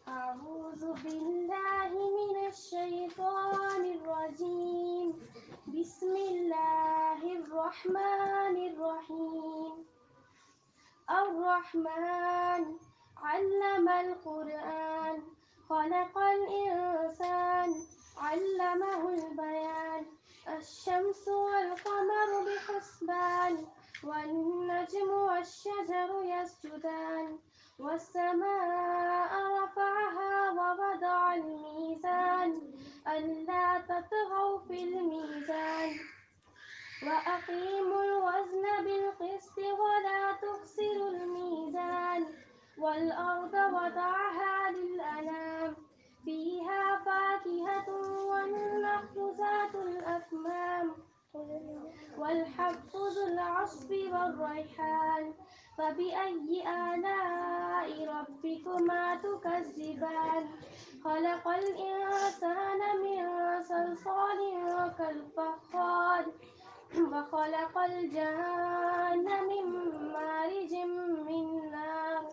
أعوذ بالله من الشيطان الرجيم. بسم الله الرحمن الرحيم. الرحمن علم القرآن خلق الإنسان علمه البيان. الشمس والقمر بحسبان والنجم والشجر يسجدان. والسماء رفعها ووضع الميزان ألا تطغوا في الميزان وأقيموا الوزن بالقسط ولا تخسروا الميزان. والأرض وضعها للأنام فيها فاكهة والنخل ذات الأكمام والحب ذو العصف والريحان. فبأي آلاء ربكما تكذبان. خلق الإنسان من صلصال كالفخار وخلق الجان من مارج من نار.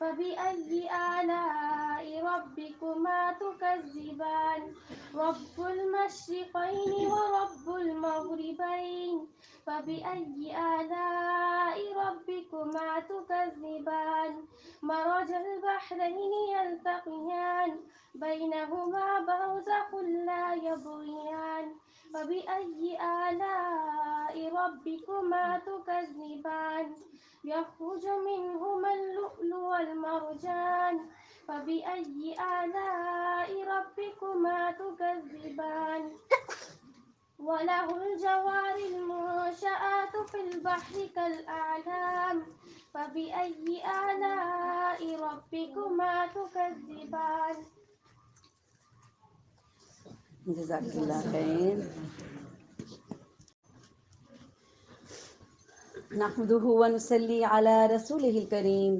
فبأي آلاء ربكما تكذبان. رب المشرقين ورب المغربين. فبأي آلاء ربكما تكذبان. مرج البحرين يلتقيان بينهما برزخ لا يبغيان. فبأي آلاء ربكما تكذبان. يخرج منهما اللؤلؤ والمرجان. فبأي آلاء ربكما تكذبان. وله الجوار المنشآت في البحر كالأعلام. فبأي آلاء ربكما تكذبان. جزاک اللہ خیر. نحمده ونصلي على رسوله الكريم.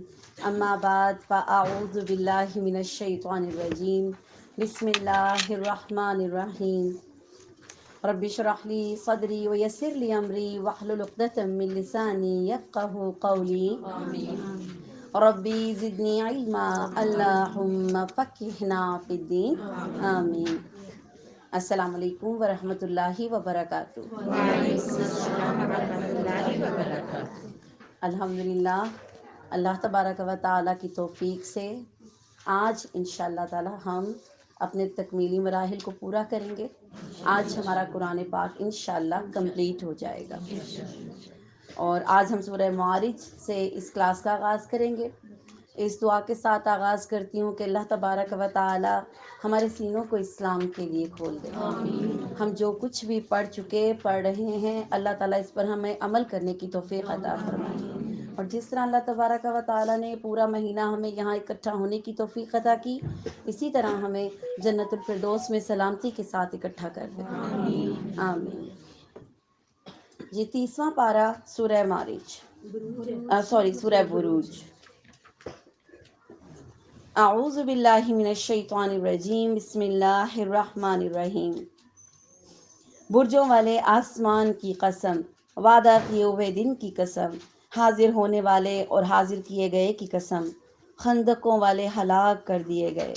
اما بعد فاعوذ باللہ من الشیطان الرجیم. بسم اللہ الرحمن الرحیم. رب اشرح لي صدری ويسر لي امری واحلل عقدة من لسانی یفقهوا قولی. ربی زدنی علما اللہم فقہنا فی الدین. آمین. السلام علیکم ورحمۃ اللہ وبرکاتہ. الحمدللہ اللہ تبارک و تعالیٰ کی توفیق سے آج انشاءاللہ تعالیٰ ہم اپنے تکمیلی مراحل کو پورا کریں گے. آج ہمارا قرآن پاک انشاءاللہ کمپلیٹ ہو جائے گا اور آج ہم سورہ معارج سے اس کلاس کا آغاز کریں گے. اس دعا کے ساتھ آغاز کرتی ہوں کہ اللہ تبارک و تعالی ہمارے سینوں کو اسلام کے لیے کھول دے. ہم جو کچھ بھی پڑھ رہے ہیں اللہ تعالیٰ اس پر ہمیں عمل کرنے کی توفیق عطا فرمائے. اور جس طرح اللہ تبارک و تعالیٰ نے پورا مہینہ ہمیں یہاں اکٹھا ہونے کی توفیق عطا کی، اسی طرح ہمیں جنت الفردوس میں سلامتی کے ساتھ اکٹھا کر دے. آمین. یہ 30واں پارہ سورہ معارج، سورہ بروج. اعوذ باللہ من الشیطان الرجیم. بسم اللہ الرحمن الرحیم. برجوں والے آسمان کی قسم، وعدہ کیے ہوئے دن کی قسم، حاضر ہونے والے اور حاضر کیے گئے کی قسم، خندقوں والے ہلاک کر دیے گئے.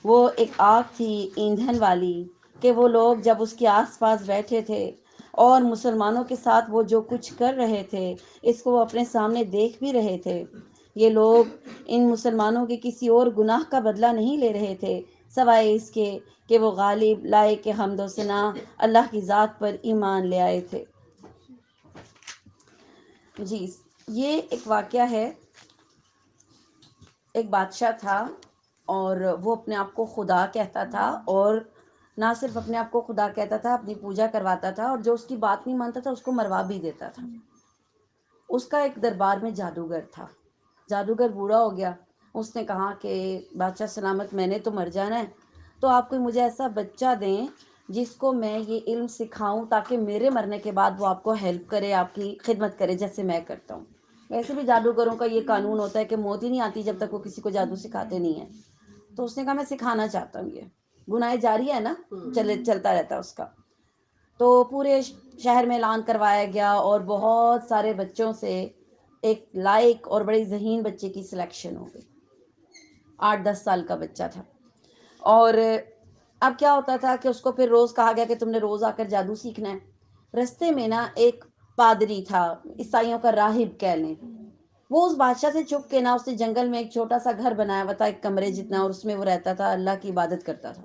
وہ ایک آگ تھی ایندھن والی کہ وہ لوگ جب اس کے آس پاس بیٹھے تھے اور مسلمانوں کے ساتھ وہ جو کچھ کر رہے تھے اس کو وہ اپنے سامنے دیکھ بھی رہے تھے. یہ لوگ ان مسلمانوں کے کسی اور گناہ کا بدلہ نہیں لے رہے تھے سوائے اس کے کہ وہ غالب لائق حمد و ثنا اللہ کی ذات پر ایمان لے آئے تھے. جی یہ ایک واقعہ ہے. ایک بادشاہ تھا اور وہ اپنے آپ کو خدا کہتا تھا، اور نہ صرف اپنے آپ کو خدا کہتا تھا، اپنی پوجا کرواتا تھا، اور جو اس کی بات نہیں مانتا تھا اس کو مروا بھی دیتا تھا. اس کا ایک دربار میں جادوگر تھا. جادوگر بوڑھا ہو گیا. اس نے کہا کہ بادشاہ سلامت، میں نے تو مر جانا ہے، تو آپ کوئی مجھے ایسا بچہ دیں جس کو میں یہ علم سکھاؤں تاکہ میرے مرنے کے بعد وہ آپ کو ہیلپ کرے، آپ کی خدمت کرے جیسے میں کرتا ہوں. ویسے بھی جادوگروں کا یہ قانون ہوتا ہے کہ موت ہی نہیں آتی جب تک وہ کسی کو جادو سکھاتے نہیں ہیں. تو اس نے کہا میں سکھانا چاہتا ہوں. یہ گناہ جاری ہے نا، چلتا رہتا ہے اس کا. تو پورے شہر میں اعلان کروایا گیا اور بہت سارے بچوں سے ایک لائق اور بڑی ذہین بچے کی سلیکشن ہو گئی. 8-10 سال کا بچہ تھا. اور اب کیا ہوتا تھا کہ اس کو پھر روز کہا گیا کہ تم نے روز آ کر جادو سیکھنا ہے. رستے میں نا ایک پادری تھا، عیسائیوں کا راہب کہہ لیں، وہ اس بادشاہ سے چھپ کے نا اس نے جنگل میں ایک چھوٹا سا گھر بنایا ہوا تھا، ایک کمرے جتنا، اور اس میں وہ رہتا تھا، اللہ کی عبادت کرتا تھا.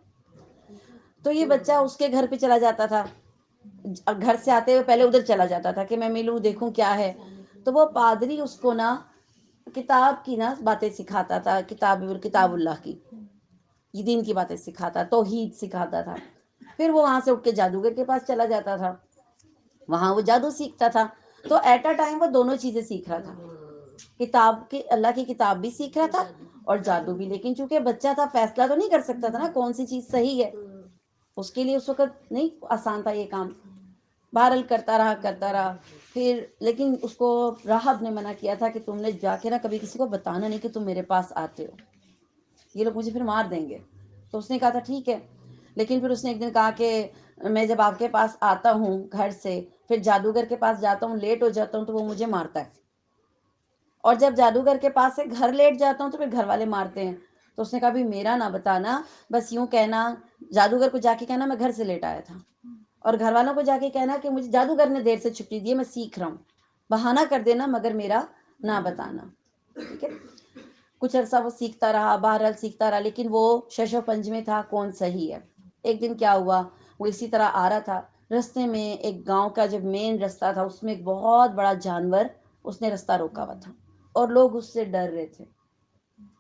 تو یہ بچہ اس کے گھر پہ چلا جاتا تھا، گھر سے آتے ہوئے پہلے ادھر چلا جاتا تھا کہ میں ملوں، دیکھوں کیا ہے. تو وہ پادری اس کو نا کتاب کی نا باتیں سکھاتا تھا، کتاب اللہ کی، یہ دین کی باتیں سکھاتا، توحید سکھاتا تھا. پھر وہ وہاں سے اٹھ کے جادوگر کے پاس چلا جاتا تھا، وہاں وہ جادو سیکھتا تھا. تو ایٹ اے ٹائم وہ دونوں چیزیں سیکھ رہا تھا، کتاب کی، اللہ کی کتاب بھی سیکھ رہا تھا اور جادو بھی. لیکن چونکہ بچہ تھا، فیصلہ تو نہیں کر سکتا تھا نا کون سی چیز صحیح ہے، اس کے لیے اس وقت نہیں آسان تھا یہ کام. بہرحال کرتا رہا. پھر لیکن اس کو راہب نے منع کیا تھا کہ تم نے جا کے نا کبھی کسی کو بتانا نہیں کہ تم میرے پاس آتے ہو، یہ لوگ مجھے پھر مار دیں گے. تو اس نے کہا تھا ٹھیک ہے. لیکن پھر اس نے ایک دن کہا کہ میں جب آپ کے پاس آتا ہوں گھر سے، پھر جادوگر کے پاس جاتا ہوں، لیٹ ہو جاتا ہوں تو وہ مجھے مارتا ہے، اور جب جادوگر کے پاس سے گھر لیٹ جاتا ہوں تو پھر گھر والے مارتے ہیں. تو اس نے کہا بھی میرا نہ بتانا، بس یوں کہنا، جادوگر کو جا کے کہنا میں گھر سے لیٹ آیا تھا، اور گھر والوں کو جا کے کہنا کہ مجھے جادوگر نے دیر سے چھٹی دی ہے، میں سیکھ رہا ہوں. بہانہ کر دینا مگر میرا نہ بتانا. ٹھیک ہے. کچھ عرصہ وہ سیکھتا رہا، بہرحال سیکھتا رہا، لیکن وہ شش و پنج میں تھا کون صحیح ہے. ایک دن کیا ہوا، وہ اسی طرح آ رہا تھا، رستے میں ایک گاؤں کا جب مین رستہ تھا اس میں ایک بہت بڑا جانور، اس نے رستہ روکا ہوا تھا اور لوگ اس سے ڈر رہے تھے،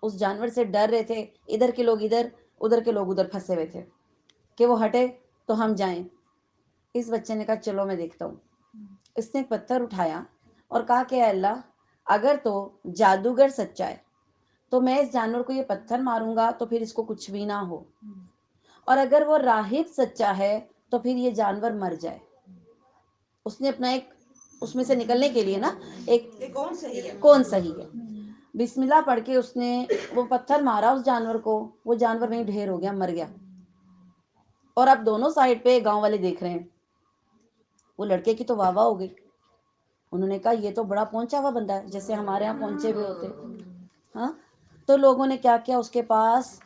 اس جانور سے ڈر رہے تھے. ادھر کے لوگ ادھر کے لوگ ادھر پھنسے ہوئے تھے کہ وہ ہٹے تو ہم جائیں. اس بچے نے کہا چلو میں دیکھتا ہوں. اس نے ایک پتھر اٹھایا اور کہا کہ اے اللہ، اگر تو جادوگر سچا ہے تو میں اس جانور کو یہ پتھر ماروں گا تو پھر اس کو کچھ بھی نہ ہو، اور اگر وہ راہب سچا ہے تو پھر یہ جانور مر جائے. اس نے اپنا ایک اس میں سے نکلنے کے لیے نا ایک کون صحیح ہے، بسم اللہ پڑھ کے اس نے وہ پتھر مارا اس جانور کو، وہ جانور وہیں ڈھیر ہو گیا، مر گیا. اور اب دونوں سائڈ پہ گاؤں والے دیکھ رہے ہیں. وہ لڑکے کی تو واہ واہ ہو گئی. انہوں نے کہا یہ تو بڑا پہنچا ہوا بندہ ہے، جیسے ہمارے یہاں پہنچے ہوئے ہوتے. ہاں. تو لوگوں نے کیا کیا، اس کے پاس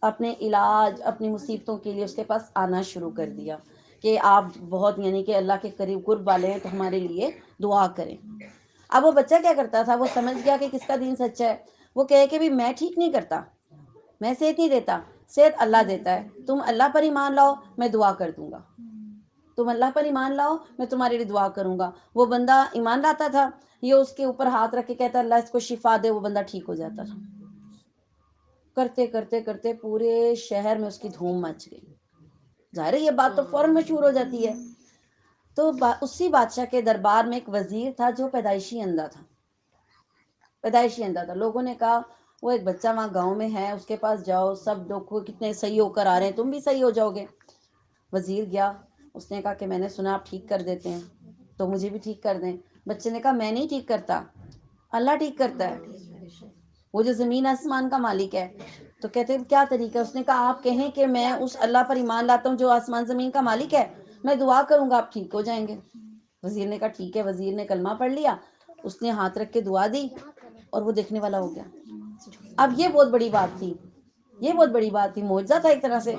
اپنے علاج، اپنی مصیبتوں کے لیے اس کے پاس آنا شروع کر دیا کہ آپ بہت یعنی کہ اللہ کے قریب قرب والے ہیں تو ہمارے لیے دعا کریں. اب وہ بچہ کیا کرتا تھا، وہ سمجھ گیا کہ کس کا دین سچا ہے. وہ کہے کہ بھی میں ٹھیک نہیں کرتا، میں صحت نہیں دیتا، صحت اللہ دیتا ہے، تم اللہ پر ایمان لاؤ میں دعا کر دوں گا، تم اللہ پر ایمان لاؤ میں تمہارے لیے دعا کروں گا. وہ بندہ ایمان لاتا تھا، یہ اس کے اوپر ہاتھ رکھ کے کہتا اللہ اس کو شفا دے، وہ بندہ ٹھیک ہو جاتا تھا. کرتے کرتے کرتے پورے شہر میں اس کی دھوم مچ گئی. ظاہر ہے یہ بات تو فوراً مشہور ہو جاتی ہے. تو اسی بادشاہ کے دربار میں ایک وزیر تھا جو پیدائشی اندھا تھا. لوگوں نے کہا وہ ایک بچہ وہاں گاؤں میں ہے، اس کے پاس جاؤ، سب لوگ کتنے صحیح ہو کر آ رہے ہیں، تم بھی صحیح ہو جاؤ گے. وزیر گیا، اس نے کہا کہ میں نے سنا آپ ٹھیک کر دیتے ہیں تو مجھے بھی ٹھیک کر دیں. بچے نے کہا میں نہیں ٹھیک کرتا، اللہ ٹھیک کرتا ہے، وہ جو زمین آسمان کا مالک ہے. تو کہتے ہیں کیا طریقہ؟ اس نے کہا آپ کہیں کہ میں اس اللہ پر ایمان لاتا ہوں جو آسمان زمین کا مالک ہے، میں دعا کروں گا آپ ٹھیک ہو جائیں گے. وزیر نے کہا ٹھیک ہے. وزیر نے کلمہ پڑھ لیا، اس نے ہاتھ رکھ کے دعا دی اور وہ دیکھنے والا ہو گیا. اب یہ بہت بڑی بات تھی، یہ بہت بڑی بات تھی، معجزہ تھا ایک طرح سے.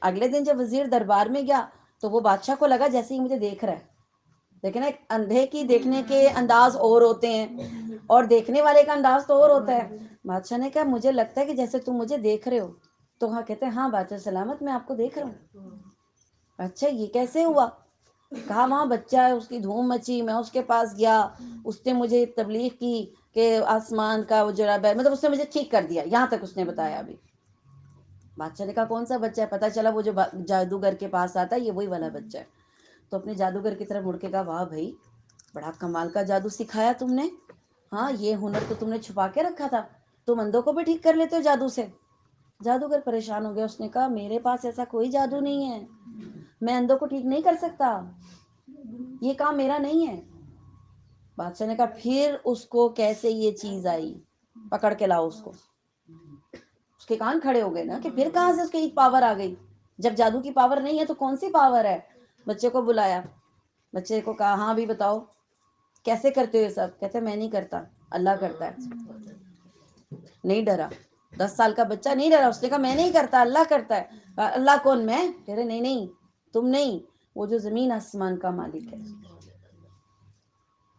اگلے دن جب وزیر دربار میں گیا تو وہ بادشاہ کو لگا جیسے ہی مجھے دیکھ رہا ہے. لیکن ایک اندھے کی دیکھنے کے انداز اور ہوتے ہیں اور دیکھنے والے کا انداز تو اور ہوتا ہے. بادشاہ نے کہا مجھے لگتا ہے کہ جیسے تم مجھے دیکھ رہے ہو. تو ہاں کہتے ہیں ہاں بادشاہ سلامت میں آپ کو دیکھ رہا ہوں. اچھا یہ کیسے ہوا؟ کہا وہاں بچہ ہے، اس کی دھوم مچی، میں اس کے پاس گیا، اس نے مجھے تبلیغ کی کہ آسمان کا وہ جو رب ہے، مطلب اس نے مجھے ٹھیک کر دیا. یہاں تک اس نے بتایا. ابھی بادشاہ نے کہا کون سا بچہ ہے؟ پتا چلا وہ جو جادوگر کے پاس آتا ہے یہ وہی والا بچہ ہے. تو اپنے جادوگر کی طرف مڑ کے کہا واہ بھائی بڑا کمال کا جادو سکھایا تم نے، ہاں یہ ہنر تو تم نے چھپا کے رکھا تھا، تم اندھوں کو بھی ٹھیک کر لیتے ہو جادو سے. جادوگر پریشان ہو گیا. اس نے کہا میرے پاس ایسا کوئی جادو نہیں ہے، میں اندھوں کو ٹھیک نہیں کر سکتا، یہ کام میرا نہیں ہے. بادشاہ نے کہا پھر اس کو کیسے یہ چیز آئی، پکڑ کے لاؤ اس کو. اس کے کان کھڑے ہو گئے نا کہ پھر کہاں سے اس کی پاور آ گئی، جب جادو کی پاور نہیں ہے تو کون سی پاور ہے. بچے کو بلایا، بچے کو کہا ہاں بھی بتاؤ کیسے کرتے ہو یہ سب؟ کہتے میں نہیں کرتا، اللہ کرتا ہے۔ نہیں ڈرا، 10 سال کا بچہ نہیں ڈرا، اس نے کہا میں نہیں کرتا، اللہ کرتا ہے۔ کہا اللہ کون؟ میں؟ کہہ رہے نہیں نہیں تم نہیں، وہ جو زمین آسمان کا مالک ہے۔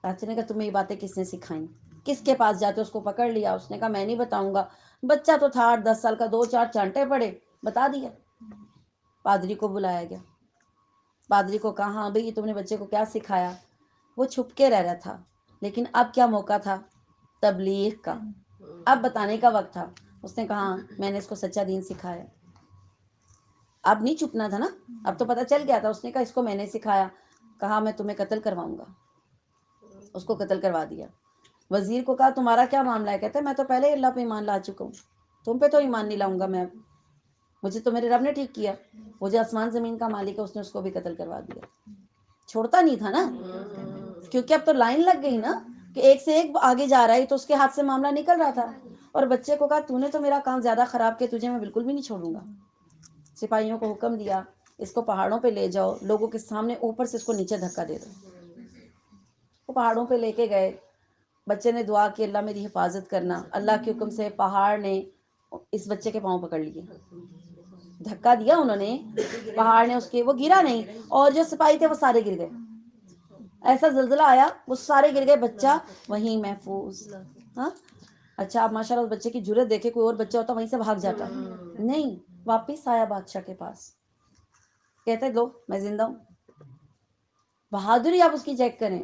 چاچا نے کہا تمہیں یہ باتیں کس نے سکھائیں؟ کس کے پاس جاتے؟ اس کو پکڑ لیا، اس نے کہا میں نہیں بتاؤں گا۔ بچہ تو تھا 8-10 سال کا، 2-4 چانٹے پڑے، بتا دیا۔ پادری کو بلایا گیا، پادری کو کہا ہاں بھئی تم نے بچے کو کیا سکھایا؟ وہ چھپ کے رہ رہا تھا، لیکن اب کیا موقع تھا؟ تبلیغ کا، اب بتانے کا وقت تھا۔ اس نے کہا میں نے اس کو سچا دین سکھایا۔ اب نہیں چھپنا تھا نا، اب تو پتہ چل گیا تھا۔ اس نے کہا اس کو میں نے سکھایا۔ کہا میں تمہیں قتل کرواؤں گا۔ اس کو قتل کروا دیا۔ وزیر کو کہا تمہارا کیا معاملہ ہے؟ کہتے میں تو پہلے ہی اللہ پہ ایمان لا چکا ہوں، تم پہ تو ایمان نہیں لاؤں گا میں اب، مجھے تو میرے رب نے ٹھیک کیا، وہ جو آسمان زمین کا مالک ہے اس نے اس کو بھی قتل کروا دیا۔ چھوڑتا نہیں تھا نا، کیونکہ اب تو لائن لگ گئی نا کہ ایک سے ایک آگے جا رہا ہے، تو اس کے ہاتھ سے معاملہ نکل رہا تھا۔ اور بچے کو کہا تو نے تو میرا کام زیادہ خراب کیا، تجھے میں بالکل بھی نہیں چھوڑوں گا۔ سپاہیوں کو حکم دیا اس کو پہاڑوں پہ لے جاؤ، لوگوں کے سامنے اوپر سے اس کو نیچے دھکا دے دو۔ وہ پہاڑوں پہ لے کے گئے، بچے نے دعا کی اللہ میری حفاظت کرنا۔ اللہ کے حکم سے پہاڑ نے اس بچے کے پاؤں پکڑ لیے، دھکا دیا انہوں نے، پہاڑ نے اس کے، وہ گرا نہیں، اور جو سپاہی تھے وہ سارے گر گئے۔ ایسا زلزلہ آیا وہ سارے گر گئے، بچہ وہیں محفوظ۔ ہاں اچھا، اب ماشاء اللہ اس بچے کی جرت دیکھے، کوئی اور بچہ ہوتا وہیں سے بھاگ جاتا، نہیں، واپس آیا بادشاہ کے پاس، کہتے دو میں زندہ ہوں۔ بہادری آپ اس کی چیک کریں۔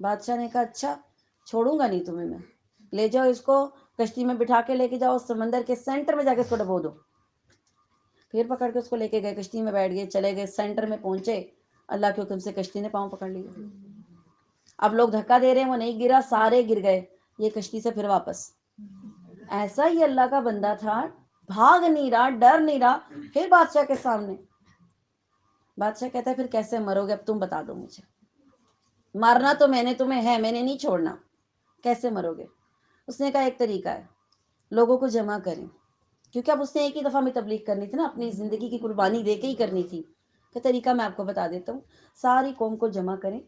بادشاہ نے کہا اچھا چھوڑوں گا نہیں تمہیں میں، لے جاؤ اس کو کشتی میں بٹھا کے لے کے جاؤ، سمندر کے سینٹر میں جا کے اس کو ڈبو دو۔ پھر پکڑ کے اس کو لے کے گئے، کشتی میں بیٹھ گئے، چلے گئے، سینٹر میں پہنچے، اللہ کے حکم سے کشتی نے پاؤں پکڑ لیے۔ اب لوگ دھکا دے رہے ہیں، وہ نہیں گرا، سارے گر گئے، یہ کشتی سے پھر واپس۔ ایسا ہی اللہ کا بندہ تھا، بھاگ نہیں رہا، ڈر نہیں رہا، پھر بادشاہ کے سامنے۔ بادشاہ کہتا ہے پھر کیسے مرو گے؟ اب تم بتا دو مجھے، مارنا تو میں نے تمہیں ہے، میں نے نہیں چھوڑنا، کیسے مرو گے؟ اس نے کہا ایک طریقہ ہے، لوگوں کو جمع کریں، کیونکہ اب اس نے ایک ہی دفعہ میں تبلیغ کرنی تھی نا، اپنی زندگی کی قربانی دے کے ہی کرنی تھی۔ کہ طریقہ میں آپ کو بتا دیتا ہوں، ساری قوم کو جمع کریں،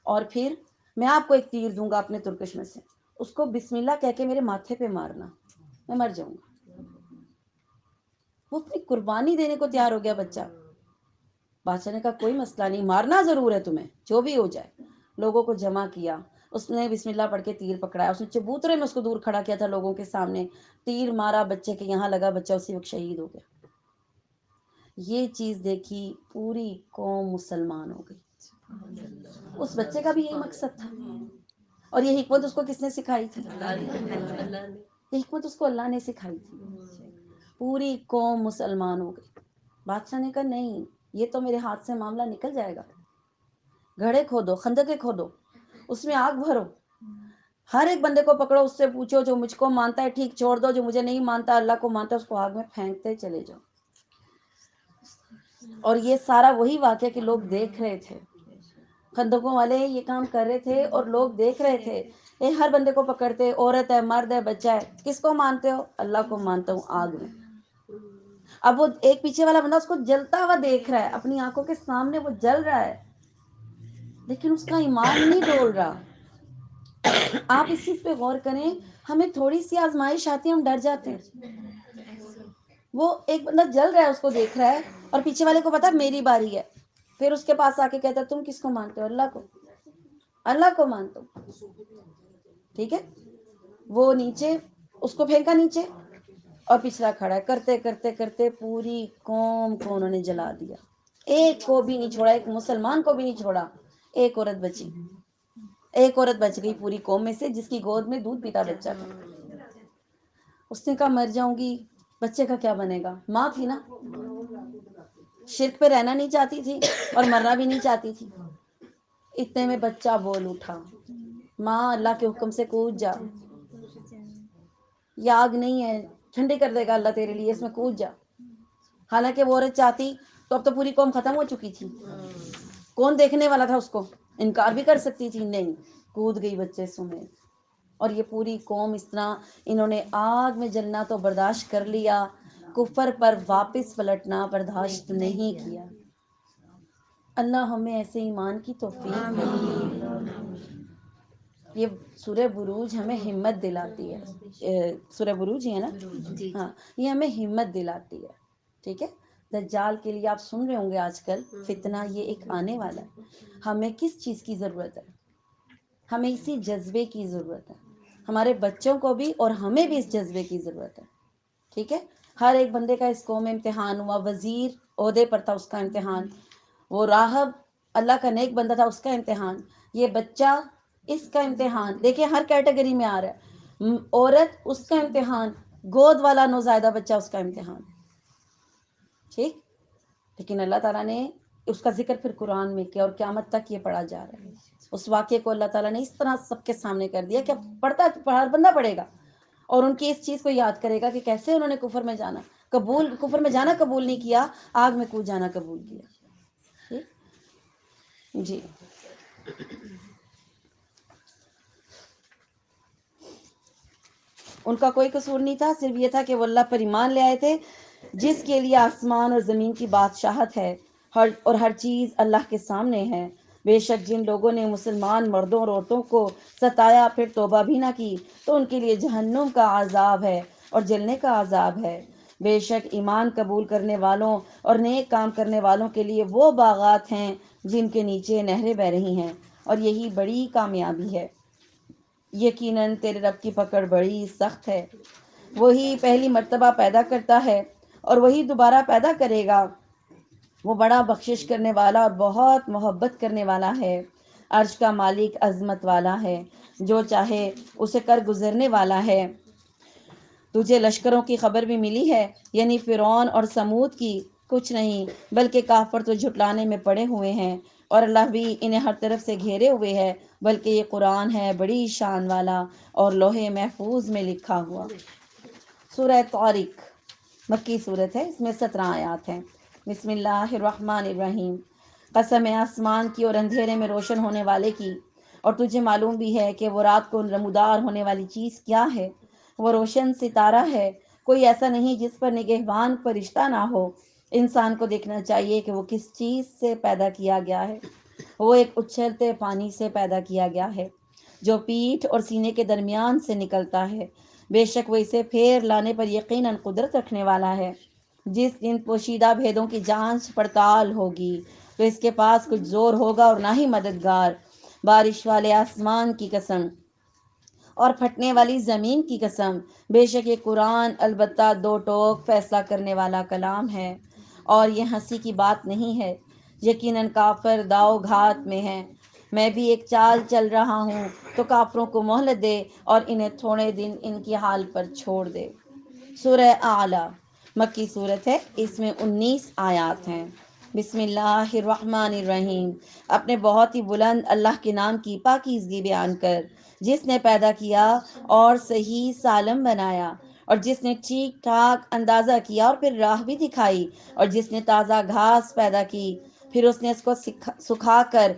اور پھر میں آپ کو ایک تیر دوں گا اپنے ترکش میں سے، اس کو بسم اللہ کہہ کے میرے ماتھے پہ مارنا، میں مر جاؤں گا۔ وہ اپنی قربانی دینے کو تیار ہو گیا بچہ۔ بادشاہ نے کہا کوئی مسئلہ نہیں، مارنا ضرور ہے تمہیں، جو بھی ہو جائے۔ لوگوں کو جمع کیا، اس نے بسم اللہ پڑھ کے تیر پکڑایا، اس نے چبوترے میں اس کو دور کھڑا کیا تھا لوگوں کے سامنے، تیر مارا، بچے کے یہاں لگا، بچہ اسی وقت شہید ہو گیا۔ یہ چیز دیکھی پوری قوم مسلمان ہو گئی۔ اس بچے کا بھی یہی مقصد تھا، اور یہ حکمت اس کو کس نے سکھائی تھی؟ یہ حکمت اس کو اللہ نے سکھائی تھی۔ پوری قوم مسلمان ہو گئی۔ بادشاہ نے کہا نہیں، یہ تو میرے ہاتھ سے معاملہ نکل جائے گا، گڑھے کھودو، خندقیں کھودو، اس میں آگ بھرو، ہر ایک بندے کو پکڑو، اس سے پوچھو جو مجھ کو مانتا ہے ٹھیک، چھوڑ دو جو مجھے نہیں مانتا، اللہ کو مانتا ہے، اس کو آگ میں پھینکتے چلے جاؤ۔ اور یہ سارا وہی واقعہ کہ لوگ دیکھ رہے تھے، خندقوں والے یہ کام کر رہے تھے اور لوگ دیکھ رہے تھے۔ یہ ہر بندے کو پکڑتے، عورت ہے، مرد ہے، بچہ ہے، کس کو مانتے ہو؟ اللہ کو مانتا ہوں، آگ میں۔ اب وہ ایک پیچھے والا بندہ اس کو جلتا ہوا دیکھ رہا ہے، اپنی آنکھوں کے سامنے وہ جل رہا ہے، لیکن اس کا ایمان نہیں ڈول رہا۔ آپ اس چیز پہ غور کریں، ہمیں تھوڑی سی آزمائش آتی ہے ہم ڈر جاتے ہیں۔ وہ ایک بندہ جل رہا ہے، اس کو دیکھ رہا ہے، اور پیچھے والے کو پتا میری باری ہے، پھر اس کے پاس آ کے کہتا ہے تم کس کو مانتے ہو؟ اللہ کو، اللہ کو مانتا ہوں، ٹھیک ہے۔ وہ نیچے اس کو پھینکا نیچے، اور پچھلا کھڑا ہے، کرتے کرتے کرتے پوری قوم کو انہوں نے جلا دیا، ایک کو بھی نہیں چھوڑا، ایک مسلمان کو بھی نہیں چھوڑا، ایک عورت بچی، ایک عورت بچ گئی پوری قوم میں سے، جس کی گود میں دودھ پیتا بچہ تھا۔ اس نے کہا مر جاؤں گی، بچے کا کیا بنے گا؟ ماں تھی نا، شرک پہ رہنا نہیں چاہتی تھی اور مرنا بھی نہیں چاہتی تھی۔ اتنے میں بچہ بول اٹھا، ماں اللہ کے حکم سے کود جا، یہ آگ نہیں ہے، ٹھنڈی کر دے گا اللہ تیرے لیے، اس میں کود جا۔ حالانکہ وہ عورت چاہتی تو اب تو پوری قوم ختم ہو چکی تھی، کون دیکھنے والا تھا اس کو؟ انکار بھی کر سکتی تھی، نہیں، کود گئی بچے سمیت۔ اور یہ پوری قوم اس طرح، انہوں نے آگ میں جلنا تو برداشت کر لیا، کفر پر واپس پلٹنا برداشت نہیں کیا۔ اللہ ہمیں ایسے ایمان کی توفیق دے۔ یہ سورہ بروج ہمیں ہمت دلاتی ہے، سورہ بروج ہے نا، ہاں، یہ ہمیں ہمت دلاتی ہے، ٹھیک ہے۔ دجال کے لیے آپ سن رہے ہوں گے آج کل فتنہ یہ ایک آنے والا ہے۔ ہمیں کس چیز کی ضرورت ہے؟ ہمیں اسی جذبے کی ضرورت ہے، ہمارے بچوں کو بھی اور ہمیں بھی اس جذبے کی ضرورت ہے، ٹھیک ہے۔ ہر ایک بندے کا اس قوم میں امتحان ہوا، وزیر عہدے پر تھا اس کا امتحان، وہ راہب اللہ کا نیک بندہ تھا اس کا امتحان، یہ بچہ اس کا امتحان، دیکھیں ہر کیٹیگری میں آ رہا ہے، عورت اس کا امتحان، گود والا نوزائیدہ بچہ اس کا امتحان، ٹھیک۔ لیکن اللہ تعالیٰ نے اس کا ذکر پھر قرآن میں کیا اور قیامت تک یہ پڑھا جا رہا ہے۔ اس واقعے کو اللہ تعالیٰ نے اس طرح سب کے سامنے کر دیا کہ ہر بندہ پڑھے گا اور ان کی اس چیز کو یاد کرے گا کہ کیسے انہوں نے کفر میں جانا قبول نہیں کیا، آگ میں کود جانا قبول کیا، جی۔ ان کا کوئی قصور نہیں تھا، صرف یہ تھا کہ وہ اللہ پر ایمان لے آئے تھے، جس کے لیے آسمان اور زمین کی بادشاہت ہے اور ہر چیز اللہ کے سامنے ہے۔ بے شک جن لوگوں نے مسلمان مردوں اور عورتوں کو ستایا پھر توبہ بھی نہ کی تو ان کے لیے جہنم کا عذاب ہے اور جلنے کا عذاب ہے۔ بے شک ایمان قبول کرنے والوں اور نیک کام کرنے والوں کے لیے وہ باغات ہیں جن کے نیچے نہریں بہہ رہی ہیں، اور یہی بڑی کامیابی ہے۔ یقیناً تیرے رب کی پکڑ بڑی سخت ہے، وہی پہلی مرتبہ پیدا کرتا ہے اور وہی دوبارہ پیدا کرے گا، وہ بڑا بخشش کرنے والا اور بہت محبت کرنے والا ہے۔ عرش کا مالک عظمت والا ہے، جو چاہے اسے کر گزرنے والا ہے۔ تجھے لشکروں کی خبر بھی ملی ہے، یعنی فرعون اور سمود کی؟ کچھ نہیں، بلکہ کافر تو جھٹلانے میں پڑے ہوئے ہیں، اور اللہ بھی انہیں ہر طرف سے گھیرے ہوئے ہے، بلکہ یہ قرآن ہے بڑی شان والا اور لوح محفوظ میں لکھا ہوا۔ سورہ طارق مکی صورت ہے، اس میں 17 آیات ہیں۔ بسم اللہ الرحمن الرحیم۔ قسم ہے آسمان کی اور اندھیرے میں روشن ہونے والے کی، اور تجھے معلوم بھی ہے کہ وہ رات کو نمودار ہونے والی چیز کیا ہے۔ وہ روشن ستارہ ہے، کوئی ایسا نہیں جس پر نگہبان فرشتہ نہ ہو۔ انسان کو دیکھنا چاہیے کہ وہ کس چیز سے پیدا کیا گیا ہے۔ وہ ایک اچھلتے پانی سے پیدا کیا گیا ہے جو پیٹھ اور سینے کے درمیان سے نکلتا ہے۔ بے شک وہ اسے پھیر لانے پر یقیناً قدرت رکھنے والا ہے۔ جس دن پوشیدہ بھیدوں کی جانچ پڑتال ہوگی تو اس کے پاس کچھ زور ہوگا اور نہ ہی مددگار۔ بارش والے آسمان کی قسم اور پھٹنے والی زمین کی قسم، بے شک یہ قرآن البتہ دو ٹوک فیصلہ کرنے والا کلام ہے، اور یہ ہنسی کی بات نہیں ہے۔ یقیناً کافر داؤ گھات میں ہیں۔ میں بھی ایک چال چل رہا ہوں تو کافروں کو مہلت دے اور انہیں تھوڑے دن ان کی حال پر چھوڑ دے۔ سورہ اعلیٰ مکی صورت ہے، اس میں 19 آیات ہیں۔ بسم اللہ الرحمن الرحیم۔ اپنے بہت ہی بلند اللہ کے نام کی پاکیزگی بیان کر، جس نے پیدا کیا اور صحیح سالم بنایا، اور جس نے ٹھیک ٹھاک اندازہ کیا اور پھر راہ بھی دکھائی، اور جس نے تازہ گھاس پیدا کی پھر اس نے اس کو سکھا کر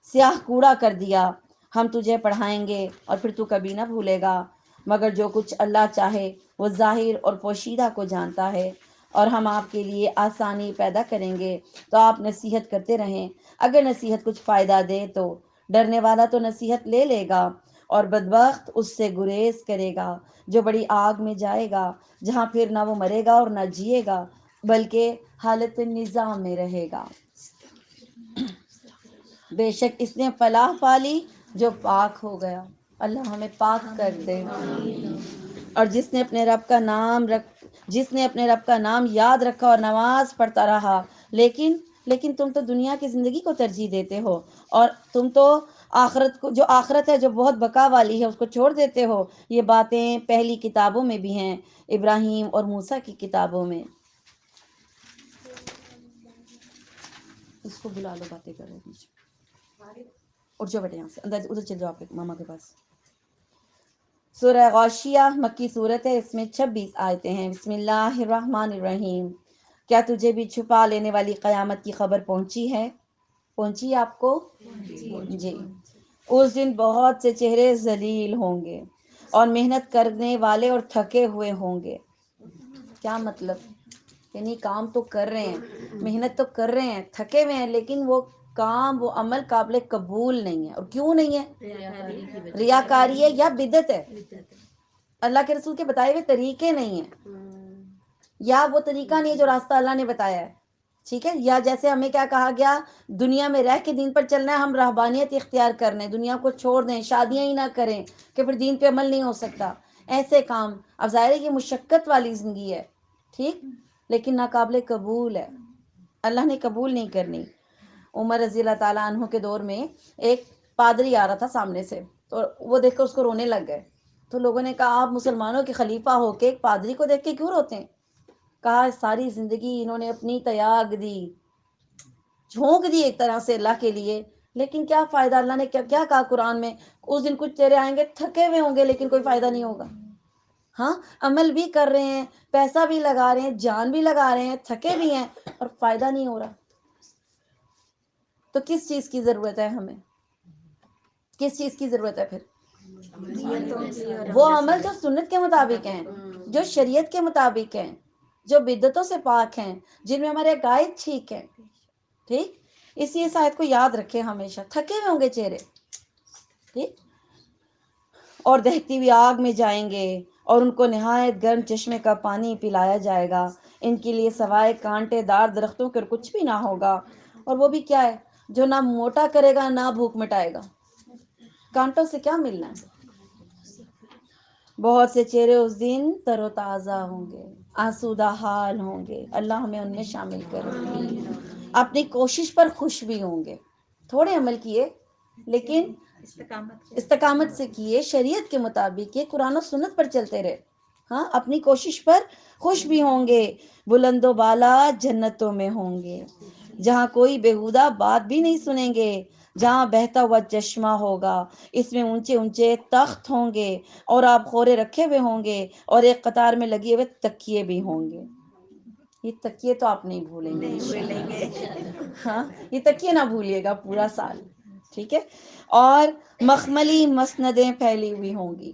سیاہ کوڑا کر دیا۔ ہم تجھے پڑھائیں گے اور پھر تو کبھی نہ بھولے گا، مگر جو کچھ اللہ چاہے وہ ظاہر اور پوشیدہ کو جانتا ہے۔ اور ہم آپ کے لیے آسانی پیدا کریں گے تو آپ نصیحت کرتے رہیں، اگر نصیحت کچھ فائدہ دے تو۔ ڈرنے والا تو نصیحت لے لے گا اور بدبخت اس سے گریز کرے گا، جو بڑی آگ میں جائے گا، جہاں پھر نہ وہ مرے گا اور نہ جیے گا، بلکہ حالت نظام میں رہے گا۔ بے شک اس نے فلاح پالی جو پاک ہو گیا، اللہ ہمیں پاک کر دے۔ اور جس نے اپنے رب کا نام یاد رکھا اور نماز پڑھتا رہا، لیکن تم تو دنیا کی زندگی کو ترجیح دیتے ہو، اور تم تو آخرت ہے جو بہت بقا والی ہے اس کو چھوڑ دیتے ہو۔ یہ باتیں پہلی کتابوں میں بھی ہیں، ابراہیم اور موسیٰ کی کتابوں میں۔ اس کو بلا لو، باتیں کر رہے ہیں، اٹھ جاؤ بیٹے یہاں سے، اندر ادھر چل جاؤ آپ ماما کے پاس۔ سورہ غاشیہ مکی صورت ہے، اس میں 26 آیتیں ہیں۔ بسم اللہ الرحمن الرحیم۔ کیا تجھے بھی چھپا لینے والی قیامت کی خبر پہنچی آپ کو؟ جی۔ اس دن بہت سے چہرے ذلیل ہوں گے اور محنت کرنے والے اور تھکے ہوئے ہوں گے۔ کیا مطلب؟ یعنی کام تو کر رہے ہیں، محنت تو کر رہے ہیں، تھکے ہوئے ہیں، لیکن وہ کام وہ عمل قابل قبول نہیں ہے. اور کیوں نہیں ہے؟ ریاکاری ہے یا بدعت ہے. اللہ کے رسول کے بتائے ہوئے طریقے نہیں ہیں, یا وہ طریقہ نہیں ہے جو راستہ اللہ نے بتایا ہے. ٹھیک ہے, یا جیسے ہمیں کیا کہا گیا, دنیا میں رہ کے دین پر چلنا ہے, ہم رہبانیت اختیار کرنے, دنیا کو چھوڑ دیں, شادیاں ہی نہ کریں کہ پھر دین پہ عمل نہیں ہو سکتا. ایسے کام, اب ظاہر ہے یہ مشقت والی زندگی ہے, ٹھیک, لیکن ناقابل قبول ہے, اللہ نے قبول نہیں کرنی. عمر رضی اللہ تعالیٰ عنہ کے دور میں ایک پادری آ رہا تھا سامنے سے, تو وہ دیکھ کر اس کو رونے لگ گئے. تو لوگوں نے کہا آپ مسلمانوں کے خلیفہ ہو کے ایک پادری کو دیکھ کے کیوں روتے ہیں؟ کہا ساری زندگی انہوں نے اپنی تیاگ دی, جھونک دی ایک طرح سے اللہ کے لیے, لیکن کیا فائدہ؟ اللہ نے کیا کہا قرآن میں, اس دن کچھ چہرے آئیں گے تھکے ہوئے ہوں گے لیکن کوئی فائدہ نہیں ہوگا. ہاں, عمل بھی کر رہے ہیں, پیسہ بھی لگا رہے ہیں, جان بھی لگا رہے ہیں, تھکے بھی ہیں, اور فائدہ نہیں ہو رہا. تو کس چیز کی ضرورت ہے ہمیں؟ کس چیز کی ضرورت ہے پھر؟ وہ عمل جو سنت کے مطابق ہیں, جو شریعت کے مطابق ہیں, جو بدعتوں سے پاک ہیں, جن میں ہمارے عقائد ٹھیک ہیں. ٹھیک, اس لیے اس آیت کو یاد رکھیں ہمیشہ. تھکے ہوئے ہوں گے چہرے, ٹھیک, اور دہتی ہوئی آگ میں جائیں گے, اور ان کو نہایت گرم چشمے کا پانی پلایا جائے گا. ان کے لیے سوائے کانٹے دار درختوں کے کچھ بھی نہ ہوگا. اور وہ بھی کیا ہے؟ جو نہ موٹا کرے گا نہ بھوک مٹائے گا. کانٹوں سے کیا ملنا ہے؟ بہت سے چہرے اس دن تر و تازہ ہوں گے, آسودہ حال ہوں گے. اللہ ہمیں ان میں شامل کرے. اپنی کوشش پر خوش بھی ہوں گے, تھوڑے عمل کیے لیکن استقامت سے کیے, شریعت کے مطابق کیے, قرآن و سنت پر چلتے رہے. ہاں, اپنی کوشش پر خوش بھی ہوں گے. بلند و بالا جنتوں میں ہوں گے, جہاں کوئی بیہودہ بات بھی نہیں سنیں گے, جہاں بہتا ہوا چشمہ ہوگا, اس میں اونچے اونچے تخت ہوں گے, اور آپ خورے رکھے ہوئے ہوں گے, اور ایک قطار میں لگے ہوئے تکیے بھی ہوں گے. یہ تکیے تو آپ نہیں بھولیں گے, ہاں, یہ تکیے نہ بھولیے گا پورا سال. ٹھیک ہے, اور مخملی مسندیں پھیلی ہوئی ہوں گی.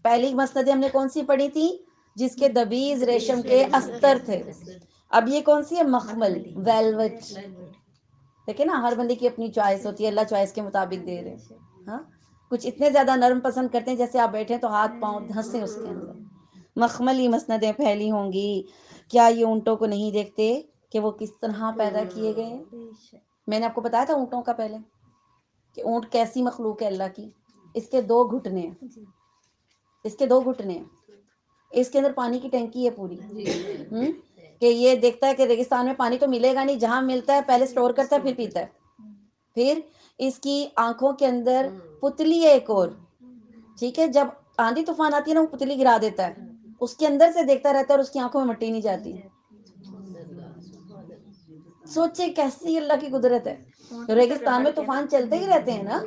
پہلی مسندیں ہم نے کون سی پڑھی تھی؟ جس کے دبیز ریشم کے استر تھے. اب یہ کون سی ہے؟ مخمل, ویلوٹ. دیکھیں نا, ہر بندے کی اپنی چوائس ہوتی ہے, اللہ چوائس کے مطابق دے رہے. ہاں, کچھ اتنے زیادہ نرم پسند کرتے ہیں جیسے آپ بیٹھے تو ہاتھ پاؤں دھنسیں اس کے اندر. مخملی مسندیں پھیلی ہوں گی. کیا یہ اونٹوں کو نہیں دیکھتے کہ وہ کس طرح پیدا کیے گئے ہیں؟ میں نے آپ کو بتایا تھا اونٹوں کا پہلے, کہ اونٹ کیسی مخلوق ہے اللہ کی. اس کے 2 گھٹنے ہیں, اس کے 2 گھٹنے ہیں, اس کے اندر پانی کی ٹینکی ہے پوری. کہ یہ دیکھتا ہے کہ ریگستان میں پانی تو ملے گا نہیں, جہاں ملتا ہے پہلے سٹور کرتا ہے پھر پیتا ہے. پھر اس کی آنکھوں کے اندر پتلی ہے ایک اور, ٹھیک ہے, جب آندھی طوفان آتی ہے نا وہ پتلی گرا دیتا ہے, اس کے اندر سے دیکھتا رہتا ہے اور اس کی آنکھوں میں مٹی نہیں جاتی. سوچے کیسی اللہ کی قدرت ہے. ریگستان میں طوفان چلتے ہی رہتے ہیں نا,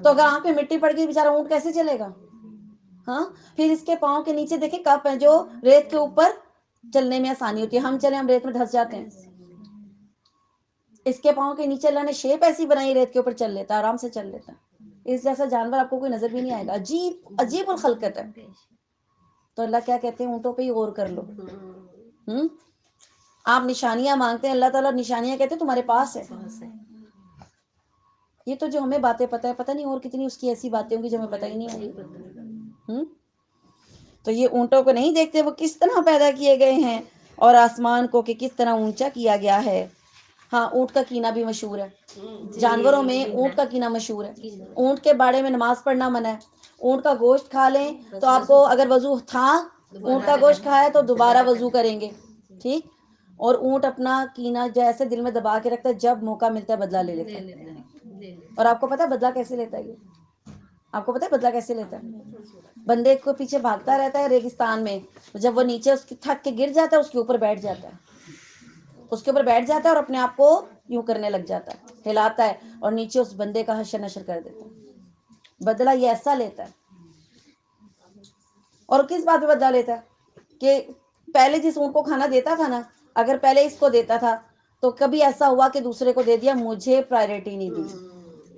تو اگر آنکھ میں مٹی پڑ گئی بیچارہ اونٹ کیسے چلے گا؟ ہاں, پھر اس کے پاؤں کے نیچے دیکھیں کپ ہیں جو ریت کے اوپر چلنے میں آسانی ہوتی ہے. ہم چلیں ہم ریت میں دھس جاتے ہیں. اس کے پاؤں کے نیچے اللہ نے شیپ ایسی بنائی, ریت کے اوپر چل لیتا ہے, آرام سے چل لیتا ہے. اس جیسا جانور آپ کو کوئی نظر بھی نہیں آئے گا. عجیب عجیب الخلقت ہے. تو اللہ کیا کہتے ہیں, اونٹوں پہ ہی غور کر لو. آپ نشانیاں مانگتے ہیں, اللہ تعالیٰ نشانیاں کہتے ہیں تمہارے پاس ہے. یہ تو جو ہمیں باتیں پتہ ہے, پتہ نہیں اور کتنی اس کی ایسی باتیں ہوں گی جو ہمیں پتہ ہی نہیں ہوگی. تو یہ اونٹوں کو نہیں دیکھتے وہ کس طرح پیدا کیے گئے ہیں, اور آسمان کو کہ کس طرح اونچا کیا گیا ہے. ہاں, اونٹ کا کینا بھی مشہور ہے, جانوروں میں اونٹ کا کینا مشہور ہے. اونٹ کے باڑے میں نماز پڑھنا منع ہے. اونٹ کا گوشت کھا لیں تو آپ کو اگر وضو تھا, اونٹ کا گوشت کھایا تو دوبارہ وضو کریں گے. ٹھیک, اور اونٹ اپنا کینا جیسے دل میں دبا کے رکھتا ہے, جب موقع ملتا ہے بدلہ لے لیتا ہے. اور آپ کو پتا ہے بدلہ کیسے لیتا ہے یہ؟ آپ کو پتا ہے بدلہ کیسے لیتا ہے؟ بندے کو پیچھے بھاگتا رہتا ہے ریگستان میں, جب وہ نیچے اس کی تھک کے گر جاتا ہے اس کے اوپر بیٹھ جاتا ہے, اس کے اوپر بیٹھ جاتا ہے اور اپنے آپ کو یوں کرنے لگ جاتا ہے, ہلاتا ہے, اور نیچے اس بندے کا حشر نشر کر دیتا ہے. بدلہ یہ ایسا لیتا ہے. اور کس بات پہ بدلہ لیتا ہے؟ کہ پہلے جس اونٹ کو کھانا دیتا تھا نا, اگر پہلے اس کو دیتا تھا تو کبھی ایسا ہوا کہ دوسرے کو دے دیا, مجھے پرائیورٹی نہیں دی,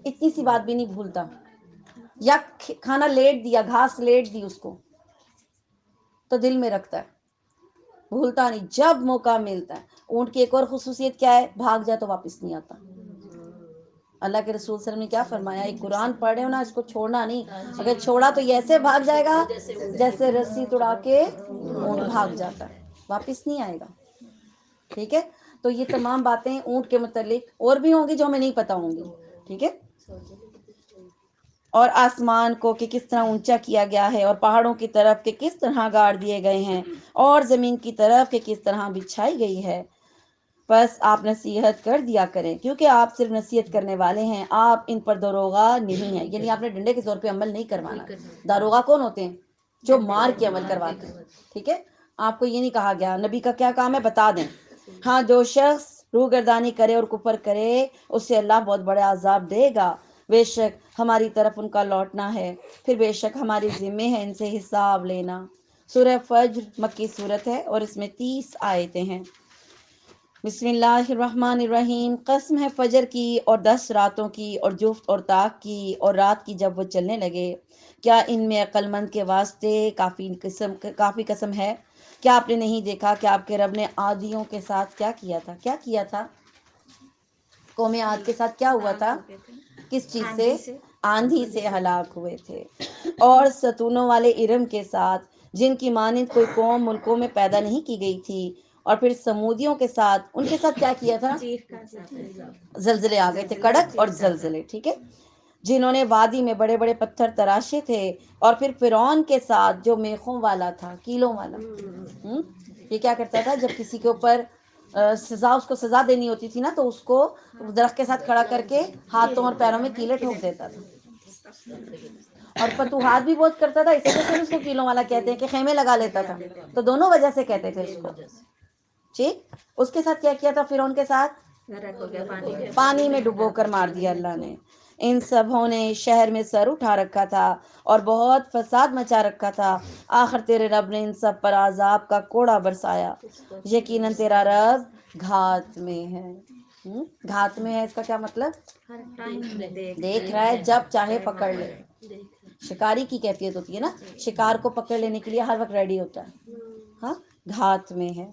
اتنی سی بات بھی نہیں بھولتا. یا کھانا لیٹ دیا, گھاس لیٹ دی اس کو, تو دل میں رکھتا ہے, بھولتا نہیں, جب موقع ملتا ہے. اونٹ کی ایک اور خصوصیت کیا ہے؟ بھاگ جائے تو واپس نہیں آتا. اللہ کے رسول صلی اللہ علیہ وسلم نے کیا فرمایا؟ ایک قرآن پڑھ رہے ہو نا، اس کو چھوڑنا نہیں، اگر چھوڑا تو یہ ایسے بھاگ جائے گا جیسے رسی توڑا کے اونٹ بھاگ جاتا ہے، واپس نہیں آئے گا. ٹھیک ہے، تو یہ تمام باتیں اونٹ کے متعلق اور بھی ہوں گی جو ہمیں نہیں پتہ ہوں گی. ٹھیک ہے، اور آسمان کو کہ کس طرح اونچا کیا گیا ہے، اور پہاڑوں کی طرف کہ کس طرح گاڑ دیے گئے ہیں، اور زمین کی طرف کہ کس طرح بچھائی گئی ہے. بس آپ نصیحت کر دیا کریں، کیونکہ آپ صرف نصیحت کرنے والے ہیں، آپ ان پر داروغہ نہیں ہیں. یعنی آپ نے ڈنڈے کے زور پہ عمل نہیں کروانا. داروغہ کون ہوتے ہیں؟ جو مار کے عمل کرواتے ہیں. ٹھیک ہے، آپ کو یہ نہیں کہا گیا. نبی کا کیا کام ہے؟ بتا دیں. ہاں، جو شخص روح گردانی کرے اور کفر کرے اسے اللہ بہت بڑا عذاب دے گا. بے شک ہماری طرف ان کا لوٹنا ہے، پھر بے شک ہماری ذمہ ہے ان سے حساب لینا. سورہ فجر مکی صورت ہے اور اس میں 30 آیتیں ہیں. بسم اللہ الرحمن الرحیم. قسم ہے فجر کی اور 10 راتوں کی اور جفت اور طاق کی اور رات کی جب وہ چلنے لگے. کیا ان میں عقل مند کے واسطے کافی قسم ہے؟ کیا آپ نے نہیں دیکھا کہ آپ کے رب نے عادیوں کے ساتھ کیا کیا تھا؟ قوم عاد کے ساتھ کیا ہوا تھا؟ کس چیز سے؟ آندھی سے ہلاک ہوئے تھے. اور ستونوں والے ارم کے ساتھ جن کی مانند کوئی قوم ملکوں میں پیدا نہیں کی گئی تھی. اور پھر سمودیوں کے ساتھ، ان کے ساتھ کیا کیا تھا؟ زلزلے آ گئے تھے، کڑک اور زلزلے. ٹھیک ہے، جنہوں نے وادی میں بڑے بڑے پتھر تراشے تھے. اور پھر فرعون کے ساتھ جو میخوں والا تھا، کیلوں والا. یہ کیا کرتا تھا؟ جب کسی کے اوپر اس کو سزا دینی ہوتی تھی نا، تو اس کو درخت کے ساتھ کھڑا کر کے ہاتھوں اور پیروں میں کیلے ٹھوک دیتا تھا. اور فتوحات بھی بہت کرتا تھا، اسی وجہ سے اس کو کیلوں والا کہتے ہیں کہ خیمے لگا لیتا تھا. تو دونوں وجہ سے کہتے تھے اس کو. ٹھیک، اس کے ساتھ کیا کیا تھا؟ فرعون کے ساتھ پانی میں ڈبو کر مار دیا اللہ نے. ان سبوں نے شہر میں سر اٹھا رکھا تھا اور بہت فساد مچا رکھا تھا. آخر تیرے رب نے ان سب پر عذاب کا کوڑا برسایا. یقیناً تیرا رب گھات میں ہے. گھات میں ہے، اس کا کیا مطلب؟ دیکھ رہا ہے، جب چاہے پکڑ لے. شکاری کی کیفیت ہوتی ہے نا، شکار کو پکڑ لینے کے لیے ہر وقت ریڈی ہوتا ہے. ہاں، گھات میں ہے.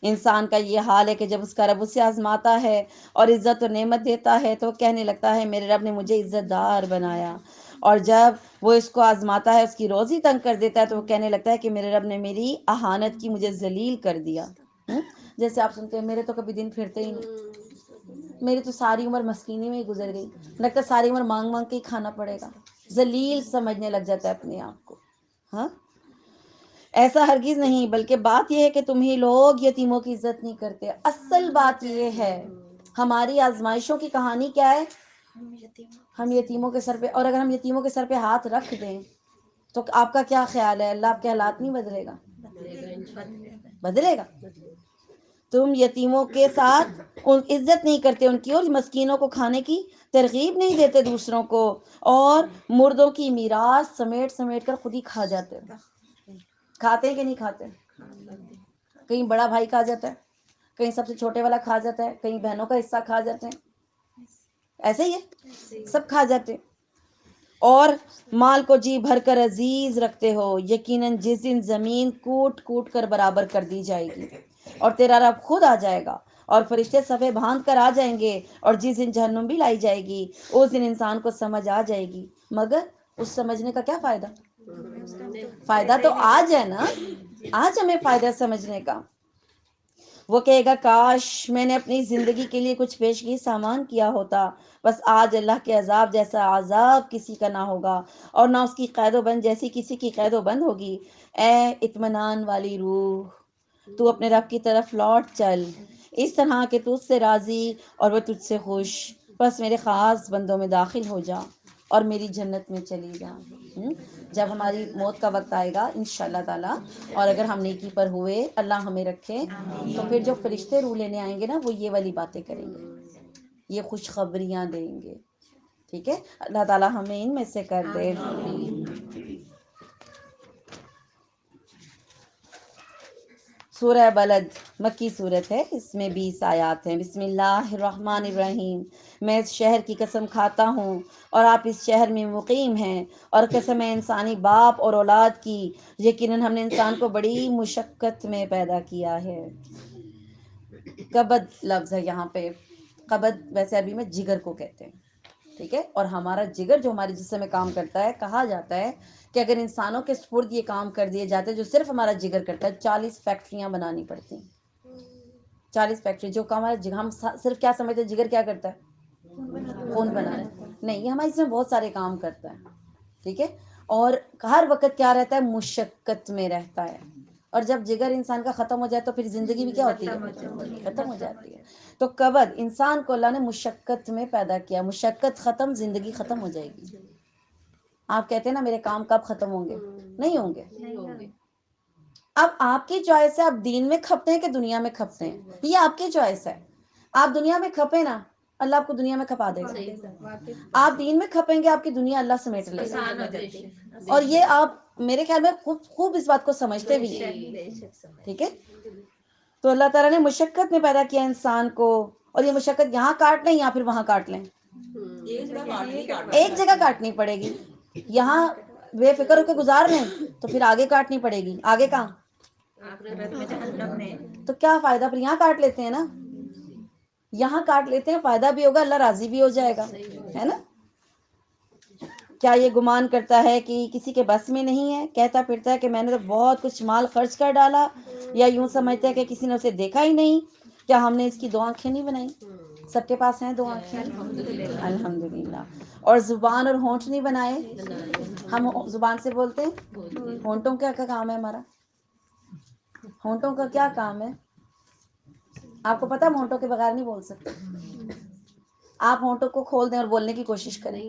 انسان کا یہ حال ہے کہ جب اس کا رب اسے آزماتا ہے اور عزت و نعمت دیتا ہے تو وہ کہنے لگتا ہے میرے رب نے مجھے عزت دار بنایا. اور جب وہ اس کو آزماتا ہے، اس کی روزی تنگ کر دیتا ہے، تو وہ کہنے لگتا ہے کہ میرے رب نے میری اہانت کی، مجھے ذلیل کر دیا. جیسے آپ سنتے ہیں میرے تو کبھی دن پھرتے ہی نہیں، میری تو ساری عمر مسکینی میں ہی گزر گئی، لگتا ہے ساری عمر مانگ مانگ کے ہی کھانا پڑے گا. ذلیل سمجھنے لگ جاتا ہے اپنے آپ کو. ہاں، ایسا ہرگز نہیں، بلکہ بات یہ ہے کہ تم ہی لوگ یتیموں کی عزت نہیں کرتے. اصل بات یہ ہے، ہماری آزمائشوں کی کہانی کیا ہے؟ ہم یتیموں کے سر پہ، اور اگر ہم یتیموں کے سر پہ ہاتھ رکھ دیں تو آپ کا کیا خیال ہے؟ اللہ آپ کے حالات نہیں بدلے گا؟ بدلے گا. تم یتیموں کے ساتھ عزت نہیں کرتے ان کی، اور مسکینوں کو کھانے کی ترغیب نہیں دیتے دوسروں کو، اور مردوں کی میراث سمیٹ سمیٹ کر خود ہی کھا جاتے. کھاتے ہیں کہ نہیں کھاتے؟ کہیں بڑا بھائی کھا جاتا ہے، کہیں سب سے چھوٹے والا کھا جاتا ہے، کہیں بہنوں کا حصہ کھا جاتے ہیں. ایسے ہی ہے، سب کھا جاتے ہیں. اور مال کو جی بھر کر عزیز رکھتے ہو، یقیناً جس دن زمین کوٹ کوٹ کر برابر کر دی جائے گی اور تیرا رب خود آ جائے گا اور فرشتے صفے باندھ کر آ جائیں گے، اور جس دن جہنم بھی لائی جائے گی اس دن انسان کو سمجھ آ جائے گی. مگر اس سمجھنے کا کیا فائدہ؟ فائدہ تو آج ہے نا، آج ہمیں فائدہ سمجھنے کا. وہ کہے گا کاش میں نے اپنی زندگی کے لیے کچھ پیشگی سامان کیا ہوتا. بس آج اللہ کے عذاب جیسا عذاب کسی کا نہ ہوگا، اور نہ اس کی قید و بند جیسی کسی کی قید و بند ہوگی. اے اطمینان والی روح، تو اپنے رب کی طرف لوٹ چل، اس طرح کہ تو اس سے راضی اور وہ تجھ سے خوش. بس میرے خاص بندوں میں داخل ہو جا اور میری جنت میں چلی جا. جب ہماری موت کا وقت آئے گا انشاءاللہ تعالی، اور اگر ہم نیکی پر ہوئے، اللہ ہمیں رکھے، تو پھر جو فرشتے روح لینے آئیں گے نا، وہ یہ والی باتیں کریں گے، یہ خوشخبریاں دیں گے. ٹھیک ہے، اللہ تعالی ہمیں ان میں سے کر دے. سورہ بلد مکی صورت ہے، اس میں 20 آیات ہیں. بسم اللہ الرحمن الرحیم. میں اس شہر کی قسم کھاتا ہوں اور آپ اس شہر میں مقیم ہیں، اور قسم ہے انسانی باپ اور اولاد کی، یقیناً ہم نے انسان کو بڑی مشقت میں پیدا کیا ہے. قبد لفظ ہے یہاں پہ. قبد ویسے عربی میں جگر کو کہتے ہیں. ٹھیک ہے. اور ہمارا جگر جو ہمارے جسم میں کام کرتا ہے، کہا جاتا ہے کہ اگر انسانوں کے سپرد یہ کام کر دیے جاتے جو صرف ہمارا جگر کرتا ہے، 40 فیکٹریاں بنانی پڑتی ہیں. 40 فیکٹری جو کام ہمارا، ہم صرف کیا سمجھتے ہیں جگر کیا کرتا ہے؟ خون بنانا. نہیں، یہ ہمارے اس میں بہت سارے کام کرتا ہے. ٹھیک ہے. اور ہر وقت کیا رہتا ہے؟ مشقت میں رہتا ہے. اور جب جگر انسان کا ختم ہو جائے تو پھر زندگی بھی کیا ہوتی ہے؟ ختم ہو جاتی ہے. تو کبد انسان کو اللہ نے مشقت میں پیدا کیا. مشقت ختم، زندگی ختم ہو جائے گی. آپ کہتے ہیں نا میرے کام کب ختم ہوں گے؟ نہیں ہوں گے. اب آپ کی چوائس ہے، آپ دین میں کھپتے ہیں کہ دنیا میں کھپتے ہیں، یہ آپ کی چوائس ہے. آپ دنیا میں کھپے نا، اللہ آپ کو دنیا میں کھپا دے گا. آپ دین میں کھپیں گے، آپ کی دنیا اللہ سمیٹ لے گا. اور یہ آپ میرے خیال میں خوب اس بات کو سمجھتے بھی ہیں. ٹھیک ہے. تو اللہ تعالیٰ نے مشقت میں پیدا کیا انسان کو، اور یہ مشقت یہاں کاٹ لیں یا پھر وہاں کاٹ لیں، ایک جگہ کاٹنی پڑے گی. یہاں بے فکر ہو کے گزار لیں تو پھر آگے کاٹنی پڑے گی. آگے کہاں؟ تو کیا فائدہ؟ پھر یہاں کاٹ لیتے ہیں نا، یہاں کاٹ لیتے ہیں، فائدہ بھی ہوگا، اللہ راضی بھی ہو جائے گا، ہے نا. کیا یہ گمان کرتا ہے کہ کسی کے بس میں نہیں ہے؟ کہتا پھرتا ہے کہ میں نے تو بہت کچھ مال خرچ کر ڈالا. یا یوں سمجھتا ہے کہ کسی نے اسے دیکھا ہی نہیں. کیا ہم نے اس کی 2 آنکھیں نہیں بنائی؟ سب کے پاس ہیں 2 آنکھیں الحمدللہ. اور زبان اور ہونٹ نہیں بنائے؟ ہم زبان سے بولتے ہیں. ہونٹوں کا کیا کام ہے ہمارا؟ ہونٹوں کا کیا کام ہے؟ آپ کو پتا؟ ہم ہونٹوں کے بغیر نہیں بول سکتے. آپ ہونٹوں کو کھول دیں اور بولنے کی کوشش کریں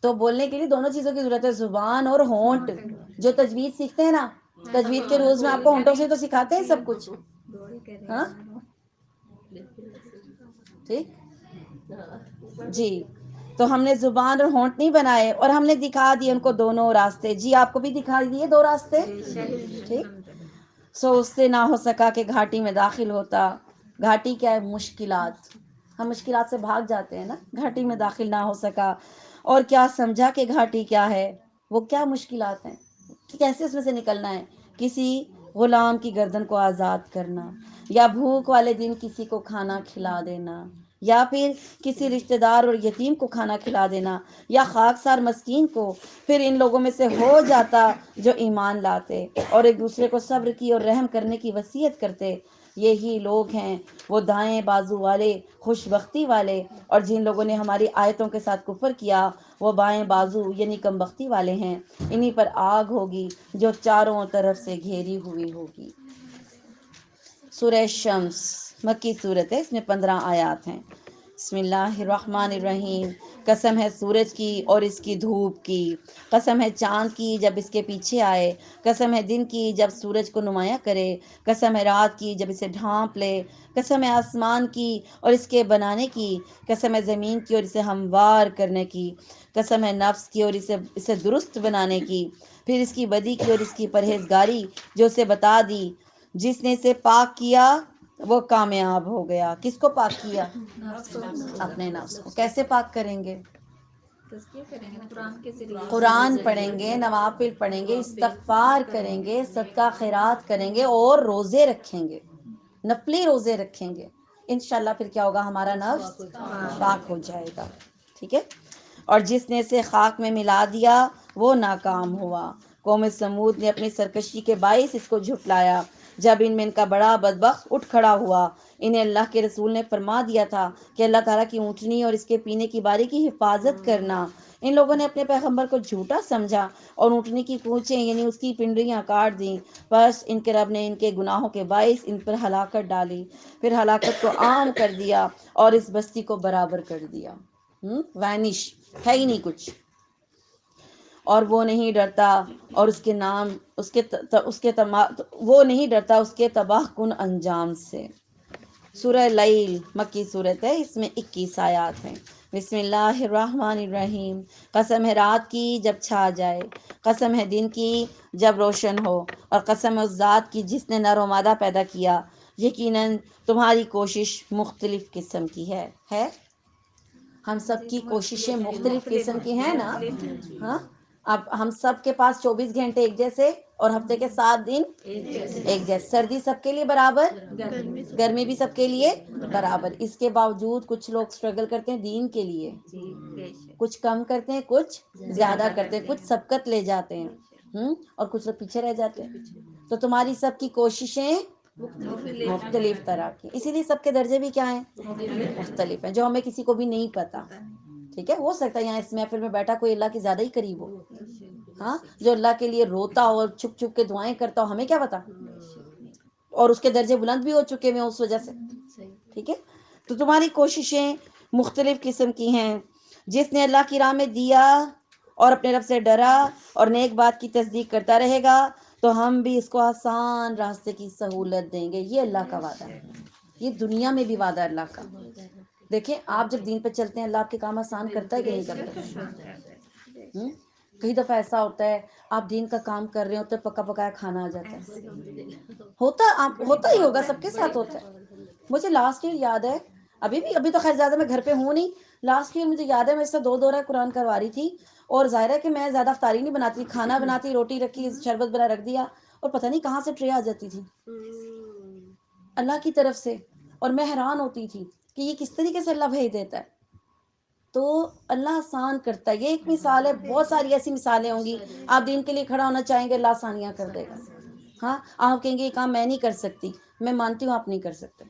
تو بولنے کے لیے دونوں چیزوں کی ضرورت ہے، زبان اور ہونٹ. جو تجوید سیکھتے ہیں نا، تجوید کے روز میں آپ کو ہونٹوں سے تو سکھاتے ہیں سب کچھ. ہاں ٹھیک جی. تو ہم نے زبان اور ہونٹ نہیں بنائے، اور ہم نے دکھا دیے ان کو دونوں راستے. جی آپ کو بھی دکھا دیے 2 راستے. ٹھیک. سو اس سے نہ ہو سکا کہ گھاٹی میں داخل ہوتا. گھاٹی کیا ہے؟ مشکلات. ہم مشکلات سے بھاگ جاتے ہیں نا. گھاٹی میں داخل نہ ہو سکا. اور کیا سمجھا کہ گھاٹی کیا ہے؟ وہ کیا مشکلات ہیں، کیسے اس میں سے نکلنا ہے؟ کسی غلام کی گردن کو آزاد کرنا، یا بھوک والے دن کسی کو کھانا کھلا دینا، یا پھر کسی رشتہ دار اور یتیم کو کھانا کھلا دینا، یا خاکسار مسکین کو. پھر ان لوگوں میں سے ہو جاتا جو ایمان لاتے اور ایک دوسرے کو صبر کی اور رحم کرنے کی وصیت کرتے. یہی لوگ ہیں وہ دائیں بازو والے، خوش بختی والے. اور جن لوگوں نے ہماری آیتوں کے ساتھ کفر کیا وہ بائیں بازو یعنی کم بختی والے ہیں. انہی پر آگ ہوگی جو چاروں طرف سے گھیری ہوئی ہوگی. سورہ شمس مکی صورت ہے، اس میں 15 آیات ہیں. بسم اللہ الرحمن الرحیم. قسم ہے سورج کی اور اس کی دھوپ کی، قسم ہے چاند کی جب اس کے پیچھے آئے، قسم ہے دن کی جب سورج کو نمایاں کرے، قسم ہے رات کی جب اسے ڈھانپ لے، قسم ہے آسمان کی اور اس کے بنانے کی، قسم ہے زمین کی اور اسے ہموار کرنے کی، قسم ہے نفس کی اور اسے درست بنانے کی، پھر اس کی بدی کی اور اس کی پرہیزگاری جو اسے بتا دی. جس نے اسے پاک کیا وہ کامیاب ہو گیا. کس کو پاک کیا؟ اپنے نفس کو. کیسے پاک کریں گے؟ قرآن پڑھیں گے، نوافل پڑھیں گے، استغفار کریں گے، صدقہ خیرات کریں گے، اور روزے رکھیں گے، نفلی روزے رکھیں گے. انشاءاللہ پھر کیا ہوگا؟ ہمارا نفس پاک ہو جائے گا. ٹھیک ہے. اور جس نے اسے خاک میں ملا دیا وہ ناکام ہوا. قوم سمود نے اپنی سرکشی کے باعث اس کو جھٹلایا. جب ان میں ان کا بڑا بدبخت اٹھ کھڑا ہوا. انہیں اللہ کے رسول نے فرما دیا تھا کہ اللہ تعالیٰ کی اونٹنی اور اس کے پینے کی باری کی حفاظت کرنا. ان لوگوں نے اپنے پیغمبر کو جھوٹا سمجھا اور اونٹنی کی پونچھیں یعنی اس کی پنڈلیاں کاٹ دیں. بس ان کے رب نے ان کے گناہوں کے باعث ان پر ہلاکت ڈالی، پھر ہلاکت کو عام کر دیا اور اس بستی کو برابر کر دیا. وینش ہے ہی نہیں کچھ. اور وہ نہیں ڈرتا اور وہ نہیں ڈرتا اس کے تباہ کن انجام سے. سورہ لیل مکی صورت ہے، اس میں 21 آیات ہیں. بسم اللہ الرحمن الرحیم. قسم ہے رات کی جب چھا جائے، قسم ہے دن کی جب روشن ہو، اور قسم ہے اس ذات کی جس نے نر و مادہ پیدا کیا. یقیناً تمہاری کوشش مختلف قسم کی ہے. ہم سب کی کوششیں مختلف قسم کی ہیں نا. ہاں اب ہم سب کے پاس 24 گھنٹے ایک جیسے اور ہفتے کے 7 دن ایک جیسے. سردی سب کے لیے برابر, گرمی بھی سب کے لیے برابر. اس کے باوجود کچھ لوگ اسٹرگل کرتے ہیں دین کے لیے, کچھ کم کرتے ہیں, کچھ زیادہ کرتے ہیں, کچھ سبقت لے جاتے ہیں اور کچھ لوگ پیچھے رہ جاتے ہیں. تو تمہاری سب کی کوششیں مختلف طرح کی, اسی لیے سب کے درجے بھی کیا ہیں, مختلف ہیں, جو ہمیں کسی کو بھی نہیں پتا. ٹھیک ہے, ہو سکتا ہے یہاں اس محفل میں بیٹھا کوئی اللہ کے زیادہ ہی قریب ہو, ہاں, جو اللہ کے لیے روتا ہو اور چھپ چھپ کے دعائیں کرتا ہو, ہمیں کیا پتا, اور اس کے درجے بلند بھی ہو چکے ہیں اس وجہ سے. ٹھیک ہے, تو تمہاری کوششیں مختلف قسم کی ہیں. جس نے اللہ کی راہ میں دیا اور اپنے رب سے ڈرا اور نیک بات کی تصدیق کرتا رہے گا تو ہم بھی اس کو آسان راستے کی سہولت دیں گے. یہ اللہ کا وعدہ ہے, یہ دنیا میں بھی وعدہ ہے اللہ کا. دیکھیں, آپ جب دین پہ چلتے ہیں اللہ آپ کے کام آسان کرتا ہے کہ نہیں کرتا. کئی دفعہ ایسا ہوتا ہے آپ دین کا کام کر رہے ہوتے ہیں, پکا پکایا کھانا آ جاتا ہے. ہوتا ہی ہوگا, سب کے ساتھ ہوتا ہے. مجھے لاسٹ ایئر یاد ہے, ابھی تو خیر زیادہ میں گھر پہ ہوں نہیں, لاسٹ ایئر مجھے یاد ہے میں اس سے 2 دورہ قرآن کروا رہی تھی, اور ظاہر ہے کہ میں زیادہ افطاری نہیں بناتی, کھانا بناتی, روٹی رکھی, شربت بنا رکھ دیا, اور پتہ نہیں کہاں سے ٹرے آ جاتی تھی اللہ کی طرف سے, اور میں حیران ہوتی تھی کہ یہ کس طریقے سے اللہ بھیج دیتا ہے. تو اللہ آسان کرتا ہے. یہ ایک مثال ہے, بہت ساری ایسی مثالیں ہوں گی. آپ دین کے لیے کھڑا ہونا چاہیں گے, اللہ آسانیاں کر دے گا. ہاں, آپ کہیں گے یہ کام میں نہیں کر سکتی, میں مانتی ہوں آپ نہیں کر سکتے.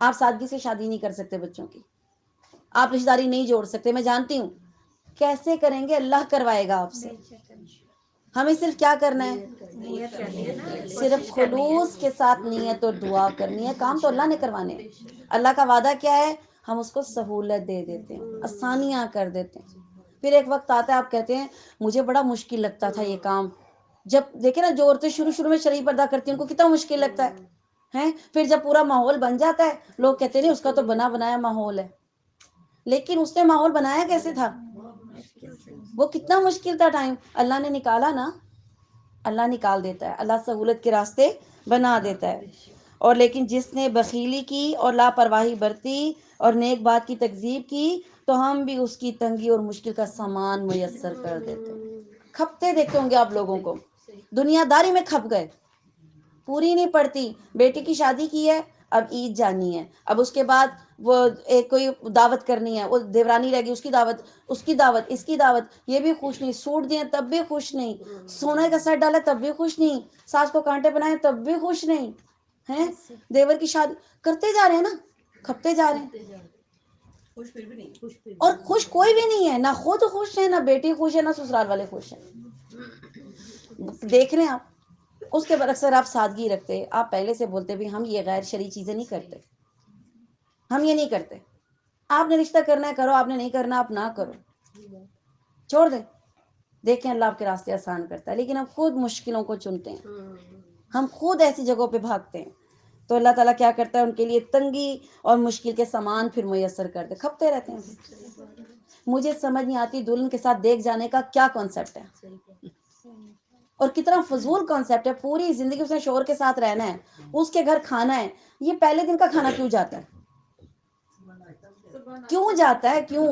آپ سادگی سے شادی نہیں کر سکتے بچوں کی, آپ رشتہ داری نہیں جوڑ سکتے, میں جانتی ہوں. کیسے کریں گے, اللہ کروائے گا آپ سے. ہمیں صرف کیا کرنا ہے, صرف خلوص کے ساتھ نیت اور دعا کرنی ہے. کام تو اللہ نے کروانے ہیں. اللہ کا وعدہ کیا ہے, ہم اس کو سہولت دے دیتے ہیں, آسانیاں کر دیتے ہیں. پھر ایک وقت آتا ہے آپ کہتے ہیں مجھے بڑا مشکل لگتا تھا یہ کام. جب دیکھیں نا, جو عورتیں شروع میں شرعی پردہ کرتی ہیں ان کو کتنا مشکل لگتا ہے, پھر جب پورا ماحول بن جاتا ہے لوگ کہتے ہیں نہیں اس کا تو بنا بنایا ماحول ہے. لیکن اس نے ماحول بنایا کیسے تھا, وہ کتنا مشکل تھا ٹائم, اللہ نے نکالا نا. اللہ نکال دیتا ہے, اللہ سہولت کے راستے بنا دیتا ہے. اور لیکن جس نے بخیلی کی اور لاپرواہی برتی اور نیک بات کی تکذیب کی تو ہم بھی اس کی تنگی اور مشکل کا سامان میسر کر دیتے ہیں. کھپتے دیکھتے ہوں گے آپ لوگوں کو, دنیا داری میں کھپ گئے, پوری نہیں پڑتی. بیٹی کی شادی کی ہے, اب عید جانی ہے, اب اس کے بعد وہ ایک کوئی دعوت کرنی ہے, وہ دیورانی رہ گی اس کی دعوت, اس کی دعوت, اس کی دعوت, یہ بھی خوش نہیں, سوٹ دیں تب بھی خوش نہیں, سونے کا سیٹ ڈالا تب بھی خوش نہیں, ساس کو کانٹے بنائے تب بھی خوش نہیں ہیں, دیور کی شادی کرتے جا رہے ہیں نا, کھپتے جا رہے ہیں. اور خوش کوئی بھی نہیں ہے, نہ خود خوش ہے, نہ بیٹی خوش ہے, نہ سسرال والے خوش ہیں. دیکھ رہے ہیں آپ, اس کے برعکس آپ سادگی رکھتے, آپ پہلے سے بولتے بھی ہم یہ غیر شرعی چیزیں نہیں کرتے, ہم یہ نہیں کرتے. آپ نے رشتہ کرنا ہے کرو, آپ نے نہیں کرنا آپ نہ کرو, چھوڑ دیں. دیکھیں اللہ آپ کے راستے آسان کرتا ہے, لیکن ہم خود مشکلوں کو چنتے ہیں, ہم خود ایسی جگہوں پہ بھاگتے ہیں. تو اللہ تعالیٰ کیا کرتا ہے, ان کے لیے تنگی اور مشکل کے سامان پھر میسر کرتے, کھپتے رہتے ہیں. مجھے سمجھ نہیں آتی دلہن کے ساتھ دیکھ جانے کا کیا کانسیپٹ ہے, اور کتنا فضول کانسیپٹ ہے. پوری زندگی اس نے شوہر کے ساتھ رہنا ہے, اس کے گھر کھانا ہے, یہ پہلے دن کا کھانا کیوں جاتا ہے, کیوں جاتا ہے, کیوں؟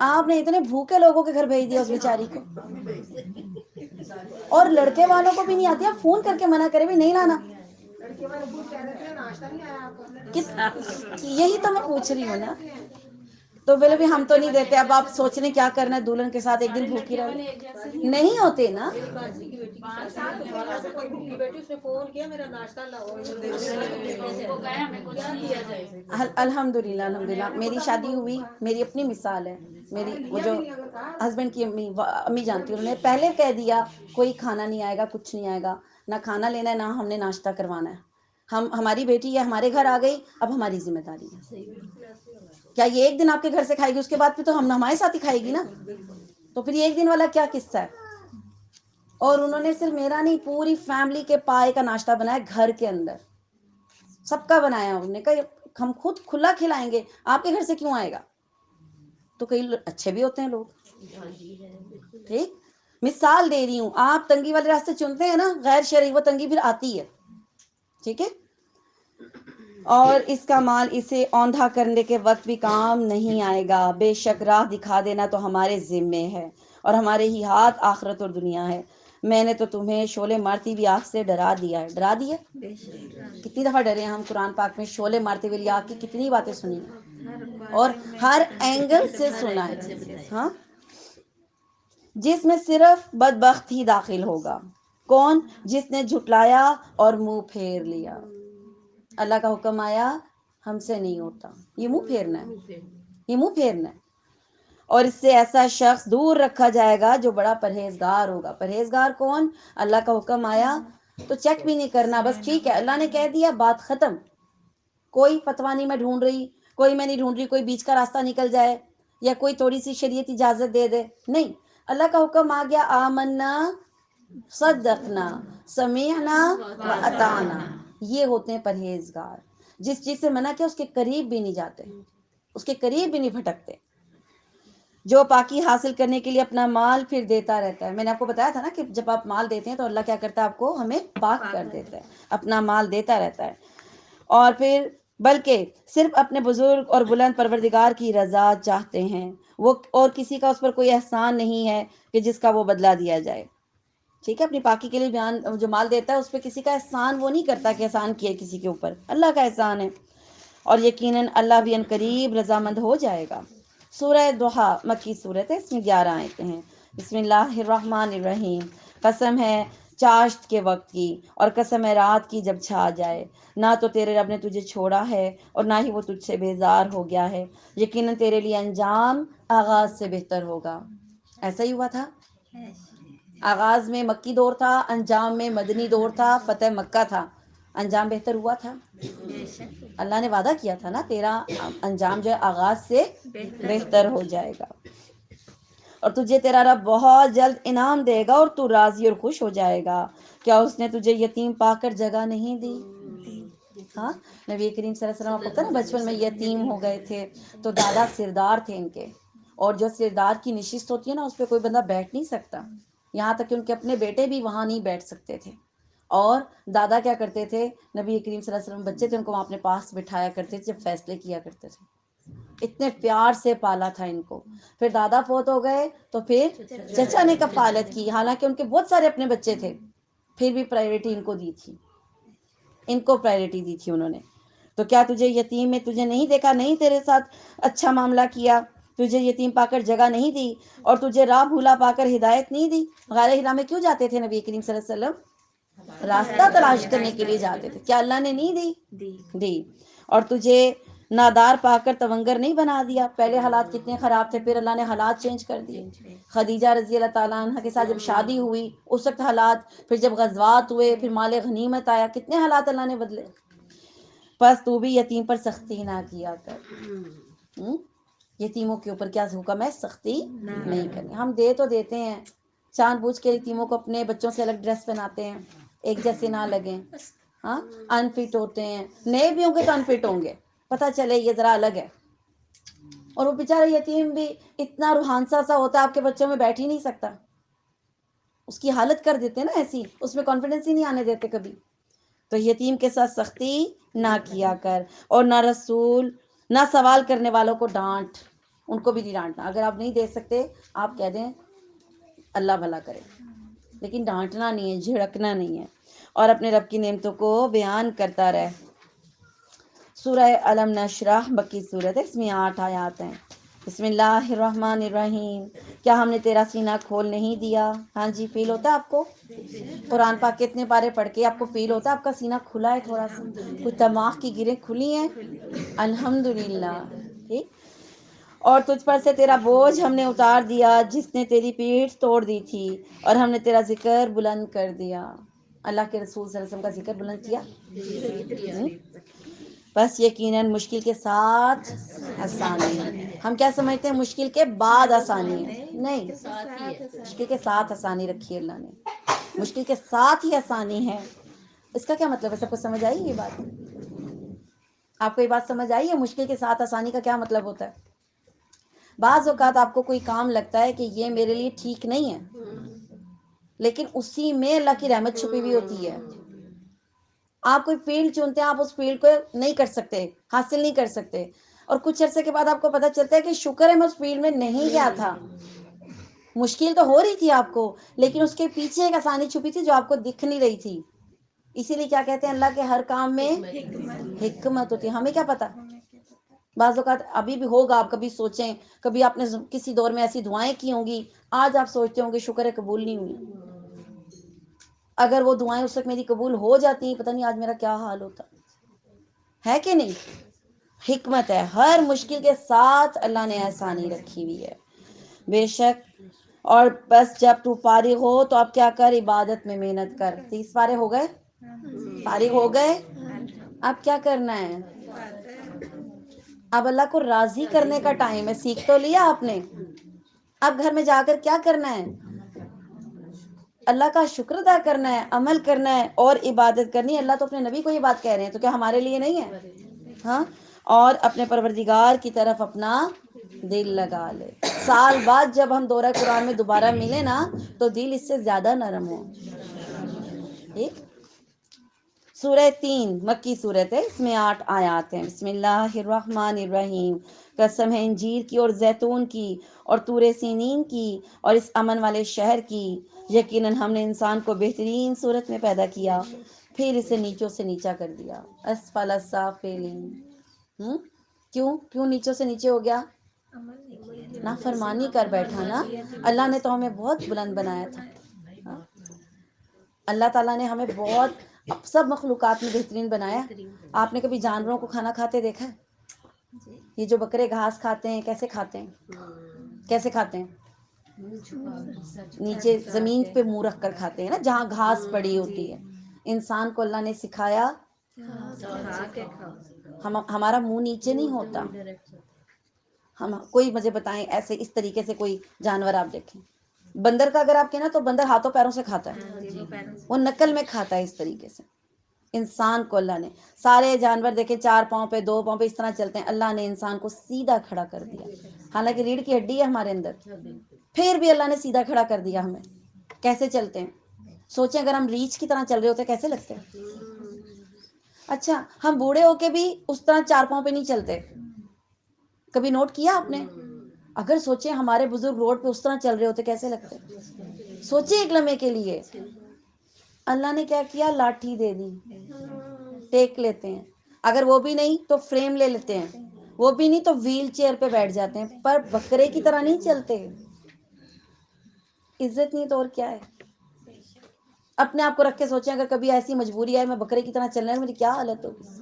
آپ نے اتنے بھوکے لوگوں کے گھر بھیج دیا اس بیچاری کو, اور لڑکے والوں کو بھی نہیں آتی. آپ فون کر کے منع کرے بھی نہیں لانا, یہی تو میں پوچھ رہی ہوں نا. تو بولے بھی ہم تو نہیں دیتے. اب آپ سوچ رہے کیا کرنا ہے, دلہن کے ساتھ ایک دن بھوکی رہو, نہیں ہوتے نا. الحمد للہ میری شادی ہوئی, میری اپنی مثال ہے. میری وہ جو ہسبینڈ کی امی جانتی ہیں, انہوں نے پہلے کہہ دیا کوئی کھانا نہیں آئے گا, کچھ نہیں آئے گا, نہ کھانا لینا ہے نہ ہم نے ناشتہ کروانا ہے. ہماری بیٹی ہے, ہمارے گھر آ گئی, اب ہماری ذمہ داری ہے. کیا یہ ایک دن آپ کے گھر سے کھائے گی, اس کے بعد پھر تو ہم ہمارے ساتھ ہی کھائے گی نا, تو پھر یہ ایک دن والا کیا قصہ ہے. اور انہوں نے صرف میرا نہیں, پوری فیملی کے پائے کا ناشتہ بنایا گھر کے اندر, سب کا بنایا. انہوں نے کہا ہم خود کھلا کھلائیں گے, آپ کے گھر سے کیوں آئے گا. تو کئی اچھے بھی ہوتے ہیں لوگ, ٹھیک. مثال دے رہی ہوں, آپ تنگی والے راستے چنتے ہیں نا غیر شرعی, وہ تنگی پھر آتی ہے. ٹھیک ہے. اور اس کا مال اسے اوندھا کرنے کے وقت بھی کام نہیں آئے گا. بے شک راہ دکھا دینا تو ہمارے ذمے ہے اور ہمارے ہی ہاتھ آخرت اور دنیا ہے. میں نے تو تمہیں شعلے مارتی ہوئی آگ سے ڈرا دیا ہے. ڈرا دیا؟ کتنی دفعہ ڈرے ہیں ہم قرآن پاک میں؟ شعلے مارتے ہوئی آگ کی کتنی باتیں سنی ہیں اور ہر اینگل سے سنا ہے. ہاں، جس میں صرف بدبخت ہی داخل ہوگا. کون؟ جس نے جھٹلایا اور منہ پھیر لیا. اللہ کا حکم آیا ہم سے نہیں ہوتا، یہ منہ پھیرنا ہے، یہ منہ پھیرنا ہے. اور اس سے ایسا شخص دور رکھا جائے گا جو بڑا پرہیزگار ہوگا. پرہیزگار کون؟ اللہ کا حکم آیا تو چیک بھی نہیں کرنا، بس ٹھیک ہے اللہ نے کہہ دیا بات ختم. کوئی فتویٰ نہیں میں ڈھونڈ رہی، کوئی میں نہیں ڈھونڈ رہی کوئی بیچ کا راستہ نکل جائے یا کوئی تھوڑی سی شریعت اجازت دے دے. نہیں، اللہ کا حکم آ گیا آمنا صدقنا سمعنا واطعنا. یہ ہوتے ہیں پرہیزگار. جس چیز سے منع کیا اس کے قریب بھی نہیں جاتے، اس کے قریب بھی نہیں بھٹکتے. جو پاکی حاصل کرنے کے لیے اپنا مال پھر دیتا رہتا ہے. میں نے آپ کو بتایا تھا نا کہ جب آپ مال دیتے ہیں تو اللہ کیا کرتا ہے؟ آپ کو ہمیں پاک کر دیتا ہے، اپنا مال دیتا رہتا ہے. اور پھر بلکہ صرف اپنے بزرگ اور بلند پروردگار کی رضا چاہتے ہیں. وہ اور کسی کا اس پر کوئی احسان نہیں ہے کہ جس کا وہ بدلہ دیا جائے. ٹھیک ہے، اپنی پاکی کے لیے بیان جو مال دیتا ہے اس پہ کسی کا احسان وہ نہیں کرتا کہ احسان کیا کسی کے اوپر، اللہ کا احسان ہے. اور یقیناً اللہ بھی عنقریب رضامند ہو جائے گا. سورہ دوحہ مکی صورت ہے، اس میں 11 آیتیں ہیں. بسم اللہ الرحمن الرحیم. قسم ہے چاشت کے وقت کی اور قسم ہے رات کی جب چھا جائے. نہ تو تیرے رب نے تجھے چھوڑا ہے اور نہ ہی وہ تجھ سے بیزار ہو گیا ہے. یقیناً تیرے لیے انجام آغاز سے بہتر ہوگا. ایسا ہی ہوا تھا، آغاز میں مکی دور تھا، انجام میں مدنی دور تھا، فتح مکہ تھا. انجام بہتر ہوا تھا. اللہ نے وعدہ کیا تھا نا تیرا انجام جو ہے آغاز سے بہتر ہو جائے گا اور تجھے تیرا رب بہت جلد انعام دے گا اور تو راضی اور خوش ہو جائے گا. کیا اس نے تجھے یتیم پا کر جگہ نہیں دی؟ ہاں، نبی کریم صلی اللہ علیہ وسلم آپ کو پتہ نا بچپن میں یتیم ہو گئے تھے تو دادا سردار تھے ان کے، اور جو سردار کی نشست ہوتی ہے نا اس پہ کوئی بندہ بیٹھ نہیں سکتا، یہاں تک کہ ان کے اپنے بیٹے بھی وہاں نہیں بیٹھ سکتے تھے. اور دادا کیا کرتے تھے؟ نبی کریم صلی اللہ علیہ وسلم بچے تھے ان کو وہاں اپنے پاس بٹھایا کرتے تھے جب فیصلے کیا کرتے تھے. اتنے پیار سے پالا تھا ان کو. پھر دادا فوت ہو گئے تو پھر چچا نے کفالت کی، حالانکہ ان کے بہت سارے اپنے بچے تھے پھر بھی پرائیورٹی ان کو دی تھی، ان کو پرائیورٹی دی تھی انہوں نے. تو کیا تجھے یتیم میں تجھے نہیں دیکھا، نہیں تیرے ساتھ اچھا معاملہ کیا، تجھے یتیم پا کر جگہ نہیں دی اور تجھے راہ بھولا پا کر ہدایت نہیں دی. غار ہرا میں کیوں جاتے تھے نبی کریم صلی اللہ علیہ وسلم؟ راستہ تلاش کرنے کے لیے جاتے تھے. کیا اللہ نے نہیں دی؟ اور تجھے نادار پا کر تونگر نہیں بنا دیا. پہلے حالات کتنے خراب تھے، پھر اللہ نے حالات چینج کر دیے. خدیجہ رضی اللہ تعالیٰ عنہ کے ساتھ جب شادی ہوئی اس وقت حالات، پھر جب غزوات ہوئے، پھر مال غنیمت آیا، کتنے حالات اللہ نے بدلے. بس تو بھی یتیم پر سختی نہ کیا کر. یتیموں کے اوپر کیا حکم ہے؟ سختی نہیں کرنی. ہم دے تو دیتے ہیں، جان بوجھ کے یتیموں کو اپنے بچوں سے الگ ڈریس پہناتے ہیں ایک جیسے نہ لگیں. ہاں، انفٹ ہوتے ہیں، نئے بھی ہوں گے تو انفٹ ہوں گے، پتہ چلے یہ ذرا الگ ہے. اور وہ بیچارہ یتیم بھی اتنا روحانسا سا ہوتا ہے آپ کے بچوں میں بیٹھ ہی نہیں سکتا، اس کی حالت کر دیتے ہیں نا ایسی، اس میں کانفیڈنس ہی نہیں آنے دیتے کبھی. تو یتیم کے ساتھ سختی نہ کیا کر اور نہ رسول نہ سوال کرنے والوں کو ڈانٹ، ان کو بھی نہیں ڈانٹنا. اگر آپ نہیں دے سکتے آپ کہہ دیں اللہ بھلا کرے، لیکن ڈانٹنا نہیں ہے، جھڑکنا نہیں ہے. اور اپنے رب کی نعمتوں کو بیان کرتا رہے. سورہ علم نشرح مکی صورت ہے، اس میں 8 آیات ہیں. بسم اللہ الرحمن الرحیم. کیا ہم نے تیرا سینہ کھول نہیں دیا؟ ہاں جی، فیل ہوتا ہے آپ کو؟ قرآن پاک کتنے پارے پڑھ کے آپ کو فیل ہوتا ہے آپ کا سینہ کھلا ہے؟ تھوڑا سا کوئی دماغ کی گریں کھلی ہیں؟ الحمدللہ. ٹھیک. اور تجھ پر سے تیرا بوجھ ہم نے اتار دیا جس نے تیری پیٹھ توڑ دی تھی، اور ہم نے تیرا ذکر بلند کر دیا. اللہ کے رسول صلی اللہ علیہ وسلم کا ذکر بلند کیا. بس یقیناً مشکل کے ساتھ آسانی ہے. ہم کیا سمجھتے ہیں مشکل کے بعد آسانی ہے؟ نہیں، مشکل کے ساتھ آسانی رکھی اللہ نے، مشکل کے ساتھ ہی آسانی ہے. اس کا کیا مطلب ہے؟ سب کو سمجھ آئی یہ بات؟ آپ کو یہ بات سمجھ آئی ہے مشکل کے ساتھ آسانی کا کیا مطلب ہوتا ہے؟ بعض اوقات آپ کو کوئی کام لگتا ہے کہ یہ میرے لیے ٹھیک نہیں ہے، لیکن اسی میں اللہ کی رحمت چھپی ہوئی ہوتی ہے. آپ کوئی فیلڈ چنتے ہیں، آپ اس فیلڈ کو نہیں کر سکتے، حاصل نہیں کر سکتے، اور کچھ عرصے کے بعد آپ کو پتہ چلتا ہے کہ شکر ہے میں اس فیلڈ میں نہیں گیا تھا. مشکل تو ہو رہی تھی آپ کو، لیکن اس کے پیچھے ایک آسانی چھپی تھی جو آپ کو دکھ نہیں رہی تھی. اسی لیے کیا کہتے ہیں، اللہ کے ہر کام میں حکمت ہوتی ہے. ہمیں کیا پتا، بعض اوقات ابھی بھی ہوگا. آپ کبھی سوچیں، کبھی آپ نے کسی دور میں ایسی دعائیں کی ہوں گی، آج آپ سوچتے ہوں گے شکر ہے قبول نہیں ہوئی. اگر وہ دعائیں اس وقت میری قبول ہو جاتی، پتہ نہیں آج میرا کیا حال ہوتا. ہے کہ نہیں؟ حکمت ہے، ہر مشکل کے ساتھ اللہ نے آسانی رکھی ہوئی ہے. بے شک. اور بس جب تو فارغ ہو تو اب کیا کر، عبادت میں محنت کر. 30 پارے ہو گئے، فارغ ہو گئے. اب کیا کرنا ہے، اب اللہ کو راضی کرنے کا ٹائم ہے. سیکھ تو لیا آپ نے، اب گھر میں جا کر کیا کرنا ہے، اللہ کا شکر ادا کرنا ہے، عمل کرنا ہے اور عبادت کرنی ہے. اللہ تو اپنے نبی کو یہ بات کہہ رہے ہیں، تو کیا ہمارے لیے نہیں ہے؟ ہاں. اور اپنے پروردگار کی طرف اپنا دل لگا لے. سال بعد جب ہم دورہ قرآن میں دوبارہ ملے نا، تو دل اس سے زیادہ نرم ہو. ٹھیک. سورہ 3 مکی صورت ہے، اس میں 8 آیات ہیں. بسم اللہ الرحمن الرحیم. قسم ہے انجیر کی اور زیتون کی اور طور سینین کی اور اس امن والے شہر کی، یقیناً ہم نے انسان کو بہترین صورت میں پیدا کیا، پھر اسے نیچوں سے نیچا کر دیا. اسفل السافلین. کیوں نیچوں سے نیچے ہو گیا؟ نافرمانی کر بیٹھا نا. اللہ نے تو ہمیں بہت بلند بنایا تھا. اللہ تعالیٰ نے ہمیں بہت، سب مخلوقات میں بہترین بنایا. آپ نے کبھی جانوروں کو کھانا کھاتے دیکھا ہے؟ یہ جو بکرے گھاس کھاتے ہیں، کیسے کھاتے ہیں؟ کیسے کھاتے ہیں؟ نیچے زمین پہ منہ رکھ کر کھاتے ہیں نا، جہاں گھاس پڑی ہوتی ہے. انسان کو اللہ نے سکھایا ہمارا منہ نیچے نہیں ہوتا. ہم کوئی مجھے بتائیں ایسے اس طریقے سے کوئی جانور آپ دیکھیں. بندر کا اگر آپ کہنا تو بندر ہاتھوں پیروں سے کھاتا ہے، وہ نقل میں کھاتا ہے اس طریقے سے. انسان کو اللہ نے، سارے جانور دیکھیں 4 پاؤں پہ 2 پاؤں پہ اس طرح چلتے ہیں، اللہ نے انسان کو سیدھا کھڑا کر دیا. حالانکہ ریڑھ کی ہڈی ہے ہمارے اندر، پھر بھی اللہ نے سیدھا کھڑا کر دیا ہمیں. کیسے چلتے ہیں؟ سوچیں اگر ہم ریچھ کی طرح چل رہے ہوتے کیسے لگتے ہیں. اچھا، ہم بوڑھے ہو کے بھی اس طرح 4 پاؤں پہ نہیں چلتے. کبھی نوٹ کیا آپ نے؟ اگر سوچیں ہمارے بزرگ روڈ پہ اس طرح چل رہے ہوتے کیسے لگتے. سوچیں ایک لمحے کے لیے. اللہ نے کیا کیا، لاٹھی دے دی، ٹیک لیتے ہیں. اگر وہ بھی نہیں تو فریم لے لیتے ہیں، وہ بھی نہیں تو ویل چیئر پہ بیٹھ جاتے ہیں، پر بکرے کی طرح نہیں چلتے. عزت نہیں تو اور کیا ہے. اپنے آپ کو رکھ کے سوچیں اگر کبھی ایسی مجبوری آئے میں بکرے کی طرح چلنا ہے، میری کیا حالت ہوگی.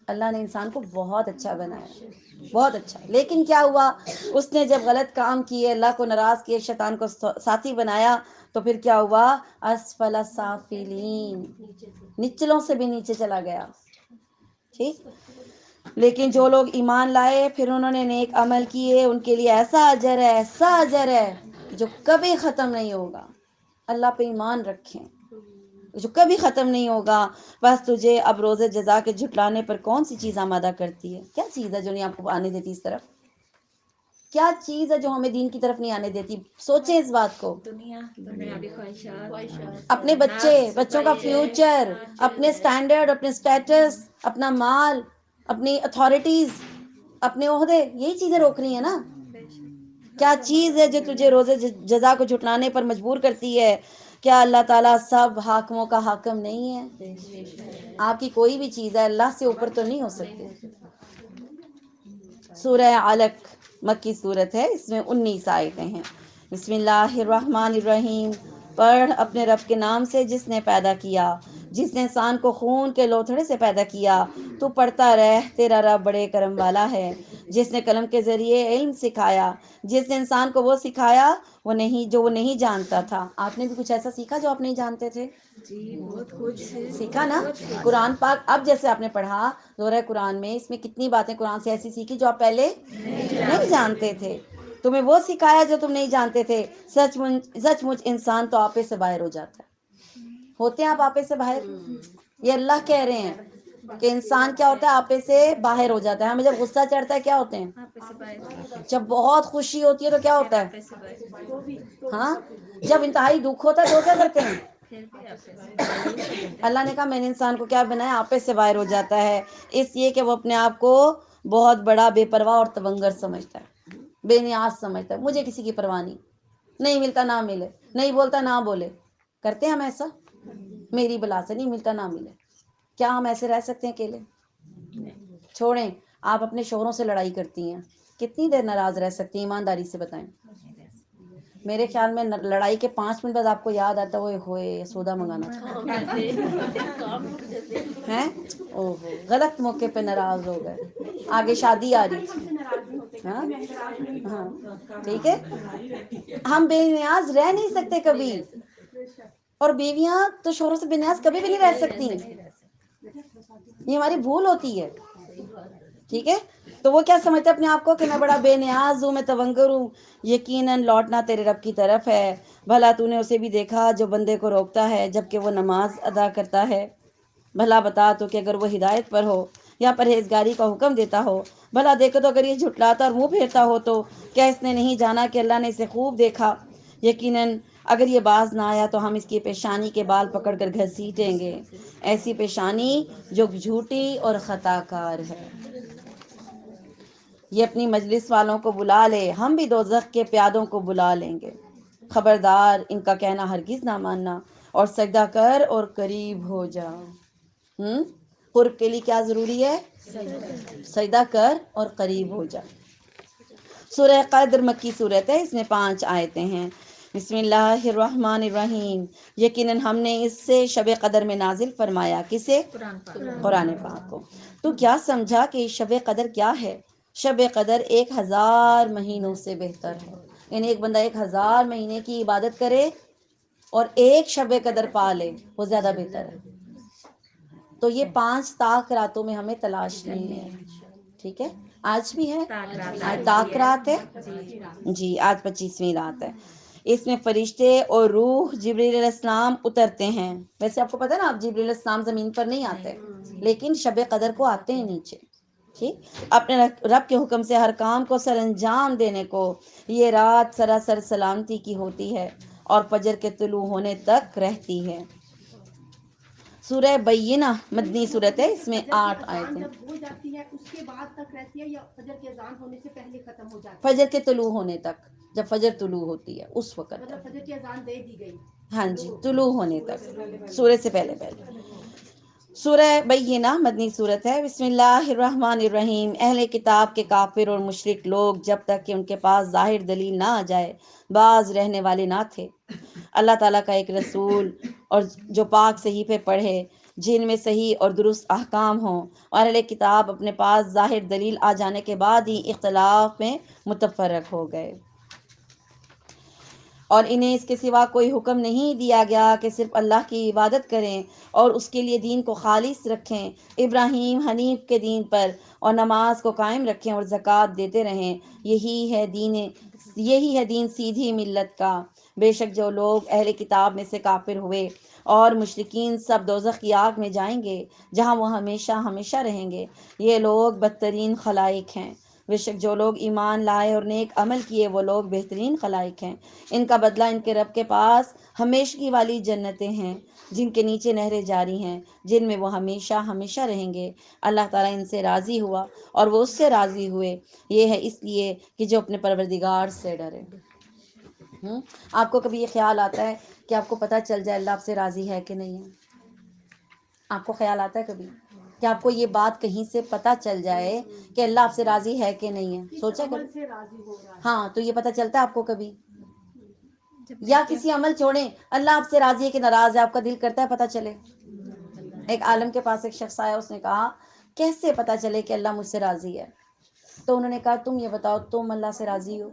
اللہ نے انسان کو بہت اچھا بنایا، بہت اچھا. لیکن کیا ہوا، اس نے جب غلط کام کیے، اللہ کو ناراض کیے، شیطان کو ساتھی بنایا، تو پھر کیا ہوا، اسفل السافلین، نچلوں سے بھی نیچے چلا گیا. ٹھیک. لیکن جو لوگ ایمان لائے، پھر انہوں نے نیک عمل کیے، ان کے لیے ایسا اجر ہے، ایسا اجر ہے جو کبھی ختم نہیں ہوگا. اللہ پہ ایمان رکھیں، جو کبھی ختم نہیں ہوگا. بس تجھے اب روز جزا کے جھٹلانے پر کون سی چیز آمادہ کرتی ہے؟ کیا چیز ہے جو نہیں آپ کو آنے دیتی اس طرف؟ کیا چیز ہے جو ہمیں دین کی طرف نہیں آنے دیتی؟ سوچیں اس بات کو. دنیاوی خواہشات، اپنے بچوں کا فیوچر، اپنے سٹینڈرڈ، اپنے سٹیٹس، اپنا مال، اپنی اتھارٹیز، اپنے عہدے، یہی چیزیں روک رہی ہیں نا. کیا چیز ہے جو تجھے روز جزا کو جھٹلانے پر مجبور کرتی ہے؟ کیا اللہ تعالیٰ سب حاکموں کا حاکم نہیں ہے؟ آپ کی کوئی بھی چیز ہے اللہ سے اوپر تو نہیں ہو سکتی. سورہ علق مکی صورت ہے، اس میں 19 آیتیں ہیں. بسم اللہ الرحمن الرحیم. پڑھ اپنے رب کے نام سے جس نے پیدا کیا، جس نے انسان کو خون کے لوتھڑے سے پیدا کیا. تو پڑھتا رہ، تیرا رب بڑے کرم والا ہے، جس نے قلم کے ذریعے علم سکھایا، جس نے انسان کو وہ سکھایا جو وہ نہیں جانتا تھا. آپ نے بھی کچھ ایسا سیکھا جو آپ نہیں جانتے تھے؟ جی بہت کچھ سیکھا نا. قرآن پاک اب جیسے آپ نے پڑھا سورہ قرآن میں، اس میں کتنی باتیں قرآن سے ایسی سیکھی جو آپ پہلے نہیں جانتے تھے. تمہیں وہ سکھایا جو تم نہیں جانتے تھے. سچ مچ انسان تو آپے سے باہر ہو جاتا ہے. ہوتے ہیں آپ آپے سے باہر؟ یہ اللہ کہہ رہے ہیں کہ انسان کیا ہوتا ہے، آپے سے باہر ہو جاتا ہے. ہمیں جب غصہ چڑھتا ہے کیا ہوتے ہیں؟ جب بہت خوشی ہوتی ہے تو کیا ہوتا ہے؟ ہاں. جب انتہائی دکھ ہوتا ہے تو کیا کرتے ہیں؟ اللہ نے کہا میں نے انسان کو کیا بنایا، آپے سے باہر ہو جاتا ہے، اس لیے کہ وہ اپنے آپ کو بہت بڑا بے پرواہ اور تبنگر سمجھتا ہے، بے نیاز سمجھتا ہے، مجھے کسی کی پرواہ نہیں ملتا نہ ملے، نہیں بولتا نہ بولے. کرتے ہیں ہم ایسا؟ میری بلا سے نہیں ملتا نہ ملے. کیا ہم ایسے رہ سکتے ہیں اکیلے؟ چھوڑیں. آپ اپنے شوہروں سے لڑائی کرتی ہیں، کتنی دیر ناراض رہ سکتی ہیں؟ ایمانداری سے بتائیں. میرے خیال میں لڑائی کے 5 منٹ بعد آپ کو یاد آتا ہے ہوئے سودا منگانا تھا ہیں، اوہو غلط موقع پہ ناراض ہو گئے، آگے شادی آ رہی تھی. ہاں ہاں ٹھیک ہے. ہم بے نیاز رہ نہیں سکتے کبھی، اور بیویاں تو شوہروں سے بے نیاز کبھی بھی نہیں رہ سکتی، یہ ہماری بھول ہوتی ہے. ٹھیک ہے. تو وہ کیا سمجھتا ہے اپنے آپ کو کہ میں بڑا بے نیاز ہوں، میں تونگر ہوں. یقیناً لوٹنا تیرے رب کی طرف ہے. بھلا تو نے اسے بھی دیکھا جو بندے کو روکتا ہے جبکہ وہ نماز ادا کرتا ہے؟ بھلا بتا تو کہ اگر وہ ہدایت پر ہو یا پرہیزگاری کا حکم دیتا ہو. بھلا دیکھو تو اگر یہ جھٹلاتا اور منہ پھیرتا ہو تو کیا اس نے نہیں جانا کہ اللہ نے اسے خوب دیکھا؟ یقیناً اگر یہ باز نہ آیا تو ہم اس کی پیشانی کے بال پکڑ کر گھسیٹیں گے، ایسی پیشانی جو جھوٹی اور خطا کار ہے. یہ اپنی مجلس والوں کو بلا لے، ہم بھی دوزخ کے پیادوں کو بلا لیں گے. خبردار ان کا کہنا ہرگز نہ ماننا، اور سجدہ کر اور قریب ہو جا. قرب کے لیے کیا ضروری ہے؟ سجدہ کر اور قریب ہو جا. سورہ قدر مکی صورت ہے، اس میں 5 آیتیں ہیں. بسم اللہ الرحمن الرحیم. یقیناً ہم نے اس سے شب قدر میں نازل فرمایا. کسے؟ قرآن پاک کو. تو کیا سمجھا کہ شب قدر کیا ہے؟ شب قدر 1000 مہینوں سے بہتر ہے. یعنی ایک بندہ 1000 مہینے کی عبادت کرے اور ایک شب قدر پا لے، وہ زیادہ بہتر ہے. تو یہ 5 طاق راتوں میں ہمیں تلاش نہیں ہے. ٹھیک ہے. آج بھی ہے، آج طاق رات ہے جی، آج 25ویں رات ہے. اس میں فرشتے اور روح جبریل علیہ السلام اترتے ہیں. ویسے آپ کو پتہ ہے نا، آپ جبریل علیہ السلام زمین پر نہیں آتے، لیکن شب قدر کو آتے ہیں نیچے. ٹھیک. اپنے رب کے حکم سے ہر کام کو سر انجام دینے کو یہ رات سراسر سلامتی کی ہوتی ہے اور فجر کے طلوع ہونے تک رہتی ہے. سورہ بینہ مدنی صورت ہے، اس میں 8 آیتیں. جب ہو جاتی ہے اس کے بعد تک رہتی ہے یا فجر کے اذان ہونے سے پہلے ختم ہو جاتی ہے؟ فجر کے طلوع ہونے تک، جب فجر طلوع ہوتی ہے اس وقت مطلب فجر کی اذان دے دی گئی؟ ہاں جی، طلوع ہونے تک، سورج سے پہلے پہلے. سورہ بینہ مدنی صورت ہے. بسم اللہ الرحمن الرحیم. اہل کتاب کے کافر اور مشرک لوگ جب تک کہ ان کے پاس ظاہر دلیل نہ آ جائے باز رہنے والے نہ تھے. اللہ تعالیٰ کا ایک رسول اور جو پاک صحیفے پڑھے جن میں صحیح اور درست احکام ہوں، اور اہل کتاب اپنے پاس ظاہر دلیل آ جانے کے بعد ہی اختلاف میں متفرق ہو گئے، اور انہیں اس کے سوا کوئی حکم نہیں دیا گیا کہ صرف اللہ کی عبادت کریں اور اس کے لیے دین کو خالص رکھیں، ابراہیم حنیف کے دین پر، اور نماز کو قائم رکھیں اور زکوٰۃ دیتے رہیں. یہی ہے دین سیدھی ملت کا. بے شک جو لوگ اہل کتاب میں سے کافر ہوئے اور مشرکین سب دوزخ کی آگ میں جائیں گے جہاں وہ ہمیشہ ہمیشہ رہیں گے. یہ لوگ بدترین خلائق ہیں. بے شک جو لوگ ایمان لائے اور نیک عمل کیے وہ لوگ بہترین خلائق ہیں. ان کا بدلہ ان کے رب کے پاس ہمیشگی والی جنتیں ہیں جن کے نیچے نہریں جاری ہیں، جن میں وہ ہمیشہ ہمیشہ رہیں گے. اللہ تعالیٰ ان سے راضی ہوا اور وہ اس سے راضی ہوئے. یہ ہے اس لیے کہ جو اپنے پروردگار سے ڈرے. آپ کو کبھی یہ خیال آتا ہے کہ آپ کو پتہ چل جائے اللہ آپ سے راضی ہے کہ نہیں ہے؟ آپ کو خیال آتا ہے کبھی کہ آپ کو یہ بات کہیں سے پتہ چل جائے کہ اللہ آپ سے راضی ہے کہ نہیں ہے؟ سوچا کبھی؟ ہاں، تو یہ پتہ چلتا ہے آپ کو کبھی؟ یا کسی عمل چھوڑیں، اللہ آپ سے راضی ہے کہ ناراض ہے، آپ کا دل کرتا ہے پتہ چلے؟ ایک عالم کے پاس ایک شخص آیا، اس نے کہا کیسے پتہ چلے کہ اللہ مجھ سے راضی ہے؟ تو انہوں نے کہا تم یہ بتاؤ تم اللہ سے راضی ہو؟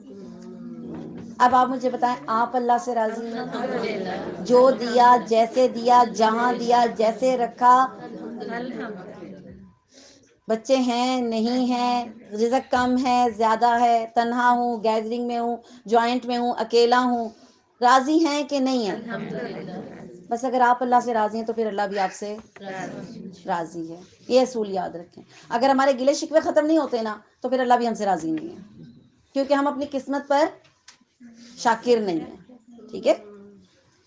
اب آپ مجھے بتائیں آپ اللہ سے راضی ہیں؟ جو دیا، جیسے دیا، جہاں دیا، جیسے رکھا. بچے ہیں نہیں ہیں، رزق کم ہے زیادہ ہے، تنہا ہوں، گیدرنگ میں ہوں، جوائنٹ میں ہوں، اکیلا ہوں، راضی ہیں کہ نہیں ہیں؟ بس اگر آپ اللہ سے راضی ہیں تو پھر اللہ بھی آپ سے راضی ہے. یہ اصول یاد رکھیں. اگر ہمارے گلے شکوے ختم نہیں ہوتے نا تو پھر اللہ بھی ہم سے راضی نہیں ہے، کیونکہ ہم اپنی قسمت پر شاکر نہیں ہیں. ٹھیک ہے.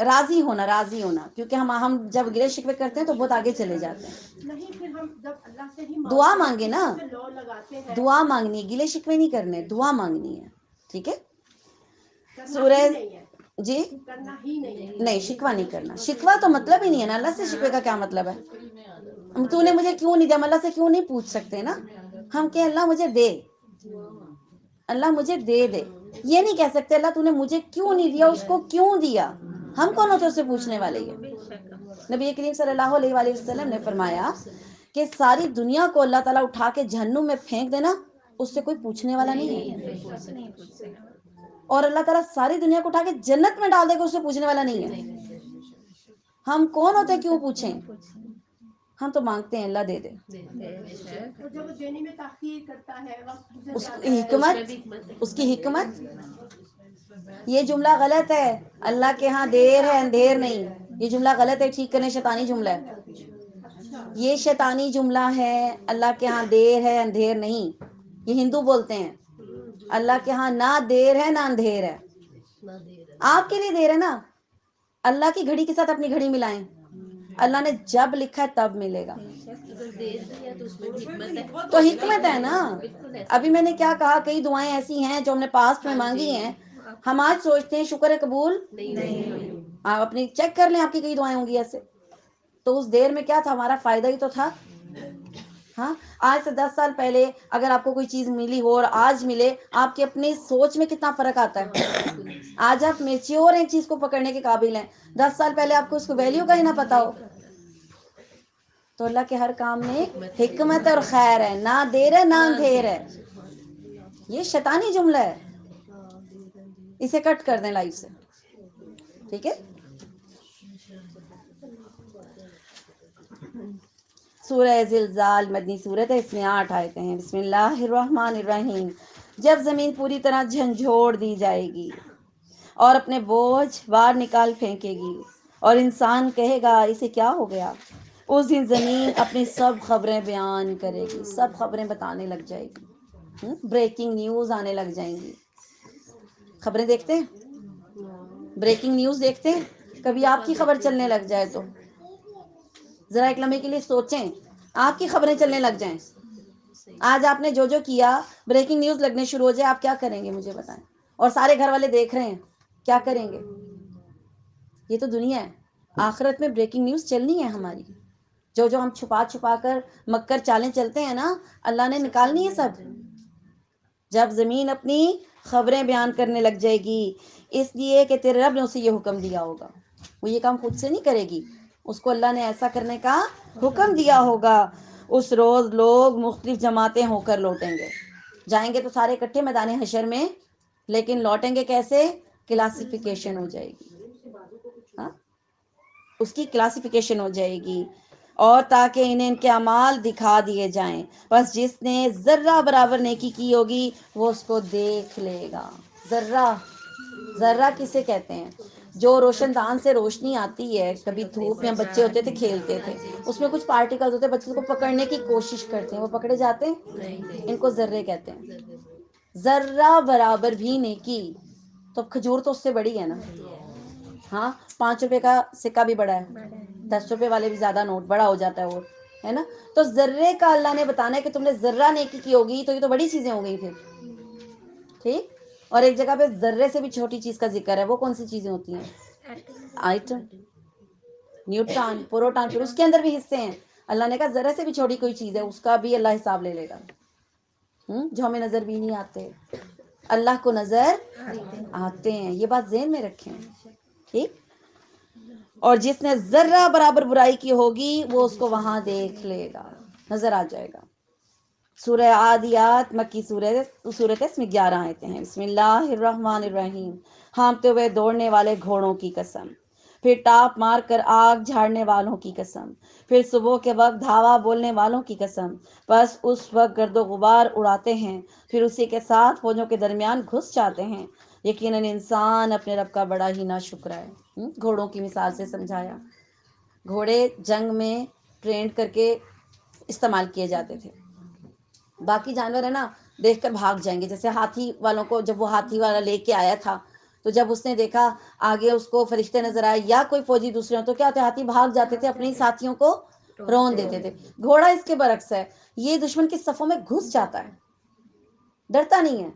راضی ہونا, کیونکہ ہم جب گلے شکوے کرتے ہیں تو بہت آگے چلے جاتے ہیں. نہیں، پھر ہم جب اللہ سے ہی دعا مانگتے مانگے ہیں، نا, کسی پہ لو لگاتے ہیں، دعا مانگنی ہے, گلے شکوے نہیں کرنے, دعا مانگنی ہے. ٹھیک ہے. کرنا سورہ ہی نہیں ہے، جی کرنا ہی نہیں ہے. نہیں, شکوہ نہیں کرنا. شکوہ تو مطلب ہی نہیں ہے نا, اللہ سے شکوے کا کیا مطلب ہے؟ تو نے مجھے کیوں نہیں دیا, ہم اللہ سے کیوں نہیں پوچھ سکتے نا. ہم کہ اللہ مجھے دے, اللہ مجھے دے دے. یہ نہیں کہہ سکتے اللہ تو نے مجھے کیوں نہیں دیا, اس کو کیوں دیا. ہم کون ہوتے اس سے پوچھنے والے ہیں؟ نبی کریم صلی اللہ علیہ وآلہ وسلم نے فرمایا کہ ساری دنیا کو اللہ تعالیٰ اٹھا کے جہنم میں پھینک دینا, اس سے کوئی پوچھنے والا نہیں ہے. اور اللہ تعالیٰ ساری دنیا کو اٹھا کے جنت میں ڈال دے گا, اس سے پوچھنے والا نہیں ہے. ہم کون ہوتے کیوں پوچھیں؟ ہم تو مانگتے ہیں اللہ دے دے. تو جب وہ دینے میں تاخیر کرتا ہے، وقت گزر اس جاتا کی ہے، حکمت, اس کی حکمت. یہ جملہ غلط ہے, اللہ کے ہاں دیر ہے اندھیر نہیں. یہ جملہ غلط ہے, ٹھیک کرنے, شیطانی جملہ ہے. یہ شیطانی جملہ ہے, اللہ کے ہاں دیر ہے اندھیر نہیں. یہ ہندو بولتے ہیں. اللہ کے ہاں نہ دیر ہے نہ اندھیر ہے. آپ کے لیے دیر ہے نا, اللہ کی گھڑی کے ساتھ اپنی گھڑی ملائیں. اللہ نے جب لکھا ہے تب ملے گا. تو حکمت ہے نا. ابھی میں نے کیا کہا, کئی دعائیں ایسی ہیں جو ہم نے پاسٹ میں مانگی ہیں, ہم آج سوچتے ہیں شکر ہے قبول نہیں. آپ اپنی چیک کر لیں, آپ کی کئی دعائیں ہوں گی ایسے. تو اس دیر میں کیا تھا, ہمارا فائدہ ہی تو تھا. ہاں, آج سے 10 سال پہلے اگر آپ کو کوئی چیز ملی ہو اور آج ملے, آپ کی اپنی سوچ میں کتنا فرق آتا ہے. آج آپ میچیور ہیں, چیز کو پکڑنے کے قابل ہیں. 10 سال پہلے آپ کو اس کو ویلیو کا ہی نہ پتا ہو. تو اللہ کے ہر کام میں حکمت اور خیر ہے, نہ دیر ہے نہ اندھیر ہے. یہ شیطانی جملہ ہے, اسے کٹ کر دیں لائف سے. ٹھیک ہے. سورہ زلزال مدنی سورت ہے, اس میں 8 آیتیں ہیں. بسم اللہ الرحمن الرحیم. جب زمین پوری طرح جھنجھوڑ دی جائے گی اور اپنے بوجھ باہر نکال پھینکے گی, اور انسان کہے گا اسے کیا ہو گیا, اس دن زمین اپنی سب خبریں بیان کرے گی, سب خبریں بتانے لگ جائے گی. بریکنگ نیوز آنے لگ جائیں گی. خبریں دیکھتے ہیں, بریکنگ نیوز دیکھتے ہیں, کبھی آپ کی خبر چلنے لگ جائے تو ذرا ایک لمحے کے لیے سوچیں, آپ کی خبریں چلنے لگ جائیں. آج آپ نے جو کیا, بریکنگ نیوز لگنے شروع ہو جائے, آپ کیا کریں گے مجھے بتائیں. اور سارے گھر والے دیکھ رہے ہیں, کیا کریں گے. یہ تو دنیا ہے. آخرت میں بریکنگ نیوز چلنی ہے ہماری. جو ہم چھپا چھپا کر مکر چالیں چلتے ہیں نا, اللہ نے نکالنی ہے سب. جب زمین اپنی خبریں بیان کرنے لگ جائے گی, اس لیے کہ تیرے رب نے اسے یہ حکم دیا ہوگا. وہ یہ کام خود سے نہیں کرے گی, اس کو اللہ نے ایسا کرنے کا حکم دیا ہوگا. اس روز لوگ مختلف جماعتیں ہو کر لوٹیں گے. جائیں گے تو سارے اکٹھے میدان حشر میں, لیکن لوٹیں گے کیسے, کلاسیفیکیشن ہو جائے گی. ہاں, اس کی کلاسیفیکیشن ہو جائے گی, اور تاکہ انہیں ان کے اعمال دکھا دیے جائیں. بس جس نے ذرہ برابر نیکی کی ہوگی وہ اس کو دیکھ لے گا. ذرہ, ذرہ کسے کہتے ہیں, جو روشن دان سے روشنی آتی ہے. کبھی دھوپ میں بچے ہوتے تھے, کھیلتے تھے, اس میں کچھ پارٹیکلز ہوتے ہیں, بچے کو پکڑنے کی کوشش کرتے ہیں, وہ پکڑے جاتے ہیں, ان کو ذرے کہتے ہیں. ذرہ برابر بھی نیکی, تو کھجور تو اس سے بڑی ہے نا. ہاں, 5 روپے کا سکہ بھی بڑا ہے, 10 روپے والے بھی زیادہ نوٹ بڑا ہو جاتا ہے وہ, ہے نا. تو ذرے کا اللہ نے بتانا ہے کہ تم نے ذرہ نیکی کی ہوگی, تو یہ تو بڑی چیزیں ہو گئی پھر. ٹھیک. اور ایک جگہ پہ ذرے سے بھی چھوٹی چیز کا ذکر ہے, وہ کون سی چیزیں ہوتی ہیں, آئٹم, نیوٹران, پروٹان, پھر اس کے اندر بھی حصے ہیں. اللہ نے کہا ذرے سے بھی چھوٹی کوئی چیز ہے, اس کا بھی اللہ حساب لے لے گا. جو ہمیں نظر بھی نہیں آتے, اللہ کو نظر آتے ہیں. یہ بات ذہن میں رکھیں. ٹھیک. اور جس نے ذرہ برابر برائی کی ہوگی وہ اس کو وہاں دیکھ لے گا, نظر آ جائے گا. سورہ عادیات مکی سورت ہے, اس میں 11 آیتیں ہیں. بسم اللہ الرحمن الرحیم. ہانپتے ہوئے دوڑنے والے گھوڑوں کی قسم, پھر ٹاپ مار کر آگ جھاڑنے والوں کی قسم, پھر صبح کے وقت دھاوا بولنے والوں کی قسم. بس اس وقت گرد و غبار اڑاتے ہیں, پھر اسی کے ساتھ فوجوں کے درمیان گھس جاتے ہیں. یقیناً انسان اپنے رب کا بڑا ہی ناشکر ہے. گھوڑوں کی مثال سے سمجھایا. گھوڑے جنگ میں ٹرینڈ کر کے استعمال کیے جاتے تھے. باقی جانور ہے نا, دیکھ کر بھاگ جائیں گے. جیسے ہاتھی والوں کو, جب وہ ہاتھی والا لے کے آیا تھا تو جب اس نے دیکھا آگے اس کو فرشتے نظر آئے یا کوئی فوجی دوسرے ہوں تو کیا ہوتے، ہاتھی بھاگ جاتے تھے، اپنے ساتھیوں کو رون دیتے تھے. گھوڑا اس کے برعکس ہے، یہ دشمن کی صفوں میں گھس جاتا ہے، ڈرتا نہیں ہے.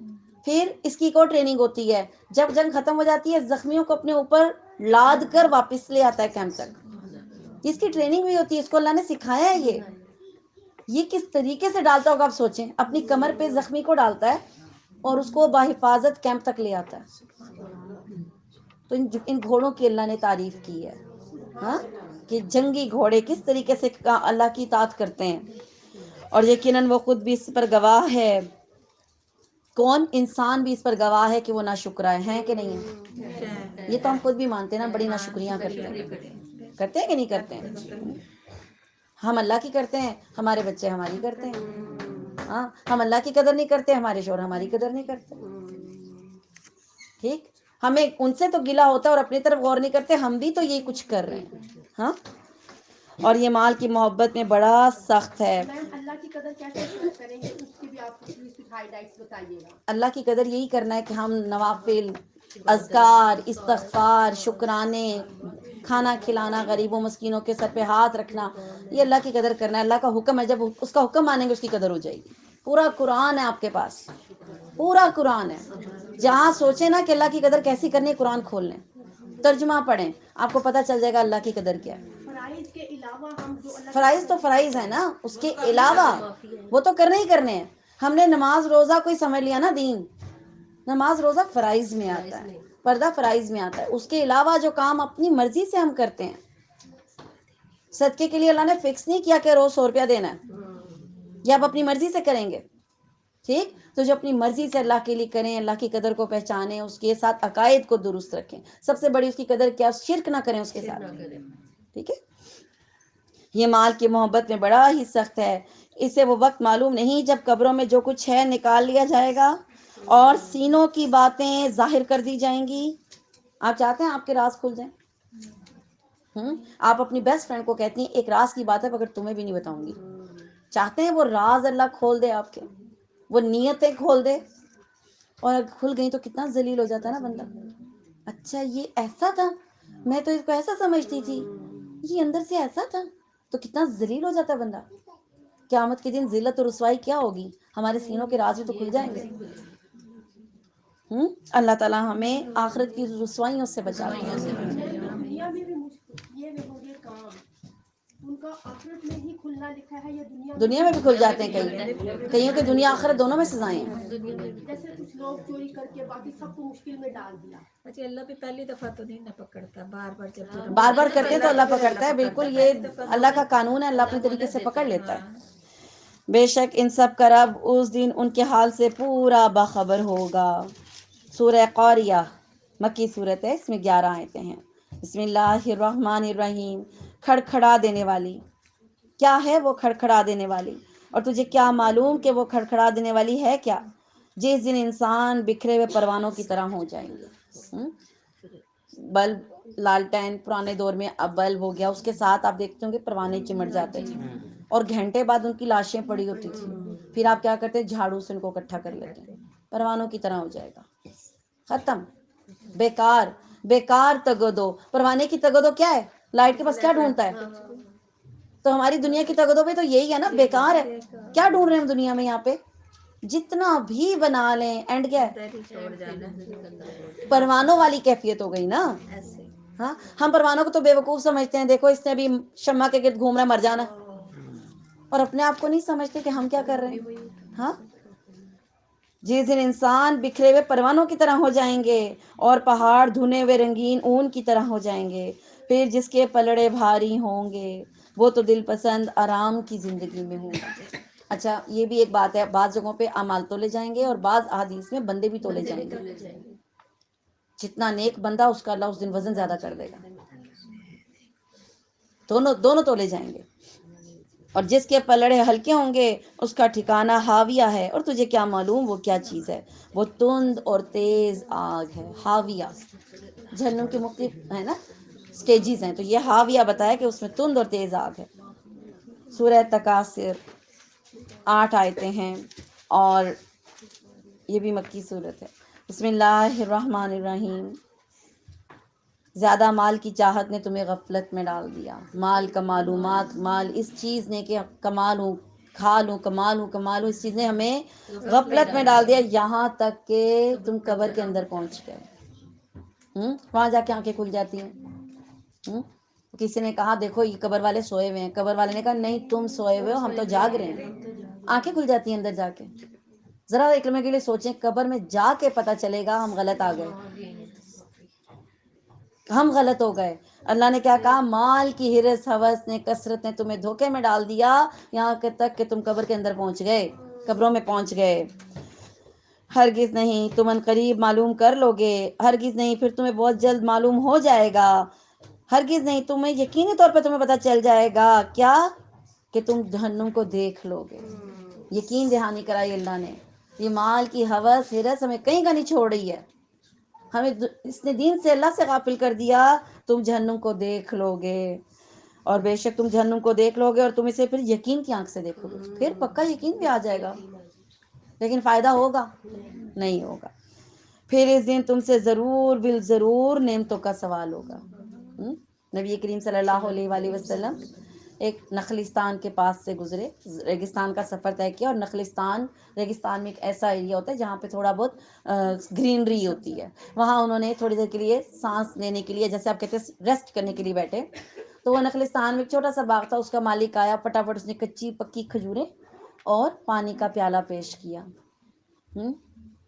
پھر اس کی ایک اور ٹریننگ ہوتی ہے، جب جنگ ختم ہو جاتی ہے زخمیوں کو اپنے اوپر لاد کر واپس لے آتا ہے کیمپ تک. اس کی ٹریننگ بھی ہوتی ہے، اس کو اللہ نے سکھایا ہے. یہ کس طریقے سے ڈالتا ہوگا آپ سوچیں، اپنی کمر پہ زخمی کو ڈالتا ہے اور اس کو باحفاظت کیمپ تک لے آتا ہے. تو ان گھوڑوں کی اللہ نے تعریف کی ہے، ہاں، کہ جنگی گھوڑے کس طریقے سے اللہ کی اطاعت کرتے ہیں. اور یقیناً وہ خود بھی اس پر گواہ ہے. کون؟ انسان بھی اس پر گواہ ہے کہ وہ ناشکرا ہیں کہ نہیں ہے. یہ تو ہم خود بھی مانتے ہیں نا، بڑی ناشکریاں کرتے ہیں. کرتے ہیں کہ نہیں کرتے ہیں؟ ہم اللہ کی کرتے ہیں، ہمارے بچے ہماری کرتے ہیں. ہاں، ہم اللہ کی قدر نہیں کرتے، ہمارے شوہر ہماری قدر نہیں کرتے. ٹھیک، ہمیں ان سے تو گلا ہوتا ہے اور اپنی طرف غور نہیں کرتے، ہم بھی تو یہی کچھ کر رہے ہیں. ہاں، اور یہ مال کی محبت میں بڑا سخت ہے. میم اللہ کی قدر کیسے کریں گے، اس کی بھی آپ کچھ ہائی لائٹس بتائیے گا. اللہ کی قدر یہی کرنا ہے کہ ہم نوافل، اذکار، استغفار، شکرانے، کھانا کھلانا، غریبوں مسکینوں کے سر پہ ہاتھ رکھنا، یہ اللہ کی قدر کرنا ہے. اللہ کا حکم ہے، جب اس کا حکم مانیں گے اس کی قدر ہو جائے گی. پورا قرآن ہے آپ کے پاس، پورا قرآن ہے. جہاں سوچیں نا کہ اللہ کی قدر کیسی کرنی ہے، قرآن کھول لیں، ترجمہ پڑھیں، آپ کو پتہ چل جائے گا اللہ کی قدر کیا ہے. فرائض کے علاوہ ہم جو اللہ فرائض تو فرائض ہے نا، اس کے علاوہ وہ تو کرنے ہی کرنے ہیں. ہم نے نماز روزہ کوئی سمجھ لیا نا دین، نماز روزہ فرائض میں آتا ہے، پردہ فرائض میں آتا ہے. اس کے علاوہ جو کام اپنی مرضی سے ہم کرتے ہیں، صدقے کے لیے اللہ نے فکس نہیں کیا کہ روز 100 روپیہ دینا ہے، یہ آپ اپنی مرضی سے کریں گے. ٹھیک، تو جو اپنی مرضی سے اللہ کے لیے کریں، اللہ کی قدر کو پہچانیں، اس کے ساتھ عقائد کو درست رکھیں. سب سے بڑی اس کی قدر کیا؟ شرک نہ کریں اس کے ساتھ. ٹھیک ہے. یہ مال کی محبت میں بڑا ہی سخت ہے. اسے وہ وقت معلوم نہیں جب قبروں میں جو کچھ ہے نکال لیا جائے گا اور سینوں کی باتیں ظاہر کر دی جائیں گی. آپ چاہتے ہیں آپ کے راز کھل جائیں؟ آپ اپنی بیسٹ فرینڈ کو کہتی ہیں ایک راز کی بات ہے مگر تمہیں بھی نہیں بتاؤں گی. چاہتے ہیں وہ راز اللہ کھول دے آپ کے، وہ نیتیں کھول دے، اور کھل گئی تو کتنا ذلیل ہو جاتا ہے نا بندہ. اچھا یہ ایسا تھا، میں تو اس کو ایسا سمجھتی تھی، یہ اندر سے ایسا تھا، تو کتنا ذلیل ہو جاتا ہے بندہ. قیامت کے دن ذلت اور رسوائی کیا ہوگی؟ ہمارے سینوں کے راز بھی تو کھل جائیں گے. اللہ تعالیٰ ہمیں آخرت کی رسوائیوں سے بچائے. دنیا میں بھی یہ ہو گئے کام ان کا آخرت میں ہی کھلنا لکھا ہے، یا دنیا میں بھی کھل جاتے ہیں. کئیوں کے دنیا آخرت دونوں میں سزائیں ہیں. جیسے کچھ لوگ چوری کر کے باقی سب کو مشکل میں ڈال دیا. اچھا اللہ بھی پہلی دفعہ تو نہیں نہ پکڑتا، بار بار جب بار بار کرتے ہیں تو اللہ پکڑتا ہے. بالکل، یہ اللہ کا قانون ہے، اللہ اپنے طریقے سے پکڑ لیتا ہے. بے شک ان سب کا رب اس دن ان کے حال سے پورا باخبر ہوگا. سورہ قاریہ مکی صورت ہے، اس میں 11 آیتیں ہیں. بسم اللہ الرحمن الرحیم. کھڑکھڑا دینے والی. کیا ہے وہ کھڑکھڑا دینے والی؟ اور تجھے کیا معلوم کہ وہ کھڑکھڑا دینے والی ہے کیا؟ جس دن انسان بکھرے ہوئے پروانوں کی طرح ہو جائیں گے. بلب، لالٹین پرانے دور میں اب بلب ہو گیا، اس کے ساتھ آپ دیکھتے ہوں گے پروانے چمٹ جاتے تھے اور گھنٹے بعد ان کی لاشیں پڑی ہوتی تھی. پھر آپ کیا کرتے؟ جھاڑو سے ان کو اکٹھا کر لیتے. پروانوں کی طرح ہو جائے گا، ختم، بیکار. بیکار تگدو. پروانے کی تگدو کیا ہے؟ لائٹ کے پاس کیا ڈھونڈتا ہے؟ تو ہماری دنیا کی تگدو بھی تو یہی ہے نا، بیکار ہے. کیا ڈھونڈ رہے ہیں ہم دنیا میں یہاں پہ؟ جتنا بھی بنا لیں اینڈ کیا ہے؟ پروانوں والی کیفیت ہو گئی نا. ہاں، ہم پروانوں کو تو بے وقوف سمجھتے ہیں، دیکھو اس نے بھی شمع کے گرد گھوم رہا ہے، مر جانا، اور اپنے آپ کو نہیں سمجھتے کہ ہم کیا کر رہے ہیں. ہاں، جس دن انسان بکھرے ہوئے پروانوں کی طرح ہو جائیں گے اور پہاڑ دھنے ہوئے رنگین اون کی طرح ہو جائیں گے. پھر جس کے پلڑے بھاری ہوں گے وہ تو دل پسند آرام کی زندگی میں ہوں گا. اچھا یہ بھی ایک بات ہے، بعض جگہوں پہ اعمال تولے جائیں گے اور بعض احادیث میں بندے بھی تولے جائیں گے. جتنا نیک بندہ اس کا اللہ اس دن وزن زیادہ کر دے گا. دونوں تولے جائیں گے. اور جس کے پلڑے ہلکے ہوں گے اس کا ٹھکانہ ہاویہ ہے. اور تجھے کیا معلوم وہ کیا چیز ہے؟ وہ تند اور تیز آگ ہے. ہاویہ، جہنم کے مختلف ہے نا سٹیجز ہیں، تو یہ ہاویہ بتایا کہ اس میں تند اور تیز آگ ہے. سورہ تکاثر 8 آیتیں ہیں اور یہ بھی مکی صورت ہے. بسم اللہ الرحمن الرحیم. زیادہ مال کی چاہت نے تمہیں غفلت میں ڈال دیا. مال کا معلومات، مال اس چیز نے کہ کمالوں کھا لوں، کمالوں، اس چیز نے ہمیں غفلت میں ڈال دیا، یہاں تک کہ تم قبر کے اندر پہنچ گئے. وہاں جا کے آنکھیں کھل جاتی ہیں. کسی نے کہا دیکھو یہ قبر والے سوئے ہوئے ہیں، قبر والے نے کہا نہیں تم سوئے ہوئے ہو، ہم تو جاگ رہے ہیں. آنکھیں کھل جاتی ہیں اندر جا کے. ذرا ایک لمحے کے لیے سوچیں، قبر میں جا کے پتہ چلے گا ہم غلط آ گئے، ہم غلط ہو گئے. اللہ نے کیا کہا؟ مال کی ہرس ہوس نے، کثرت نے تمہیں دھوکے میں ڈال دیا، یہاں تک کہ تم قبر کے اندر پہنچ گئے، قبروں میں پہنچ گئے. ہرگز نہیں، تم ان قریب معلوم کر لو گے، ہرگز نہیں، پھر تمہیں بہت جلد معلوم ہو جائے گا، ہرگز نہیں، تمہیں یقینی طور پہ تمہیں پتہ چل جائے گا کیا کہ تم جہنم کو دیکھ لو گے. یقین دہانی کرائی اللہ نے. یہ مال کی ہوس ہرس ہمیں کہیں کا نہیں چھوڑ رہی ہے، ہمیں اس نے دین سے، اللہ سے غافل کر دیا. تم جہنم کو دیکھ لو گے، اور بے شک تم جہنم کو دیکھ لو گے، اور تم اسے پھر یقین کی آنکھ سے دیکھو گے، پھر پکا یقین بھی آ جائے گا، لیکن فائدہ ہوگا نہیں ہوگا. پھر اس دن تم سے ضرور بالضرور نعمتوں کا سوال ہوگا. نبی کریم صلی اللہ علیہ وآلہ وسلم ایک نخلستان کے پاس سے گزرے، ریگستان کا سفر طے کیا، اور ریگستان میں ایک ایسا ایریا ہوتا ہے جہاں پہ تھوڑا بہت گرینری ہوتی ہے. وہاں انہوں نے تھوڑی دیر کے لیے سانس لینے کے لیے، جیسے آپ کہتے ہیں ریسٹ کرنے کے لیے بیٹھے. تو وہ نخلستان میں ایک چھوٹا سا باغ تھا، اس کا مالک آیا، پٹافٹ اس نے کچی پکی کھجوریں اور پانی کا پیالہ پیش کیا.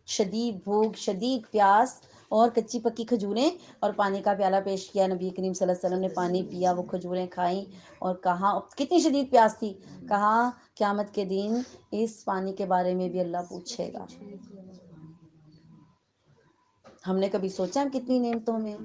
شدید بھوک، شدید پیاس، اور کچی پکی کھجوریں اور پانی کا پیالہ پیش کیا. نبی کریم صلی اللہ علیہ وسلم نے پانی پیا، وہ کھجوریں کھائیں، اور کہا کتنی شدید پیاس تھی، کہا قیامت کے دن اس پانی کے بارے میں بھی اللہ پوچھے گا. ہم نے کبھی سوچا ہم کتنی نعمتوں میں؟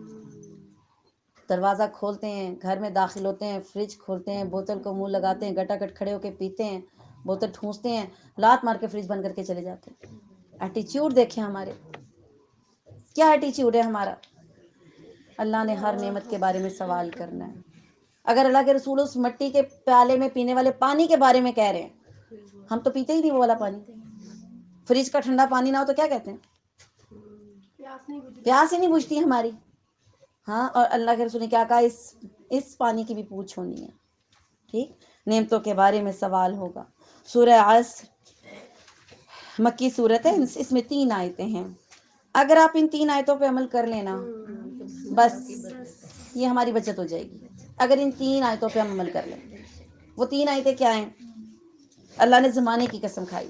دروازہ کھولتے ہیں، گھر میں داخل ہوتے ہیں، فریج کھولتے ہیں، بوتل کو منہ لگاتے ہیں، گٹاگٹ کھڑے ہو کے پیتے ہیں، بوتل ٹھونستے ہیں، لات مار کے فریج بند کر کے چلے جاتے ہیں. ایٹیچیوڈ دیکھیں ہمارے، کیا ایٹیچیوڈ ہے ہمارا. اللہ نے ہر نعمت کے بارے میں سوال کرنا ہے. اگر اللہ کے رسول اس مٹی کے پیالے میں پینے والے پانی کے بارے میں کہہ رہے ہیں، ہم تو پیتے ہی نہیں وہ والا پانی. فریج کا ٹھنڈا پانی نہ ہو تو کیا کہتے ہیں؟ پیاس ہی نہیں بجھتی ہماری. ہاں، اور اللہ کے رسول نے کیا کہا؟ اس پانی کی بھی پوچھ ہونی ہے. ٹھیک، نعمتوں کے بارے میں سوال ہوگا. سورہ عصر مکی صورت ہے، اس میں 3 آیتیں ہیں. اگر آپ ان 3 آیتوں پہ عمل کر لینا، بس یہ ہماری بچت ہو جائے گی. اگر ان 3 آیتوں پہ ہم عمل کر لیں. وہ 3 آیتیں کیا ہیں؟ اللہ نے زمانے کی قسم کھائی،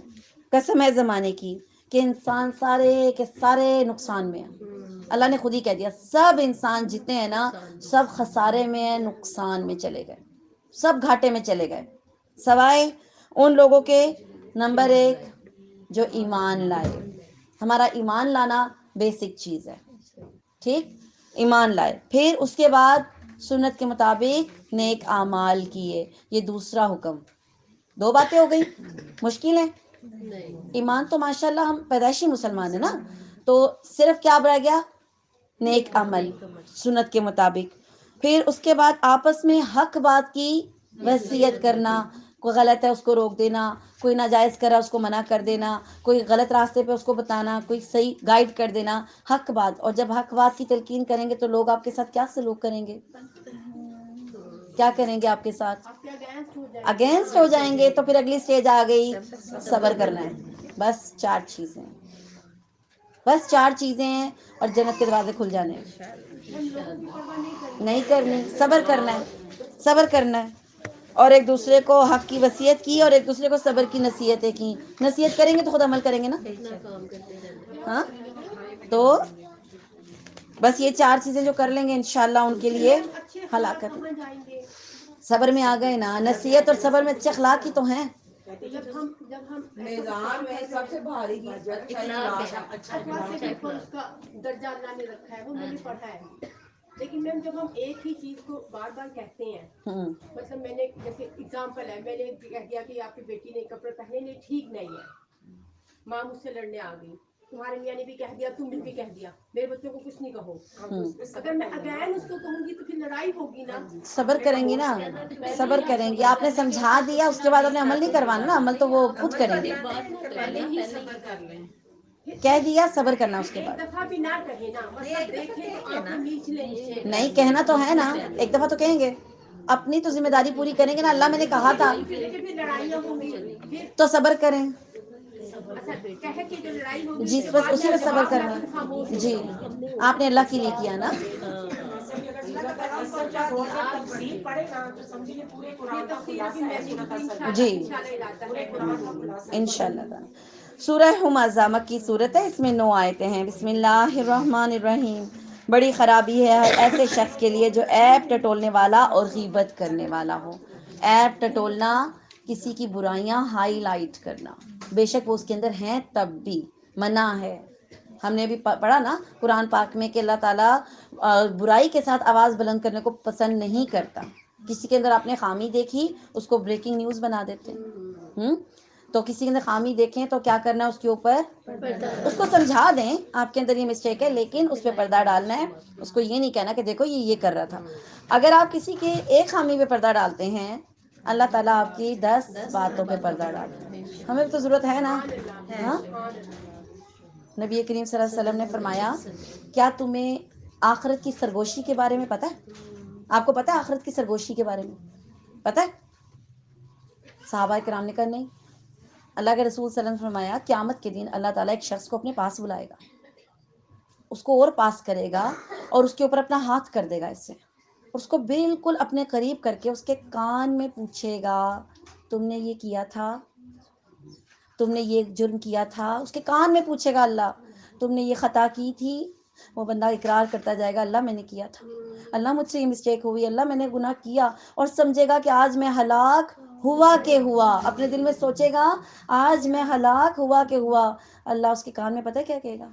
قسم ہے زمانے کی کہ انسان سارے کے سارے نقصان میں ہیں. اللہ نے خود ہی کہہ دیا سب انسان جتنے ہیں نا، سب خسارے میں ہیں، نقصان میں چلے گئے، سب گھاٹے میں چلے گئے، سوائے ان لوگوں کے، نمبر 1 جو ایمان لائے. ہمارا ایمان لانا بیسک چیز ہے. ٹھیک، ایمان لائے، پھر اس کے بعد سنت کے مطابق نیک اعمال کیے. یہ دوسرا حکم. 2 باتیں ہو گئی، مشکل ہے. ایمان تو ماشاءاللہ ہم پیدائشی مسلمان ہیں نا، تو صرف کیا رہ گیا؟ نیک عمل سنت کے مطابق. پھر اس کے بعد آپس میں حق بات کی وصیت کرنا. کوئی غلط ہے اس کو روک دینا، کوئی ناجائز کرا اس کو منع کر دینا، کوئی غلط راستے پہ اس کو بتانا، کوئی صحیح گائیڈ کر دینا. حق بات. اور جب حق بات کی تلقین کریں گے تو لوگ آپ کے ساتھ کیا سلوک کریں گے؟ کیا کریں گے آپ کے ساتھ؟ اگینسٹ ہو جائیں گے. تو پھر اگلی سٹیج آ گئی صبر کرنا ہے. بس 4 چیزیں، بس 4 چیزیں ہیں، اور جنت کے دروازے کھل جانے ہیں. نہیں کرنی، صبر کرنا ہے، صبر کرنا ہے. اور ایک دوسرے کو حق کی وصیت کی، اور ایک دوسرے کو صبر کی نصیحتیں کی. نصیحت کریں گے تو خود عمل کریں گے نا. ہاں، تو بس یہ 4 چیزیں جو کر لیں گے انشاءاللہ ان کے لیے ہلاکت. صبر میں آ گئے نا، نصیحت اور صبر میں اچھے اخلاق ہی تو ہیں. جب ہم میزان میں سب سے بھاری اچھا اس کا درجہ اللہ نے رکھا ہے، وہ میں نے پڑھا ہے. لیکن میم جب ہم ایک ہی چیز کو بار بار کہتے ہیں، مطلب میں نے جیسے اگزامپل ہے، میں نے کہہ دیا کہ آپ کی بیٹی نے کپڑے پہنے نہیں، ٹھیک نہیں ہے، ماں مجھ سے لڑنے آ گئی، تمہارے میاں نے بھی کہہ دیا، تم نے بھی کہہ دیا، میرے بچوں کو کچھ نہیں کہو. اگر میں اگین اس کو کہوں گی تو پھر لڑائی ہوگی نا. صبر کریں گی نا، صبر کریں گی. آپ نے سمجھا دیا، اس کے بعد آپ نے عمل نہیں کروانا نا، عمل تو وہ خود کریں گے. پہلے ہی صبر کر لیں. کہہ دیا صبر کرنا اس کے ایک بعد. دفعہ بھی نہ کہے نا, مطلب دیکھے تو آنکھیں نیچ لیں. نہیں کہنا تو ہے نا, ایک دفعہ تو کہیں گے, اپنی تو ذمہ داری پوری کریں گے نا. اللہ میں نے کہا تھا لیکن پھر لڑائیاں ہوں گی, پھر تو صبر کریں. اچھا کہہ کے جو لڑائی ہوگی جی بس اسی میں صبر کرنا. جی آپ نے اللہ کے لیے کیا نا. جی انشاءاللہ تعالی. سورہ ہمزہ مکی صورت ہے, اس میں 9 آیتیں ہیں. بسم اللہ الرحمن الرحیم. بڑی خرابی ہے ایسے شخص کے لیے جو عیب ٹٹولنے والا اور غیبت کرنے والا ہو. عیب ٹٹولنا, کسی کی برائیاں ہائی لائٹ کرنا, بے شک وہ اس کے اندر ہیں تب بھی منع ہے. ہم نے بھی پڑھا نا قرآن پاک میں کہ اللہ تعالیٰ برائی کے ساتھ آواز بلند کرنے کو پسند نہیں کرتا. کسی کے اندر آپ نے خامی دیکھی, اس کو بریکنگ نیوز بنا دیتے ہیں. تو کسی کے اندر خامی دیکھیں تو کیا کرنا ہے, اس کے اوپر اس کو سمجھا دیں آپ کے اندر یہ مسٹیک ہے, لیکن اس پہ پردہ ڈالنا ہے. اس کو یہ نہیں کہنا کہ دیکھو یہ کر رہا تھا. اگر آپ کسی کے ایک خامی پہ پردہ ڈالتے ہیں, اللہ تعالیٰ آپ کی 10 باتوں پہ پردہ ڈالتا ہے. ہمیں تو ضرورت ہے نا. ہاں نبی کریم صلی اللہ علیہ وسلم نے فرمایا, کیا تمہیں آخرت کی سرگوشی کے بارے میں پتہ ہے؟ آپ کو پتہ ہے آخرت کی سرگوشی کے بارے میں پتہ ہے؟ صحابہ کرام نے کہا نہیں. اللہ کے رسول صلی اللہ علیہ وسلم نے فرمایا, قیامت کے دن اللہ تعالیٰ ایک شخص کو اپنے پاس بلائے گا, اس کو اور پاس کرے گا اور اس کے اوپر اپنا ہاتھ کر دے گا اس سے, اس کو بالکل اپنے قریب کر کے اس کے کان میں پوچھے گا, تم نے یہ کیا تھا, تم نے یہ جرم کیا تھا. اس کے کان میں پوچھے گا اللہ, تم نے یہ خطا کی تھی. وہ بندہ اقرار کرتا جائے گا, اللہ میں نے کیا تھا, اللہ مجھ سے یہ مسٹیک ہوئی, اللہ میں نے گناہ کیا. اور سمجھے گا کہ آج میں ہلاک ہوا کہ ہوا, اپنے دل میں سوچے گا آج میں ہلاک ہوا کہ ہوا. اللہ اس کے کان میں پتہ ہے کیا کہے گا,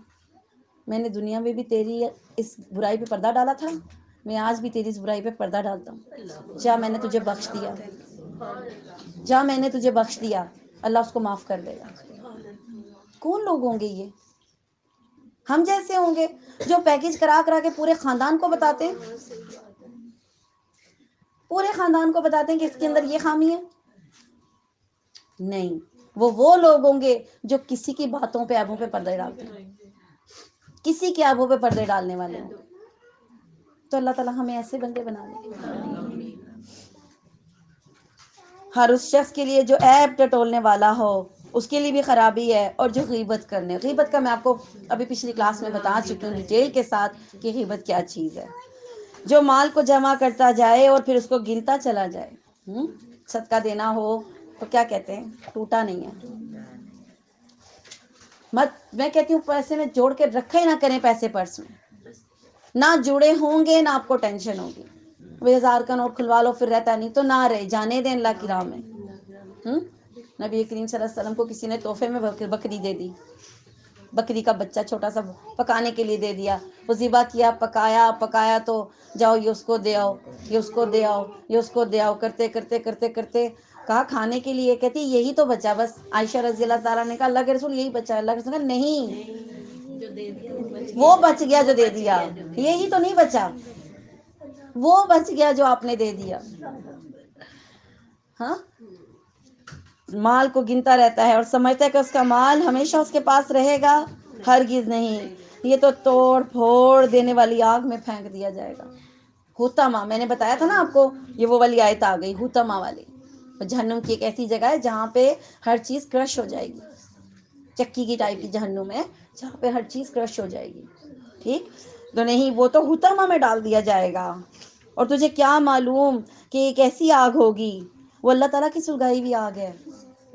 میں نے دنیا میں بھی تیری اس برائی پہ پردہ ڈالا تھا, میں آج بھی تیری اس برائی پہ پردہ ڈالتا ہوں. جا میں نے تجھے بخش دیا, جا میں نے تجھے بخش دیا. اللہ اس کو معاف کر دے گا. کون لوگ ہوں گے یہ؟ ہم جیسے ہوں گے جو پیکج کرا کرا کے پورے خاندان کو بتاتے ہیں, پورے خاندان کو بتاتے ہیں کہ اس کے اندر یہ خامی ہے. نہیں, وہ لوگ ہوں گے جو کسی کی باتوں پہ عیبوں پہ پردے ڈالتے ہیں, کسی کے عیبوں پہ پردے ڈالنے والے ہوں. تو اللہ تعالیٰ ہمیں ایسے بندے بنا دے. ہر اس شخص کے لیے جو عیب ٹٹولنے والا ہو, اس کے لیے بھی خرابی ہے. اور جو غیبت کرنے, غیبت کا میں آپ کو ابھی پچھلی کلاس میں بتا چکی ہوں ڈیٹیل کے ساتھ کہ غیبت کیا چیز ہے. جو مال کو جمع کرتا جائے اور پھر اس کو گنتا چلا جائے. صدقہ دینا ہو تو کیا کہتے ہیں, ٹوٹا نہیں ہے. میں کہتی ہوں پیسے میں جوڑ کے رکھے نہ کریں, پیسے پرس میں نہ جڑے ہوں گے, نہ آپ کو ٹینشن ہوگی. 1000 کا نوٹ کھلوا لو پھر رہتا نہیں, تو نہ رہے, جانے دیں اللہ کی راہ میں. نبی کریم صلی اللہ علیہ وسلم کو کسی نے تحفے میں بکری دے دی, بکری کا بچہ چھوٹا سا پکانے کے لیے دے دیا. وہ ذبح کیا, پکایا تو جاؤ یہ اس کو دے آؤ, یہ اس کو دے آؤ, یہ اس کو دے آؤ, کرتے کرتے کرتے کرتے کہا کھانے کے لیے, کہتی یہی تو بچا بس. عائشہ رضی اللہ تعالیٰ نے کہا اللہ کے رسول یہی بچا. اللہ کے رسول نے کہا نہیں, وہ بچ گیا جو دے دیا, یہی تو نہیں بچا, وہ بچ گیا جو آپ نے دے دیا. ہاں, مال کو گنتا رہتا ہے اور سمجھتا ہے کہ اس کا مال ہمیشہ اس کے پاس رہے گا. ہرگز نہیں, یہ تو توڑ پھوڑ دینے والی آگ میں پھینک دیا جائے گا. حطمہ, میں نے بتایا تھا نا آپ کو, یہ وہ والی آیت آ گئی حطمہ والی. جہنم کی ایک ایسی جگہ ہے جہاں پہ ہر چیز کرش ہو جائے گی, چکی کی ٹائپ کی جہنم ہے جہاں پہ ہر چیز کرش ہو جائے گی. ٹھیک تو نہیں, وہ تو حطمہ میں ڈال دیا جائے گا. اور تجھے کیا معلوم کہ ایک ایسی آگ ہوگی, وہ اللہ تعالیٰ کی سلگائی ہوئی آگ ہے,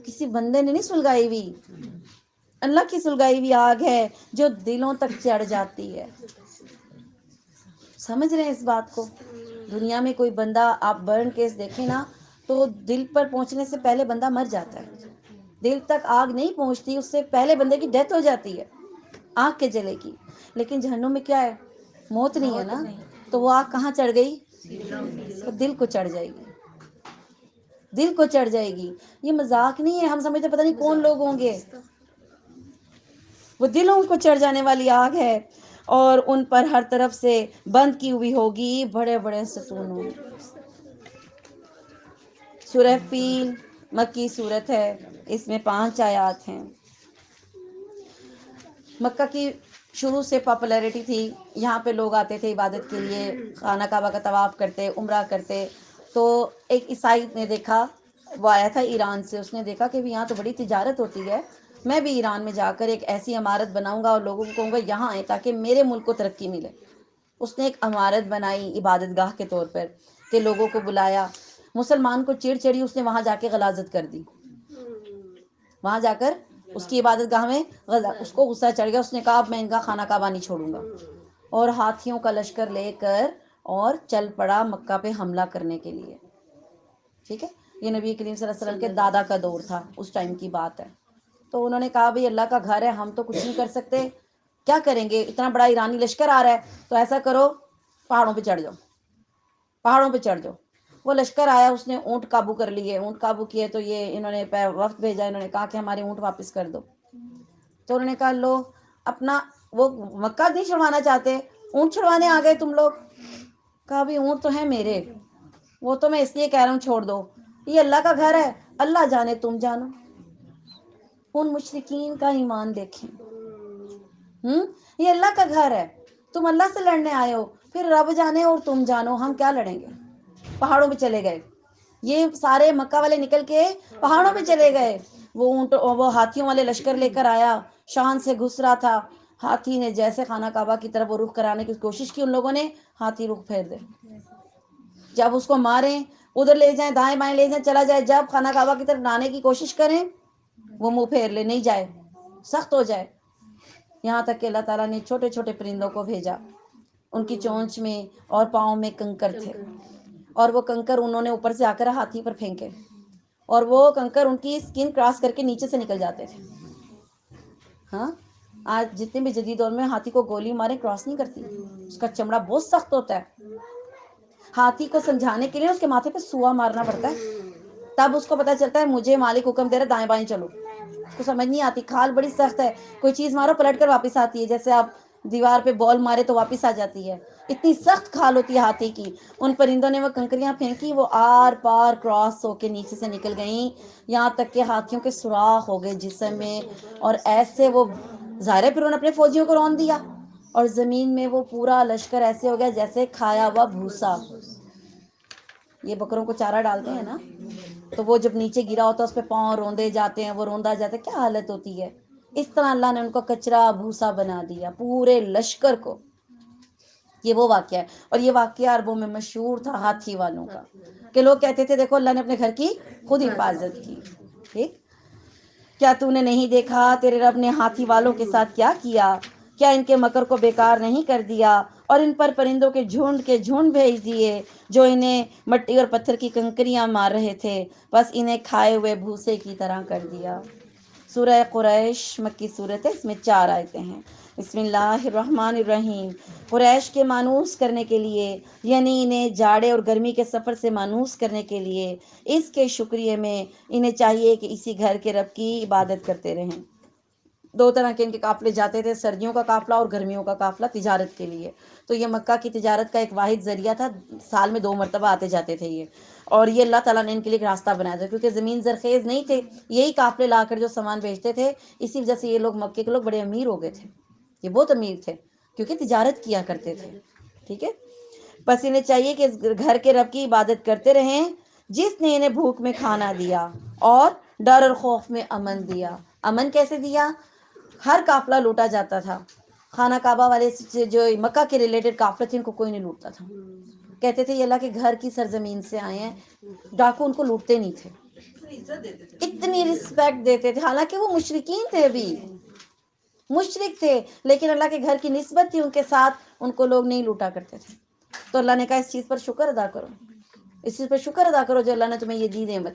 کسی بندے نے نہیں سلگائی ہوئی, اللہ کی سلگائی ہوئی آگ ہے جو دلوں تک چڑھ جاتی ہے. سمجھ رہے ہیں اس بات کو؟ دنیا میں کوئی بندہ آپ برن کیس دیکھیں نا, تو دل پر پہنچنے سے پہلے بندہ مر جاتا ہے. دل تک آگ نہیں پہنچتی, اس سے پہلے بندے کی ڈیتھ ہو جاتی ہے آگ کے جلے کی. لیکن جہنم میں کیا ہے, موت نہیں ہے نا, تو وہ آگ کہاں چڑھ گئی, تو دل کو چڑھ جائے گی, دل کو چڑھ جائے گی. یہ مذاق نہیں ہے, ہم سمجھتے پتہ نہیں کون لوگ ہوں گے, وہ دلوں کو چڑھ جانے والی آگ ہے. اور ان پر ہر طرف سے بند کی ہوئی ہوگی بڑے بڑے ستونوں. سورہ فیل مکی صورت ہے, اس میں 5 آیات ہیں. مکہ کی شروع سے پاپولیرٹی تھی، یہاں پہ لوگ آتے تھے عبادت کے لیے، خانہ کعبہ کا طواف کرتے، عمرہ کرتے. تو ایک عیسائی نے دیکھا، وہ آیا تھا ایران سے، اس نے دیکھا کہ یہاں تو بڑی تجارت ہوتی ہے، میں بھی ایران میں جا کر ایک ایسی عمارت بناؤں گا اور لوگوں کو کہوں گا یہاں آئیں تاکہ میرے ملک کو ترقی ملے. اس نے ایک عمارت بنائی عبادت گاہ کے طور پر کہ لوگوں کو بلایا. مسلمان کو چڑ چڑی، اس نے وہاں جا کے غلاظت کر دی، وہاں جا کر اس کی عبادت گاہ میں اس کو غصہ چڑھ گیا. اس نے کہا اب میں ان کا خانہ کعبہ نہیں چھوڑوں گا، اور ہاتھیوں کا لشکر لے کر اور چل پڑا مکہ پہ حملہ کرنے کے لیے. ٹھیک ہے، یہ نبی کریم صلی اللہ علیہ وسلم کے دادا کا دور تھا، اس ٹائم کی بات ہے. تو انہوں نے کہا بھئی اللہ کا گھر ہے، ہم تو کچھ نہیں کر سکتے، کیا کریں گے، اتنا بڑا ایرانی لشکر آ رہا ہے، تو ایسا کرو پہاڑوں پہ چڑھ جاؤ، پہاڑوں پہ چڑھ جاؤ. وہ لشکر آیا، اس نے اونٹ قابو کر لیے، اونٹ قابو کیے تو یہ انہوں نے وفد بھیجا، انہوں نے کہا کہ ہمارے اونٹ واپس کر دو. تو انہوں نے کہا لو اپنا، وہ مکہ نہیں چھڑوانا چاہتے، اونٹ چھڑوانے آ گئے تم لوگ. کہا بھی اونٹ تو ہیں میرے، وہ تو میں اس لیے کہہ رہا ہوں چھوڑ دو، یہ اللہ کا گھر ہے، اللہ جانے تم جانو. ان مشرکین کا ایمان دیکھیں. یہ اللہ کا گھر ہے، تم اللہ سے لڑنے آئے ہو، پھر رب جانے اور تم جانو ہم کیا لڑیں گے. پہاڑوں پہ چلے گئے، یہ سارے مکہ والے نکل کے پہاڑوں پہ چلے گئے. وہ اونٹ، وہ ہاتھیوں والے لشکر لے کر آیا، شان سے گھس رہا تھا. ہاتھی نے جیسے خانہ کعبہ کی طرف وہ رخ کرانے کی کوشش کی، ان لوگوں نے ہاتھی رخ پھیر دے. جب اس کو ماریں، ادھر لے جائیں، دائیں بائیں لے جائیں، چلا جائے، جب خانہ کعبہ کی طرف لانے کی کوشش کریں وہ منہ پھیر لے، نہیں جائے، سخت ہو جائے. یہاں تک کہ اللہ تعالیٰ نے چھوٹے چھوٹے پرندوں کو بھیجا، ان کی چونچ میں اور پاؤں میں کنکر تھے، اور وہ کنکر انہوں نے اوپر سے آ کر ہاتھی پر پھینکے، اور وہ کنکر ان کی سکن کراس کر کے نیچے سے نکل جاتے تھے. ہاں، آج جتنے بھی جدید دور میں ہاتھی کو گولی مارے کراس نہیں کرتی، اس کا چمڑا بہت سخت ہوتا ہے. ہاتھی کو سمجھانے کے لیے اس کے ماتھے پہ سوا مارنا پڑتا ہے، تب اس کو پتا چلتا ہے مجھے مالک حکم دے رہا دائیں بائیں چلو. اس کو سمجھ نہیں آتی، کھال بڑی سخت ہے، کوئی چیز مارو پلٹ کر واپس آتی ہے، جیسے آپ دیوار پہ بال مارے تو واپس آ جاتی ہے، اتنی سخت کھال ہوتی ہے ہاتھی کی. ان پرندوں نے وہ کنکریاں پھینکی، وہ آر پار کراس ہو کے نیچے سے نکل گئیں، یہاں تک کہ ہاتھیوں کے سوراخ ہو گئے جسم میں. اور ایسے وہ ظاہر ہے پھر انہوں نے اپنے فوجیوں کو رون دیا، اور زمین میں وہ پورا لشکر ایسے ہو گیا جیسے کھایا ہوا بھوسا. یہ بکروں کو چارہ ڈالتے ہیں نا، تو وہ جب نیچے گرا ہوتا ہے اس پہ پاؤں روندے جاتے ہیں، وہ روندا جاتا ہے، کیا حالت ہوتی ہے. اس طرح اللہ نے ان کو کچرا بھوسا بنا دیا، پورے لشکر کو. یہ وہ واقعہ ہے، اور یہ واقعہ عربوں میں مشہور تھا ہاتھی والوں کا، کہ لوگ کہتے تھے دیکھو اللہ نے اپنے گھر کی خود حفاظت کی. ٹھیک، کیا تو نے نہیں دیکھا تیرے رب نے ہاتھی والوں کے ساتھ کیا کیا، کیا ان کے مکر کو بیکار نہیں کر دیا، اور ان پر پرندوں کے جھنڈ بھیج دیے جو انہیں مٹی اور پتھر کی کنکریاں مار رہے تھے، بس انہیں کھائے ہوئے بھوسے کی طرح کر دیا. سورہ قریش مکی صورت ہے، اس میں 4 آیتیں ہیں. بسم اللہ الرحمن الرحیم. قریش کے مانوس کرنے کے لیے، یعنی انہیں جاڑے اور گرمی کے سفر سے مانوس کرنے کے لیے، اس کے شکریہ میں انہیں چاہیے کہ اسی گھر کے رب کی عبادت کرتے رہیں. 2 طرح کے ان کے قافلے جاتے تھے، سردیوں کا قافلہ اور گرمیوں کا قافلہ تجارت کے لیے. تو یہ مکہ کی تجارت کا ایک واحد ذریعہ تھا، سال میں 2 مرتبہ آتے جاتے تھے یہ. اور یہ اللہ تعالیٰ نے ان کے لیے ایک راستہ بنایا تھا، کیونکہ زمین زرخیز نہیں تھے، یہی قافلے لا کر جو سامان بیچتے تھے، اسی وجہ سے یہ لوگ مکے کے لوگ بڑے امیر ہو گئے تھے. یہ بہت امیر تھے کیونکہ تجارت کیا کرتے تھے. ٹھیک ہے، بس انہیں چاہیے کہ اس گھر کے رب کی عبادت کرتے رہیں جس نے انہیں بھوک میں کھانا دیا اور ڈر اور خوف میں امن دیا. امن کیسے دیا؟ ہر قافلہ لوٹا جاتا تھا، خانہ کعبہ والے جو مکہ کے ریلیٹڈ قافلے تھے ان کو کوئی نہیں لوٹتا تھا. کہتے تھے یہ اللہ کے گھر کی سرزمین سے آئے ہیں، ڈاکو ان کو لوٹتے نہیں تھے، اتنی رسپیکٹ دیتے تھے. حالانکہ وہ مشرکین تھے، بھی مشرک تھے، لیکن اللہ کے گھر کی نسبت تھی ان کے ساتھ، ان کو لوگ نہیں لوٹا کرتے تھے. تو اللہ نے کہا اس چیز پر شکر ادا کرو، اس چیز پر شکر ادا کرو جو اللہ نے تمہیں یہ دی نعمت.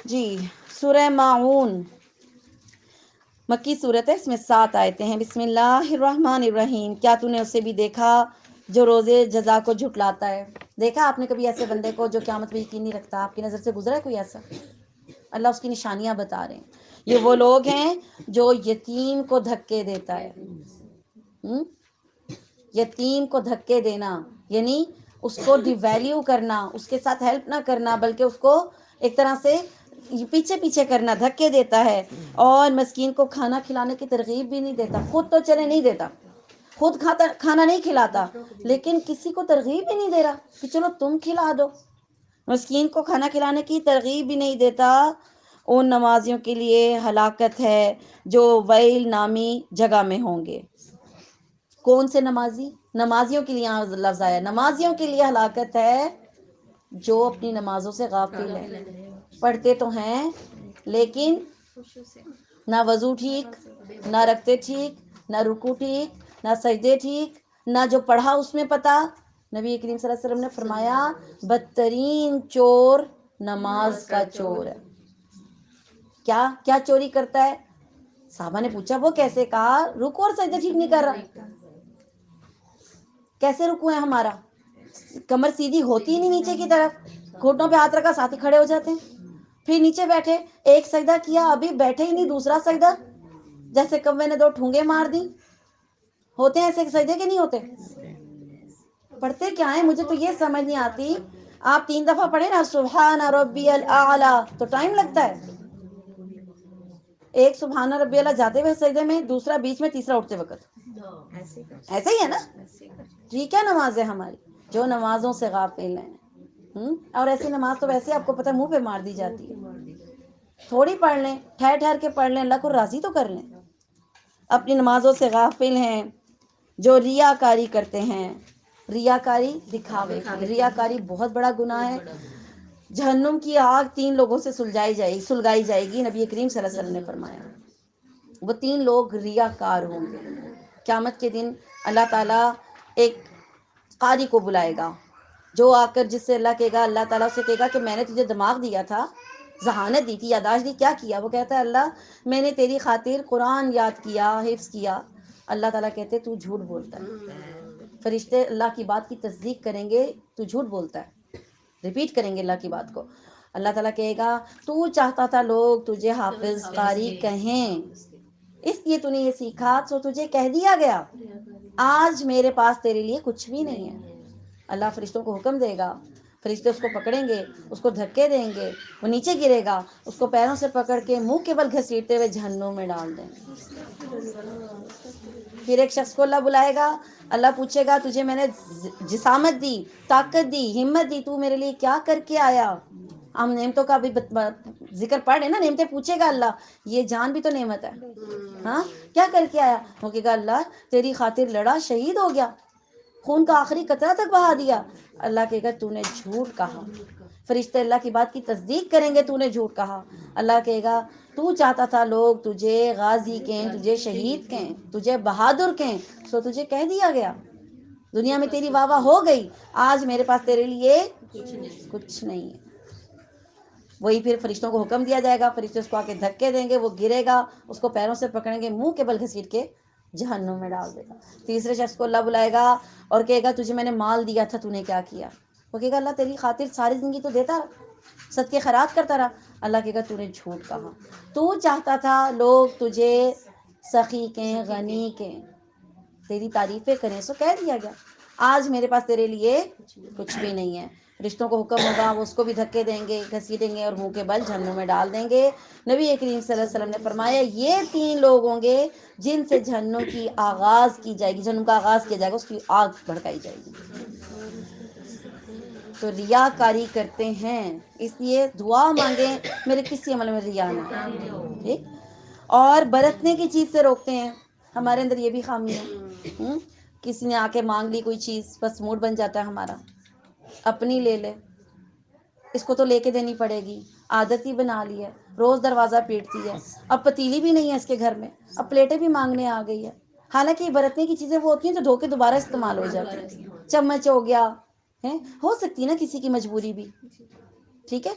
جی، سورہ ماعون مکی صورت ہے، اس میں 7 آیتیں ہیں. بسم اللہ الرحمن الرحیم. کیا تو نے اسے بھی دیکھا جو روزے جزا کو جھٹلاتا ہے؟ دیکھا آپ نے کبھی ایسے بندے کو جو قیامت میں یقین نہیں رکھتا؟ آپ کی نظر سے گزرا ہے کوئی ایسا؟ اللہ اس کی نشانیاں بتا رہے ہیں. یہ وہ لوگ ہیں جو یتیم کو دھکے دیتا ہے. یتیم کو دھکے دینا یعنی اس کو ڈی ویلیو کرنا، اس کے ساتھ ہیلپ نہ کرنا، بلکہ اس کو ایک طرح سے پیچھے پیچھے کرنا، دھکے دیتا ہے، اور مسکین کو کھانا کھلانے کی ترغیب بھی نہیں دیتا. خود تو چلے نہیں دیتا، خود کھانا نہیں کھلاتا، لیکن کسی کو ترغیب بھی نہیں دے رہا کہ چلو تم کھلا دو. مسکین کو کھانا کھلانے کی ترغیب بھی نہیں دیتا. ان نمازیوں کے لیے ہلاکت ہے جو ویل نامی جگہ میں ہوں گے. کون سے نمازی؟ نمازیوں کے لیے یہاں لفظ آیا، نمازیوں کے لیے ہلاکت ہے جو اپنی نمازوں سے غافل ہیں. پڑھتے تو ہیں لیکن نہ وضو ٹھیک، نہ رکھتے ٹھیک، نہ رکوع ٹھیک، نہ سجدے ٹھیک، نہ جو پڑھا اس میں پتہ. نبی کریم صلی اللہ علیہ وسلم نے فرمایا بدترین چور نماز کا چور ہے. کیا چوری کرتا ہے؟ صحابہ نے پوچھا وہ کیسے؟ کہا رکوع اور سجدے ٹھیک نہیں کر رہا. کیسے رکوع ہے ہمارا؟ کمر سیدھی ہوتی ہی نہیں نیچے کی طرف، گھٹنوں پہ ہاتھ رکھا ساتھ ہی کھڑے ہو جاتے ہیں. پھر نیچے بیٹھے، ایک سجدہ کیا ابھی بیٹھے ہی نہیں دوسرا سجدہ، جیسے کوے نے 2 ٹھونگے مار دی. ہوتے ہیں ایسے سجدے کہ نہیں ہوتے؟ پڑھتے کیا ہیں؟ مجھے تو یہ سمجھ نہیں آتی. آپ 3 دفعہ پڑھیں نا سبحان ربی الاعلی تو ٹائم لگتا ہے. ایک سبحان ربی الاعلی جاتے ہوئے سجدے میں، دوسرا بیچ میں، تیسرا اٹھتے وقت. ایسے ہی ہے نا؟ ٹھیک ہے نماز ہے ہماری جو نمازوں سے غافل ہیں. اور ایسی نماز تو ویسے آپ کو پتہ منہ پہ مار دی جاتی ہے. تھوڑی پڑھ لیں، ٹھہر ٹھہر کے پڑھ لیں، اللہ کو راضی تو کر لیں. اپنی نمازوں سے غافل ہیں جو ریاکاری کرتے ہیں. ریاکاری دکھاوے، ریاکاری بہت بڑا گناہ ہے. جہنم کی آگ 3 لوگوں سے سلگائی جائے گی. نبی کریم صلی اللہ علیہ وسلم نے فرمایا وہ 3 لوگ ریاکار ہوں گے. قیامت کے دن اللہ تعالیٰ ایک قاری کو بلائے گا جو آ کر جس سے اللہ کہے گا، اللہ تعالیٰ سے کہے گا کہ میں نے تجھے دماغ دیا تھا، ذہانت دی تھی، یاداشت دی، کیا کیا؟ وہ کہتا ہے اللہ میں نے تیری خاطر قرآن یاد کیا، حفظ کیا. اللہ تعالیٰ کہتے تو جھوٹ بولتا ہے. فرشتے اللہ کی بات کی تصدیق کریں گے تو جھوٹ بولتا ہے، ریپیٹ کریں گے اللہ کی بات کو. اللہ تعالیٰ کہے گا تو چاہتا تھا لوگ تجھے حافظ قاری کہیں، اس لیے تو نے یہ سیکھا تو تجھے کہہ دیا گیا. آج میرے پاس تیرے لیے کچھ بھی نہیں ہے. اللہ فرشتوں کو حکم دے گا، فرشتے اس کو پکڑیں گے، اس کو دھکے دیں گے، وہ نیچے گرے گا، اس کو پیروں سے پکڑ کے منہ کے بل گھسیٹتے ہوئے جہنم میں ڈال دیں گے. پھر ایک شخص کو اللہ بلائے گا، اللہ پوچھے گا تجھے میں نے جسامت دی، طاقت دی، ہمت دی، تو میرے لیے کیا کر کے آیا؟ ہم نعمتوں کا بھی ذکر پڑھ رہے نا، نعمتیں پوچھے گا اللہ، یہ جان بھی تو نعمت ہے. ہاں کیا کر کے آیا؟ وہ کہے گا اللہ تیری خاطر لڑا، شہید ہو گیا، خون کا آخری قطرہ تک بہا دیا. اللہ کہے گا تو نے جھوٹ کہا. فرشتے اللہ کی بات کی تصدیق کریں گے تو نے جھوٹ کہا. اللہ کہے گا تو چاہتا تھا لوگ تجھے غازی کہیں، تجھے شہید کہیں، تجھے بہادر کہیں، سو تجھے کہہ دیا گیا. دنیا میں تیری واہ واہ ہو گئی، آج میرے پاس تیرے لیے کچھ نہیں ہے. وہی پھر فرشتوں کو حکم دیا جائے گا، فرشتے اس کو آ کے دھکے دیں گے، وہ گرے گا، اس کو پیروں سے پکڑیں گے، منہ کے بل گھسیٹ کے جہنم میں ڈال دے گا. تیسرے شخص کو اللہ بلائے گا اور کہے گا تجھے میں نے مال دیا تھا، تو نے کیا کیا؟ وہ کہے گا اللہ تیری خاطر ساری زندگی تو دیتا رہا، صدقے خیرات کرتا رہا. اللہ کہے گا تو نے جھوٹ کہا. تو چاہتا تھا لوگ تجھے سخی کہیں، غنی کہیں، تیری تعریفیں کریں، سو کہہ دیا گیا. آج میرے پاس تیرے لیے کچھ بھی نہیں ہے. رشتوں کو حکم ہوگا، وہ اس کو بھی دھکے دیں گے، گھسیٹیں گے اور منہ کے بل جہنم میں ڈال دیں گے. نبی کریم صلی اللہ علیہ وسلم نے فرمایا یہ 3 لوگ ہوں گے جن سے جہنم کی آغاز کی جائے گی، جہنم کا آغاز کیا جائے گا، اس کی آگ بھڑکائی جائے گی. تو ریاکاری کرتے ہیں، اس لیے دعا مانگیں میرے کسی عمل میں ریا نہ ہو. ٹھیک، اور برتنے کی چیز سے روکتے ہیں. ہمارے اندر یہ بھی خامی ہے. کسی نے آ کے مانگ لی کوئی چیز، بس موڈ بن جاتا ہے ہمارا اپنی لے لے، اس کو تو لے کے دینی پڑے گی، عادت ہی بنا لی ہے، روز دروازہ پیٹتی ہے. اب پتیلی بھی نہیں ہے اس کے گھر میں، اب پلیٹیں بھی مانگنے آ گئی ہے. حالانکہ یہ برتنے کی چیزیں وہ ہوتی ہیں جو دھو کے دوبارہ استعمال ہو جاتی ہیں. چمچ ہو گیا، ہو سکتی ہے نا کسی کی مجبوری بھی، ٹھیک ہے،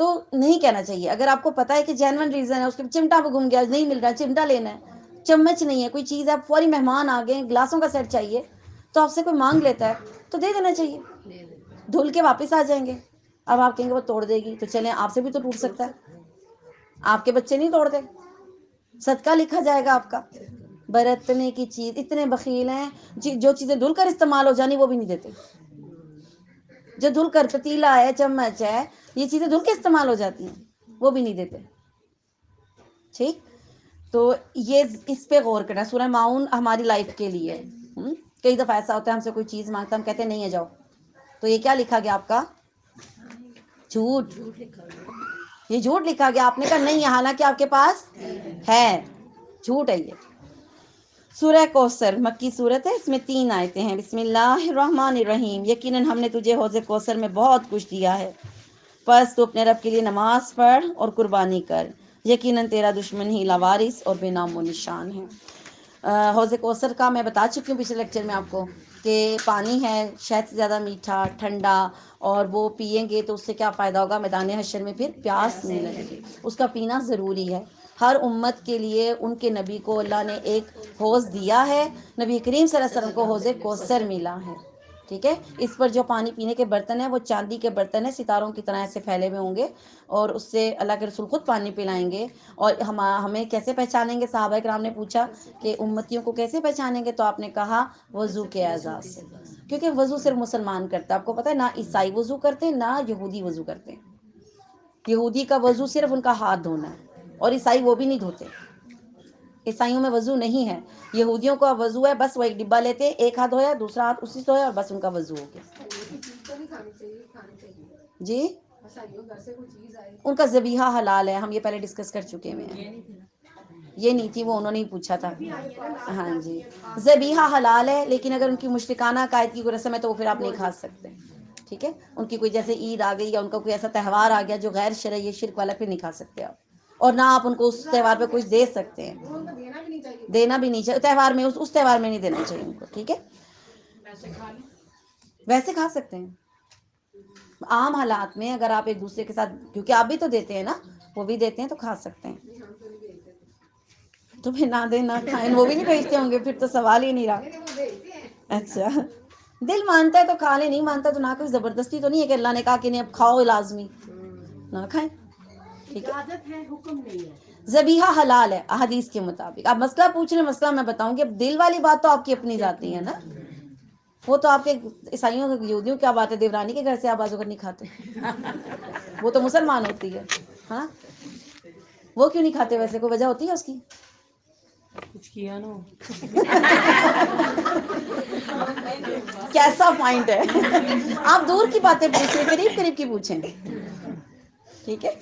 تو نہیں کہنا چاہیے. اگر آپ کو پتا ہے کہ جینون ریزن ہے، اس کے چمٹا وہ گم گیا، نہیں مل رہا، چمٹا لینا ہے، چمچ نہیں ہے، کوئی چیز ہے، فوری مہمان آ گئے، گلاسوں کا سیٹ چاہیے، تو آپ سے کوئی مانگ لیتا ہے تو دے دینا چاہیے، دھل کے واپس آ جائیں گے. اب آپ کہیں گے وہ توڑ دے گی، تو چلیں آپ سے بھی تو ٹوٹ سکتا ہے، آپ کے بچے نہیں توڑتے، صدقہ لکھا جائے گا آپ کا. برتنے کی چیز اتنے بخیل ہیں، جو چیزیں دھل کر استعمال ہو جانی وہ بھی نہیں دیتے. جو دھل کر پتیلا ہے، چمچ ہے، یہ چیزیں دھل کے استعمال ہو جاتی ہیں، وہ بھی نہیں دیتے. ٹھیک, تو یہ اس پہ غور کرنا. سورہ ماؤن ہماری لائف کے لیے. کئی دفعہ ایسا ہوتا ہے ہم سے کوئی چیز مانگتا ہم کہتے ہیں نہیں ہے جاؤ, تو یہ کیا لکھا گیا آپ کا؟ جھوٹ. یہ جھوٹ لکھا گیا, آپ نے کہا نہیں ہے حالانکہ آپ کے پاس ہے. جھوٹ ہے یہ. سورہ کوثر مکی صورت ہے, اس میں 3 آیتیں ہیں. بسم اللہ الرحمن الرحیم. یقیناً ہم نے تجھے حوض کوثر میں بہت کچھ دیا ہے, پس تو اپنے رب کے لیے نماز پڑھ اور قربانی کر, یقیناً تیرا دشمن ہی لاوارث اور بے نام و نشان ہے. حوض کوثر کا میں بتا چکی ہوں پچھلے لیکچر میں آپ کو کہ پانی ہے شہد سے زیادہ میٹھا ٹھنڈا, اور وہ پئیں گے تو اس سے کیا فائدہ ہوگا؟ میدان حشر میں پھر پیاس نہیں لگے گی. اس کا پینا ضروری ہے. ہر امت کے لیے ان کے نبی کو اللہ نے ایک حوض دیا ہے. نبی کریم صلی اللہ علیہ وسلم کو حوض کوثر ملا ہے. ٹھیک ہے, اس پر جو پانی پینے کے برتن ہیں وہ چاندی کے برتن ہیں, ستاروں کی طرح ایسے پھیلے ہوئے ہوں گے, اور اس سے اللہ کے رسول خود پانی پلائیں گے. اور ہمیں کیسے پہچانیں گے؟ صحابہ کرام نے پوچھا کہ امتیوں کو کیسے پہچانیں گے؟ تو آپ نے کہا وضو کے اعضاء سے, کیونکہ وضو صرف مسلمان کرتا ہے. آپ کو پتہ ہے نہ عیسائی وضو کرتے ہیں نہ یہودی وضو کرتے ہیں. یہودی کا وضو صرف ان کا ہاتھ دھونا ہے, اور عیسائی وہ بھی نہیں دھوتے. عیسائیوں میں وضو نہیں ہے. یہودیوں کا وضو ہے, بس وہ ایک ڈبہ لیتے, ایک ہاتھ دھویا دوسرا ہاتھ اسی سے دھویا, اور بس ان کا وضو ہو گیا. جی, ان کا ذبیحہ حلال ہے, ہم یہ پہلے ڈسکس کر چکے ہیں. یہ نہیں تھی وہ, انہوں نے ہی پوچھا تھا. ہاں جی, ذبیحہ حلال ہے, لیکن اگر ان کی مشرکانہ عقائد کی کوئی رسم ہے تو وہ پھر آپ نہیں کھا سکتے. ٹھیک ہے, ان کی کوئی جیسے عید آ گئی یا ان کا کوئی ایسا تہوار آ گیا جو غیر شرعی ہے, شرک والا, پھر نہیں کھا سکتے آپ. اور نہ آپ ان کو اس تہوار پہ کچھ دے سکتے ہیں. دینا بھی نہیں چاہیے تہوار میں, اس تہوار میں نہیں دینا چاہیے ان کو. ٹھیک ہے, ویسے کھا سکتے ہیں عام حالات میں. اگر آپ ایک دوسرے کے ساتھ, کیونکہ آپ بھی تو دیتے ہیں نا, وہ بھی دیتے ہیں, تو کھا سکتے ہیں. تو پھر نہ دیں نہ کھائیں, وہ بھی نہیں بھیجتے ہوں گے, پھر تو سوال ہی نہیں رہا. اچھا, دل مانتا ہے تو کھا لے, نہیں مانتا تو نہ. کوئی زبردستی تو نہیں ہے کہ اللہ نے کہا کہ نہیں اب کھاؤ لازمی, نہ کھائیں. ٹھیک ہے, حکم نہیں ہے. ذبیحہ حلال ہے احادیث کے مطابق. آپ مسئلہ پوچھ رہے, مسئلہ میں بتاؤں گی. اب دل والی بات تو آپ کی اپنی ذاتی ہے نا, وہ تو آپ کے عیسائیوں یہودیوں کیا بات ہے, دیورانی کے گھر سے آپ بازو کر نہیں کھاتے, وہ تو مسلمان ہوتی ہے. ہاں, وہ کیوں نہیں کھاتے ویسے؟ کوئی وجہ ہوتی ہے اس کی؟ کچھ کیا نا. کیسا پوائنٹ ہے. آپ دور کی باتیں پوچھیں, قریب قریب کی پوچھیں. ٹھیک ہے,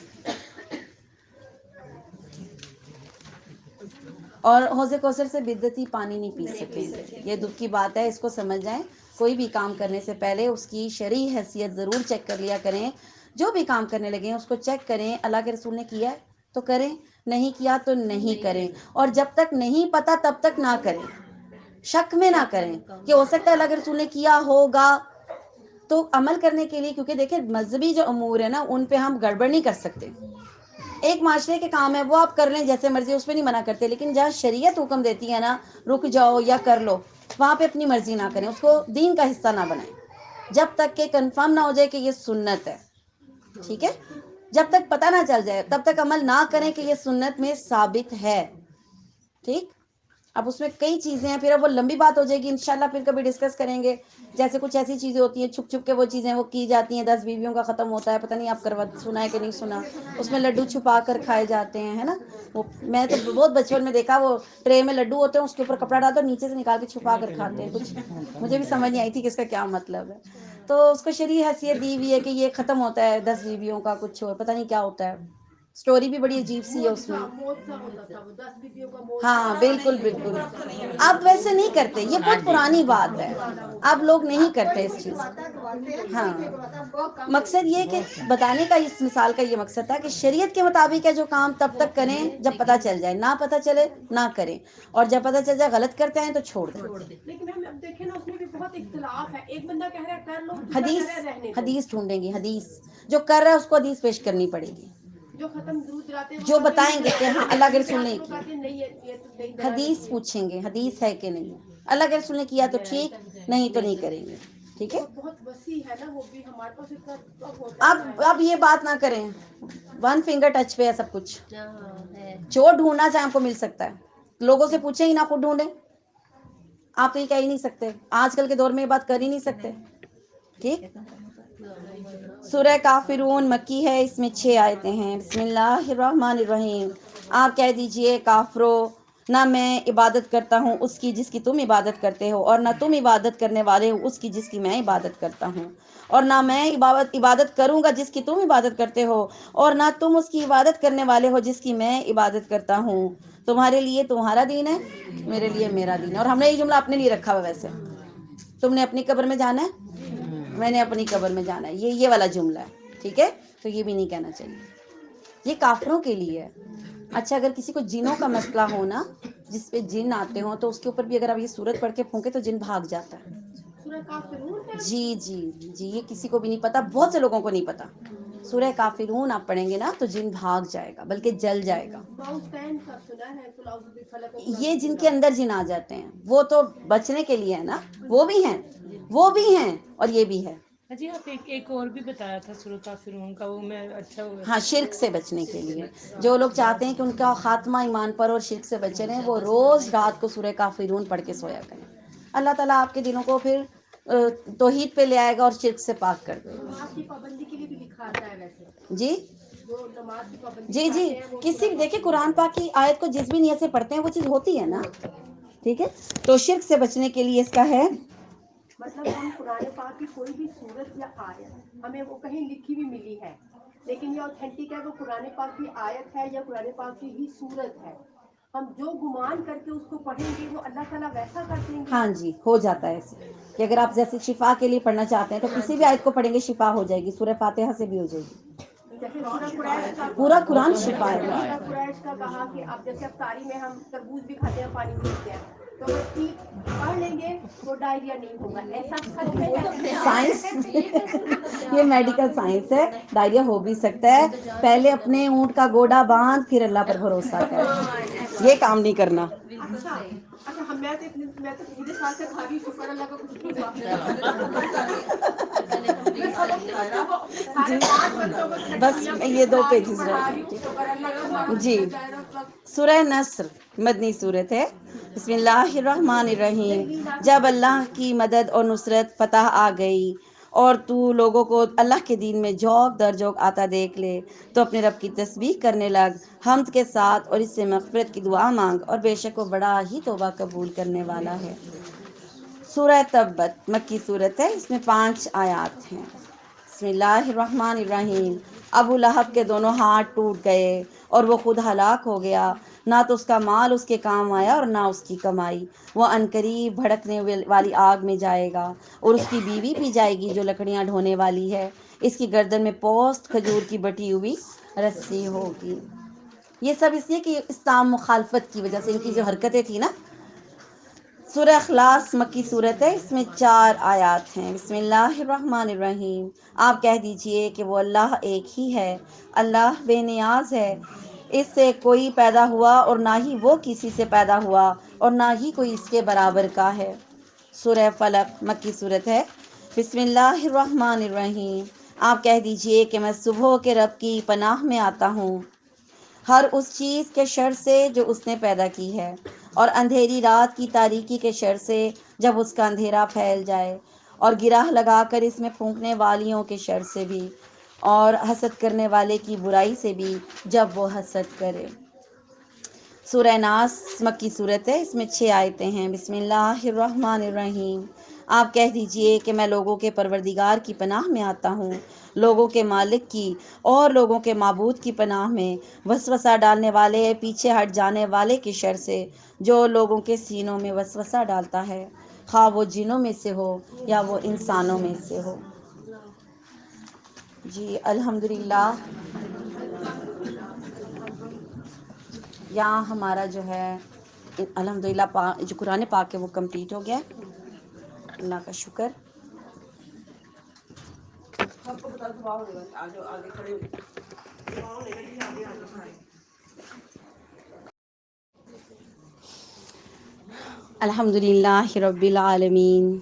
اور حوض کوثر سے بدعتی پانی نہیں پی سکیں. یہ دکھ کی بات ہے, اس کو سمجھ جائیں. کوئی بھی کام کرنے سے پہلے اس کی شرعی حیثیت ضرور چیک کر لیا کریں. جو بھی کام کرنے لگے ہیں اس کو چیک کریں, اللہ کے رسول نے کیا ہے تو کریں, نہیں کیا تو نہیں کریں. اور جب تک نہیں پتا تب تک نہ کریں, شک میں نہ کریں کہ ہو سکتا ہے اللہ کے رسول نے کیا ہوگا. تو عمل کرنے کے لیے, کیونکہ دیکھیں مذہبی جو امور ہے نا, ان پہ ہم گڑبڑ نہیں کر سکتے. ایک معاشرے کے کام ہے وہ آپ کر لیں جیسے مرضی, اس پہ نہیں منع کرتے. لیکن جہاں شریعت حکم دیتی ہے نا رک جاؤ یا کر لو, وہاں پہ اپنی مرضی نہ کریں, اس کو دین کا حصہ نہ بنائیں جب تک کہ کنفرم نہ ہو جائے کہ یہ سنت ہے. ٹھیک ہے, جب تک پتہ نہ چل جائے تب تک عمل نہ کریں کہ یہ سنت میں ثابت ہے. ٹھیک, اب اس میں کئی چیزیں ہیں, پھر اب وہ لمبی بات ہو جائے گی, انشاءاللہ پھر کبھی ڈسکس کریں گے. جیسے کچھ ایسی چیزیں ہوتی ہیں چھپ چھپ کے وہ چیزیں وہ کی جاتی ہیں. 10 بیویوں کا ختم ہوتا ہے, پتہ نہیں آپ سنا ہے کہ نہیں سنا. اس میں لڈو چھپا کر کھائے جاتے ہیں, ہے نا. وہ میں تو بہت بچپن میں دیکھا, وہ ٹرے میں لڈو ہوتے ہیں, اس کے اوپر کپڑا ڈالتے ہیں, نیچے سے نکال کے چھپا کر کھاتے ہیں. کچھ مجھے بھی سمجھ نہیں آئی تھی کہ اس کا کیا مطلب ہے. تو اس کو شرعی حیثیت دی ہوئی ہے کہ یہ ختم ہوتا ہے 10 بیویوں کا, کچھ اور پتہ نہیں کیا ہوتا ہے. اسٹوری بھی بڑی عجیب سی ہے اس میں. ہاں بالکل بالکل, اب ویسے نہیں کرتے, یہ بہت پرانی بات ہے, اب لوگ نہیں کرتے اس چیز. ہاں, مقصد یہ کہ بتانے کا, اس مثال کا یہ مقصد تھا کہ شریعت کے مطابق ہے جو کام تب تک کریں جب پتہ چل جائے, نہ پتہ چلے نہ کریں, اور جب پتہ چل جائے غلط کرتے ہیں تو چھوڑ دیں. لیکن ہم اب دیکھیں نا, اس میں بھی بہت اختلاف ہے. ایک بندہ کہہ رہا ہے کر لو, حدیث ڈھونڈیں گی, حدیث جو کر رہا ہے اس کو حدیث پیش کرنی پڑے گی. جو ختم درود دلاتے ہیں جو بتائیں گے کہ ہاں اللہ کے رسول نے کیا, حدیث پوچھیں گے حدیث ہے کہ نہیں. اللہ کے رسول نے کیا تو ٹھیک, نہیں تو نہیں کریں گے. ٹھیک ہے, بہت وسیع ہے نا وہ بھی, ہمارے پاس اتنا اب یہ بات نہ کریں, 1 فنگر ٹچ پہ ہے سب کچھ. جو ڈھونڈنا چاہیں آپ کو مل سکتا ہے. لوگوں سے پوچھیں ہی نہ, خود ڈھونڈیں. آپ تو یہ کہہ ہی نہیں سکتے, آج کل کے دور میں یہ بات کر ہی نہیں سکتے. ٹھیک, سورہ کافرون مکی ہے، اس میں 6 آیتیں ہیں۔ بسم اللہ الرحمن الرحیم۔ آپ کہہ دیجئے کافرو، نہ میں عبادت کرتا ہوں اس کی جس کی تم عبادت کرتے ہو، اور نہ تم عبادت کرنے والے ہو اس کی جس کی میں عبادت کرتا ہوں، اور نہ میں عبادت کروں گا جس کی تم عبادت کرتے ہو، اور نہ تم اس کی عبادت کرنے والے ہو جس کی میں عبادت کرتا ہوں۔ تمہارے لیے تمہارا دین ہے، میرے لیے میرا دین ہے۔ اور ہم نے یہ جملہ اپنے لیے رکھا ہوا، ویسے تم نے اپنی قبر میں جانا ہے، میں نے اپنی قبر میں جانا ہے، یہ والا جملہ ہے، ٹھیک ہے؟ تو یہ بھی نہیں کہنا چاہیے، یہ کافروں کے لیے ہے۔ اچھا، اگر کسی کو جنوں کا مسئلہ ہو نا، جس پہ جن آتے ہوں، تو اس کے اوپر بھی اگر آپ یہ سورت پڑھ کے پھونکے تو جن بھاگ جاتا ہے۔ سورہ کافرون ہے؟ جی جی جی، یہ کسی کو بھی نہیں پتا، بہت سے لوگوں کو نہیں پتا۔ سورہ کافرون آپ پڑھیں گے نا تو جن بھاگ جائے گا، بلکہ جل جائے گا۔ یہ جن کے اندر جن آ جاتے ہیں وہ تو بچنے کے لیے ہے نا، وہ بھی ہیں اور یہ بھی ہے۔ جی آپ ایک اور بھی بتایا تھا سورہ کافرون کا، وہ میں اچھا ہوا۔ ہاں، شرک سے بچنے کے لیے جو لوگ چاہتے ہیں کہ ان کا خاتمہ ایمان پر اور شرک سے بچے رہیں، وہ روز رات کو سورہ کافرون پڑھ کے سویا کریں۔ اللہ تعالیٰ آپ کے دلوں کو پھر توحید پہ لے آئے گا اور شرک سے پاک کر دے گا۔ نماز کی پابندی کے لیے بھی لکھا آتا ہے ویسے، جی جو نماز کی پابندی جی جی، کرتے ہیں وہ کسی دیکھیں قرآن پاک کی آیت کو جس بھی نیت سے پڑھتے ہیں وہ چیز ہوتی ہے نا، ٹھیک ہے؟ تو شرک سے بچنے کے لیے اس کا ہے، مطلب ہم قرآن پاک کی کوئی بھی صورت یا آیت ہمیں وہ کہیں لکھی بھی ملی ہے، لیکن یہ اوتھینٹک ہے، وہ قرآن پاک کی آیت ہے یا قرآن پاک کی ہی صورت ہے، ہم جو گمان کر کے اس کو پڑھیں گے وہ اللہ تعالیٰ ویسا کر دیں گے۔ ہاں جی، ہو جاتا ہے ایسے کہ اگر آپ جیسے شفا کے لیے پڑھنا چاہتے ہیں تو کسی بھی آیت کو پڑھیں گے شفا ہو جائے گی، سورہ فاتحہ سے بھی ہو جائے گی۔ جیسے سورہ قریش کا پورا قرآن شفا ہے۔ سورہ قریش کا کہا کہ اب جیسے افطاری میں ہم تربوز بھی کھاتے ہیں، پانی بھی پیتے ہیں، تو وہ ٹھیک پڑھ لیں گے تو ڈائریا نہیں ہوگا، ایسا سچ ہے؟ سائنس یہ میڈیکل سائنس ہے، ڈائریا ہو بھی سکتا ہے، پہلے اپنے اونٹ کا گوڑا باندھ پھر اللہ پر بھروسہ کر، یہ کام نہیں کرنا۔ اچھا میں تو پورے سال سے کھا رہی ہوں، شکر اللہ کا کچھ نہیں ہوا۔ بس یہ 2 پیجز رہ گئے جی۔ سورہ نصر مدنی صورت ہے۔ بسم اللہ الرحمن الرحیم۔ جب اللہ کی مدد اور نصرت فتح آ گئی اور تو لوگوں کو اللہ کے دین میں جوق در جوق آتا دیکھ لے تو اپنے رب کی تسبیح کرنے لگ، حمد کے ساتھ، اور اس سے مغفرت کی دعا مانگ، اور بے شک وہ بڑا ہی توبہ قبول کرنے والا ہے۔ سورہ تبت مکی صورت ہے، اس میں 5 آیات ہیں۔ بسم اللہ الرحمن الرحیم۔ ابو لہب کے دونوں ہاتھ ٹوٹ گئے اور وہ خود ہلاک ہو گیا، نہ تو اس کا مال اس کے کام آیا اور نہ اس کی کمائی، وہ عنقریب بھڑکنے والی آگ میں جائے گا، اور اس کی بیوی بھی جائے گی جو لکڑیاں ڈھونے والی ہے، اس کی گردن میں پوست کھجور کی بٹی ہوئی رسی ہوگی۔ یہ سب اس لیے کہ اسلام مخالفت کی وجہ سے ان کی جو حرکتیں تھیں نا۔ سورہ اخلاص مکی صورت ہے، اس میں 4 آیات ہیں۔ بسم اللہ الرحمن الرحیم۔ آپ کہہ دیجئے کہ وہ اللہ ایک ہی ہے، اللہ بے نیاز ہے، اس سے کوئی پیدا ہوا اور نہ ہی وہ کسی سے پیدا ہوا، اور نہ ہی کوئی اس کے برابر کا ہے۔ سورہ فلق مکی صورت ہے۔ بسم اللہ الرحمن الرحیم۔ آپ کہہ دیجئے کہ میں صبح کے رب کی پناہ میں آتا ہوں، ہر اس چیز کے شر سے جو اس نے پیدا کی ہے، اور اندھیری رات کی تاریکی کے شر سے جب اس کا اندھیرا پھیل جائے، اور گرہ لگا کر اس میں پھونکنے والیوں کے شر سے بھی، اور حسد کرنے والے کی برائی سے بھی جب وہ حسد کرے۔ سورہ ناس مکی صورت ہے، اس میں 6 آیتیں ہیں۔ بسم اللہ الرحمن الرحیم۔ آپ کہہ دیجئے کہ میں لوگوں کے پروردگار کی پناہ میں آتا ہوں، لوگوں کے مالک کی اور لوگوں کے معبود کی پناہ میں، وسوسہ ڈالنے والے، پیچھے ہٹ جانے والے کی شر سے، جو لوگوں کے سینوں میں وسوسہ ڈالتا ہے، خواہ وہ جنوں میں سے ہو یا وہ انسانوں میں سے ہو۔ جی الحمدللہ، یہاں ہمارا جو ہے الحمدللہ جو قرآن پاک ہے وہ کمپلیٹ ہو گیا ہے، اللہ کا شکر۔ الحمدللہ رب العالمین،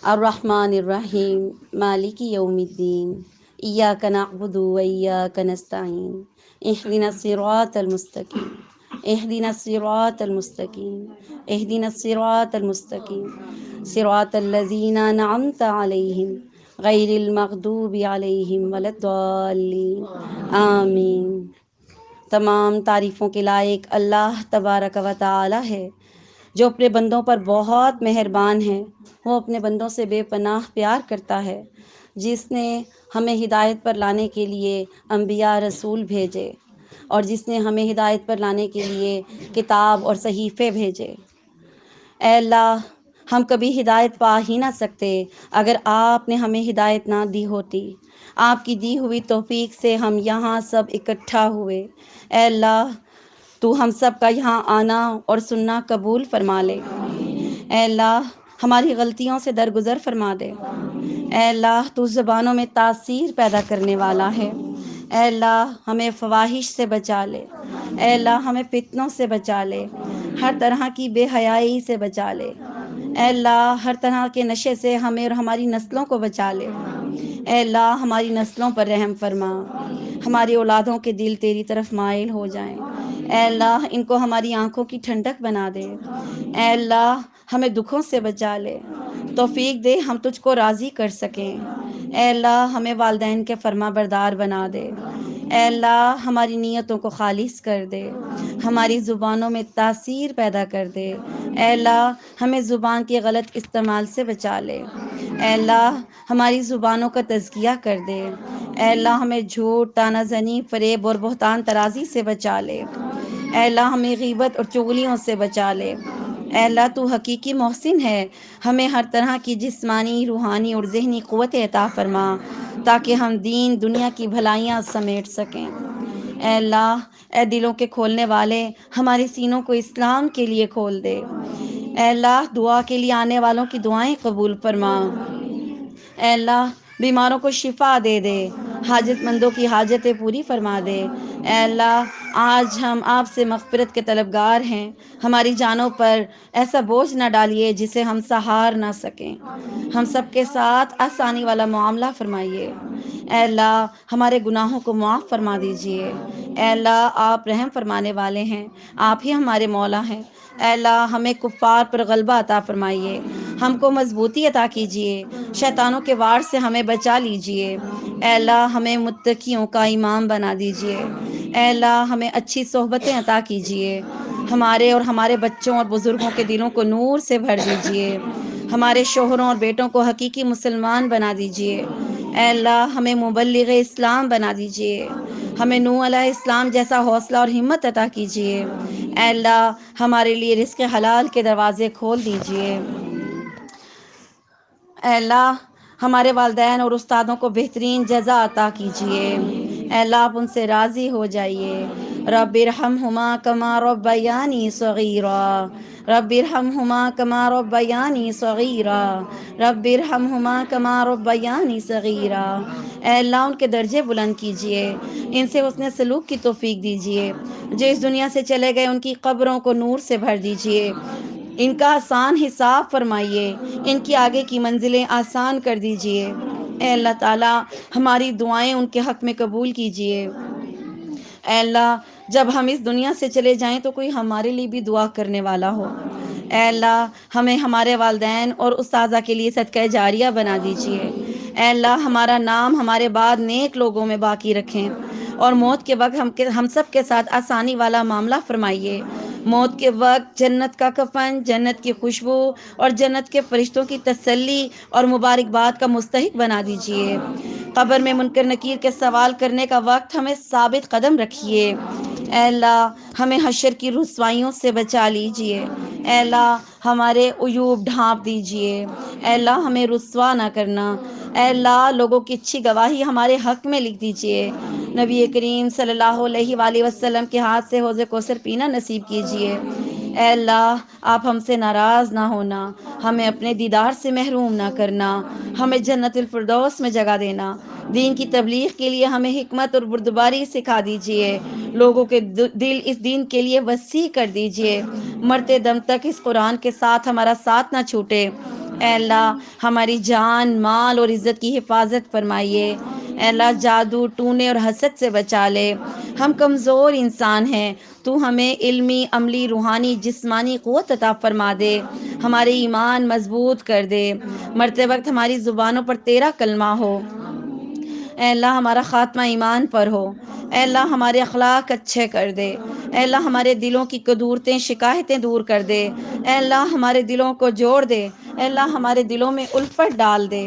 الرحمن الرحیم، مالک یوم الدین، ایاک نعبد و ایاک نستعین، اہدنا الصراط المستقیم، اہدنا الصراط المستقیم، اہدنا الصراط المستقیم، صراط الذین انعمت علیہم غیر المغضوب علیہم ولا الضالین آمین۔ تمام تعریفوں کے لائق اللہ تبارک و تعالی ہے جو اپنے بندوں پر بہت مہربان ہے۔ وہ اپنے بندوں سے بے پناہ پیار کرتا ہے، جس نے ہمیں ہدایت پر لانے کے لیے انبیاء رسول بھیجے اور جس نے ہمیں ہدایت پر لانے کے لیے کتاب اور صحیفے بھیجے۔ اے اللہ، ہم کبھی ہدایت پا ہی نہ سکتے اگر آپ نے ہمیں ہدایت نہ دی ہوتی۔ آپ کی دی ہوئی توفیق سے ہم یہاں سب اکٹھا ہوئے۔ اے اللہ، تو ہم سب کا یہاں آنا اور سننا قبول فرما لے۔ اے اللہ، ہماری غلطیوں سے درگزر فرما دے۔ اے اللہ، تو زبانوں میں تاثیر پیدا کرنے والا ہے۔ اے اللہ، ہمیں فواحش سے بچا لے۔ اے اللہ، ہمیں فتنوں سے بچا لے، ہر طرح کی بے حیائی سے بچا لے۔ اے اللہ، ہر طرح کے نشے سے ہمیں اور ہماری نسلوں کو بچا لے۔ اے اللہ، ہماری نسلوں پر رحم فرما، ہماری اولادوں کے دل تیری طرف مائل ہو جائیں۔ اے اللہ، ان کو ہماری آنکھوں کی ٹھنڈک بنا دے۔ اے اللہ، ہمیں دکھوں سے بچا لے، توفیق دے ہم تجھ کو راضی کر سکیں۔ اے اللہ، ہمیں والدین کے فرما بردار بنا دے۔ اے اللہ، ہماری نیتوں کو خالص کر دے، ہماری زبانوں میں تاثیر پیدا کر دے۔ اے اللہ، ہمیں زبان کے غلط استعمال سے بچا لے۔ اے اللہ، ہماری زبانوں کا تزکیہ کر دے۔ اے اللہ، ہمیں جھوٹ، طعنہ زنی، فریب اور بہتان ترازی سے بچا لے۔ اے اللہ، ہمیں غیبت اور چغلیوں سے بچا لے۔ اے اللہ، تو حقیقی محسن ہے، ہمیں ہر طرح کی جسمانی، روحانی اور ذہنی قوت عطا فرما تاکہ ہم دین دنیا کی بھلائیاں سمیٹ سکیں۔ اے اللہ، اے دلوں کے کھولنے والے، ہمارے سینوں کو اسلام کے لیے کھول دے۔ اے اللہ، دعا کے لیے آنے والوں کی دعائیں قبول فرما۔ اے اللہ، بیماروں کو شفا دے دے، حاجت مندوں کی حاجتیں پوری فرما دے۔ اے اللہ، آج ہم آپ سے مغفرت کے طلبگار ہیں، ہماری جانوں پر ایسا بوجھ نہ ڈالیے جسے ہم سہار نہ سکیں۔ ہم سب کے ساتھ آسانی والا معاملہ فرمائیے۔ اے اللہ، ہمارے گناہوں کو معاف فرما دیجئے۔ اے اللہ، آپ رحم فرمانے والے ہیں، آپ ہی ہمارے مولا ہیں۔ اے اللہ، ہمیں کفار پر غلبہ عطا فرمائیے، ہم کو مضبوطی عطا کیجئے، شیطانوں کے وار سے ہمیں بچا لیجئے۔ اے اللہ، ہمیں متقیوں کا امام بنا دیجئے۔ اے اللہ، ہمیں اچھی صحبتیں عطا کیجئے، ہمارے اور ہمارے بچوں اور بزرگوں کے دلوں کو نور سے بھر دیجئے، ہمارے شوہروں اور بیٹوں کو حقیقی مسلمان بنا دیجئے۔ اے اللہ، ہمیں مبلغ اسلام بنا دیجئے، ہمیں نوح علیہ السلام جیسا حوصلہ اور ہمت عطا کیجئے۔ اے اللہ، ہمارے لیے رزق حلال کے دروازے کھول دیجئے۔ اے اللہ، ہمارے والدین اور استادوں کو بہترین جزا عطا کیجئے۔ اے اللہ، آپ ان سے راضی ہو جائیے۔ رب ارحمہما کما ربیانی صغیرا، رب ارحمہما کما ربیانی صغیرا، رب ارحمہما کما ربیانی صغیرا۔ اے اللہ، ان کے درجے بلند کیجئے، ان سے حسن سلوک کی توفیق دیجئے۔ جو اس دنیا سے چلے گئے ان کی قبروں کو نور سے بھر دیجئے، ان کا آسان حساب فرمائیے، ان کی آگے کی منزلیں آسان کر دیجئے۔ اے اللہ تعالیٰ، ہماری دعائیں ان کے حق میں قبول کیجئے۔ اے اللہ، جب ہم اس دنیا سے چلے جائیں تو کوئی ہمارے لیے بھی دعا کرنے والا ہو۔ اے اللہ، ہمیں ہمارے والدین اور اساتذہ کے لیے صدقہ جاریہ بنا دیجئے۔ اے اللہ، ہمارا نام ہمارے بعد نیک لوگوں میں باقی رکھیں اور موت کے وقت ہم سب کے ساتھ آسانی والا معاملہ فرمائیے۔ موت کے وقت جنت کا کفن، جنت کی خوشبو اور جنت کے فرشتوں کی تسلی اور مبارکباد کا مستحق بنا دیجئے۔ قبر میں منکر نکیر کے سوال کرنے کا وقت ہمیں ثابت قدم رکھیے۔ اے اللہ، ہمیں حشر کی رسوائیوں سے بچا لیجئے۔ اے اللہ، ہمارے عیوب ڈھانپ دیجئے۔ اے اللہ، ہمیں رسوا نہ کرنا۔ اے اللہ، لوگوں کی اچھی گواہی ہمارے حق میں لکھ دیجئے۔ نبی کریم صلی اللہ علیہ وآلہ وسلم کے ہاتھ سے حوض کوثر پینا نصیب کیجئے۔ اے اللہ، آپ ہم سے ناراض نہ ہونا، ہمیں اپنے دیدار سے محروم نہ کرنا، ہمیں جنت الفردوس میں جگہ دینا۔ دین کی تبلیغ کے لیے ہمیں حکمت اور بردباری سکھا دیجئے، لوگوں کے دل اس دین کے لیے وسیع کر دیجئے، مرتے دم تک اس قرآن کے ساتھ ہمارا ساتھ نہ چھوٹے۔ اے اللہ، ہماری جان، مال اور عزت کی حفاظت فرمائیے۔ اے اللہ، جادو، ٹونے اور حسد سے بچا لے، ہم کمزور انسان ہیں، تو ہمیں علمی، عملی، روحانی، جسمانی قوت عطا فرما دے۔ ہمارے ایمان مضبوط کر دے، مرتے وقت ہماری زبانوں پر تیرا کلمہ ہو۔ اے اللہ ہمارا خاتمہ ایمان پر ہو، اے اللہ ہمارے اخلاق اچھے کر دے، اے اللہ ہمارے دلوں کی قدورتیں شکایتیں دور کر دے، اے اللہ ہمارے دلوں کو جوڑ دے، اے اللہ ہمارے دلوں میں الفت ڈال دے،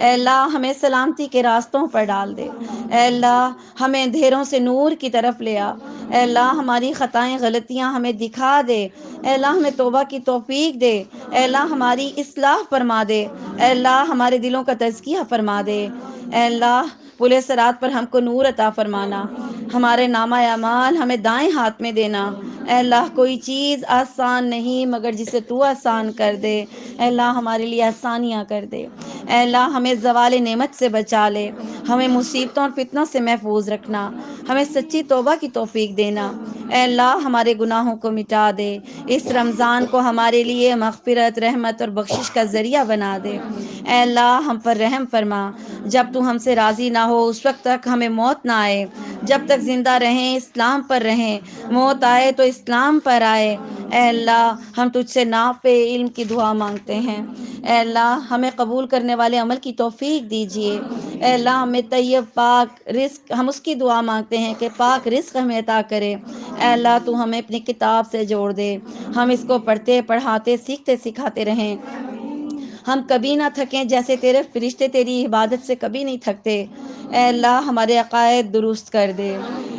اے اللہ ہمیں سلامتی کے راستوں پر ڈال دے، اے اللہ ہمیں اندھیروں سے نور کی طرف لے آ، اے اللہ ہماری خطائیں غلطیاں ہمیں دکھا دے، اے اللہ ہمیں توبہ کی توفیق دے، اے اللہ ہماری اصلاح فرما دے، اے اللہ ہمارے دلوں کا تزکیہ فرما دے، اے اللہ پل صراط پر ہم کو نور عطا فرمانا، ہمارے نامہ اعمال ہمیں دائیں ہاتھ میں دینا، اے اللہ کوئی چیز آسان نہیں مگر جسے تو آسان کر دے، اے اللہ ہمارے لیے آسانیاں کر دے، اے اللہ ہمیں زوال نعمت سے بچا لے، ہمیں مصیبتوں اور فتنوں سے محفوظ رکھنا، ہمیں سچی توبہ کی توفیق دینا، اے اللہ ہمارے گناہوں کو مٹا دے، اس رمضان کو ہمارے لیے مغفرت رحمت اور بخشش کا ذریعہ بنا دے، اے اللہ ہم پر رحم فرما، جب تو ہم سے راضی نہ ہو اس وقت تک ہمیں موت نہ آئے، جب تک زندہ رہیں اسلام پر رہیں، موت آئے تو اسلام پر آئے، اے اللہ ہم تجھ سے نافع علم کی دعا مانگتے ہیں، اے اللہ ہمیں قبول کرنے والے عمل کی توفیق دیجیے، اے اللہ ہمیں طیب پاک رزق، ہم اس کی دعا مانگتے ہیں کہ پاک رزق ہمیں عطا کرے، اے اللہ تو ہمیں اپنی کتاب سے جوڑ دے، ہم اس کو پڑھتے پڑھاتے سیکھتے سکھاتے رہیں، ہم کبھی نہ تھکیں جیسے تیرے فرشتے تیری عبادت سے کبھی نہیں تھکتے، اے اللہ ہمارے عقائد درست کر دے،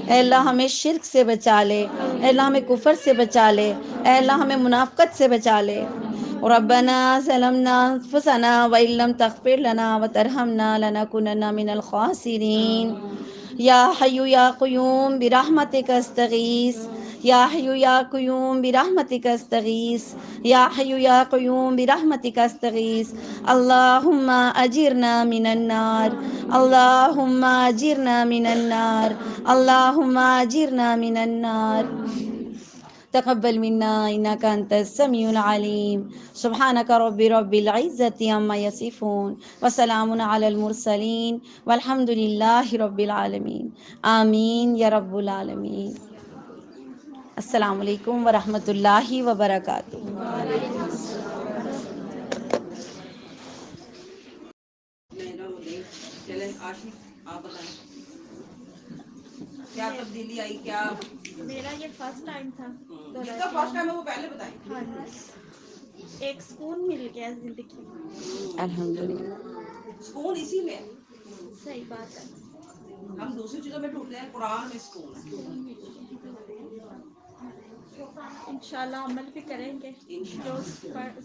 اے اللہ ہمیں شرک سے بچا لے، اے اللہ ہمیں کفر سے بچا لے، اے اللہ ہمیں منافقت سے بچا لے، ربنا ظلمنا انفسنا وان لم تغفر لنا وترحمنا لنكونن من الخاسرین، یا حی یا قیوم برحمتک استغیث، یا حی یا قیوم برحمتک استغیث، یا حی یا قیوم برحمتک استغیث، اللہم اجرنا من النار، اللہم اجرنا من النار، اللہم اجرنا من النار، تقبل منا انك انت السميع العليم، سبحانك رب العزة عما يصفون وسلام على المرسلين والحمد لله رب العالمين، آمین یا رب العالمین۔ السلام علیکم ورحمۃ اللہ وبرکاتہ۔ کیا تبدیلی آئی؟ کیا میرا یہ فرسٹ ٹائم تھا تو جس کا فرسٹ ٹائم ہے وہ پہلے بتائیں۔ ہاں جی، ایک سکون مل گیا زندگی میں۔ الحمدللہ سکون اسی میں ہے، صحیح بات ہے، ہم دوسری چیزوں میں ڈھونڈتے ہیں، قرآن میں سکون ہے۔ انشاءاللہ عمل بھی کریں گے، جو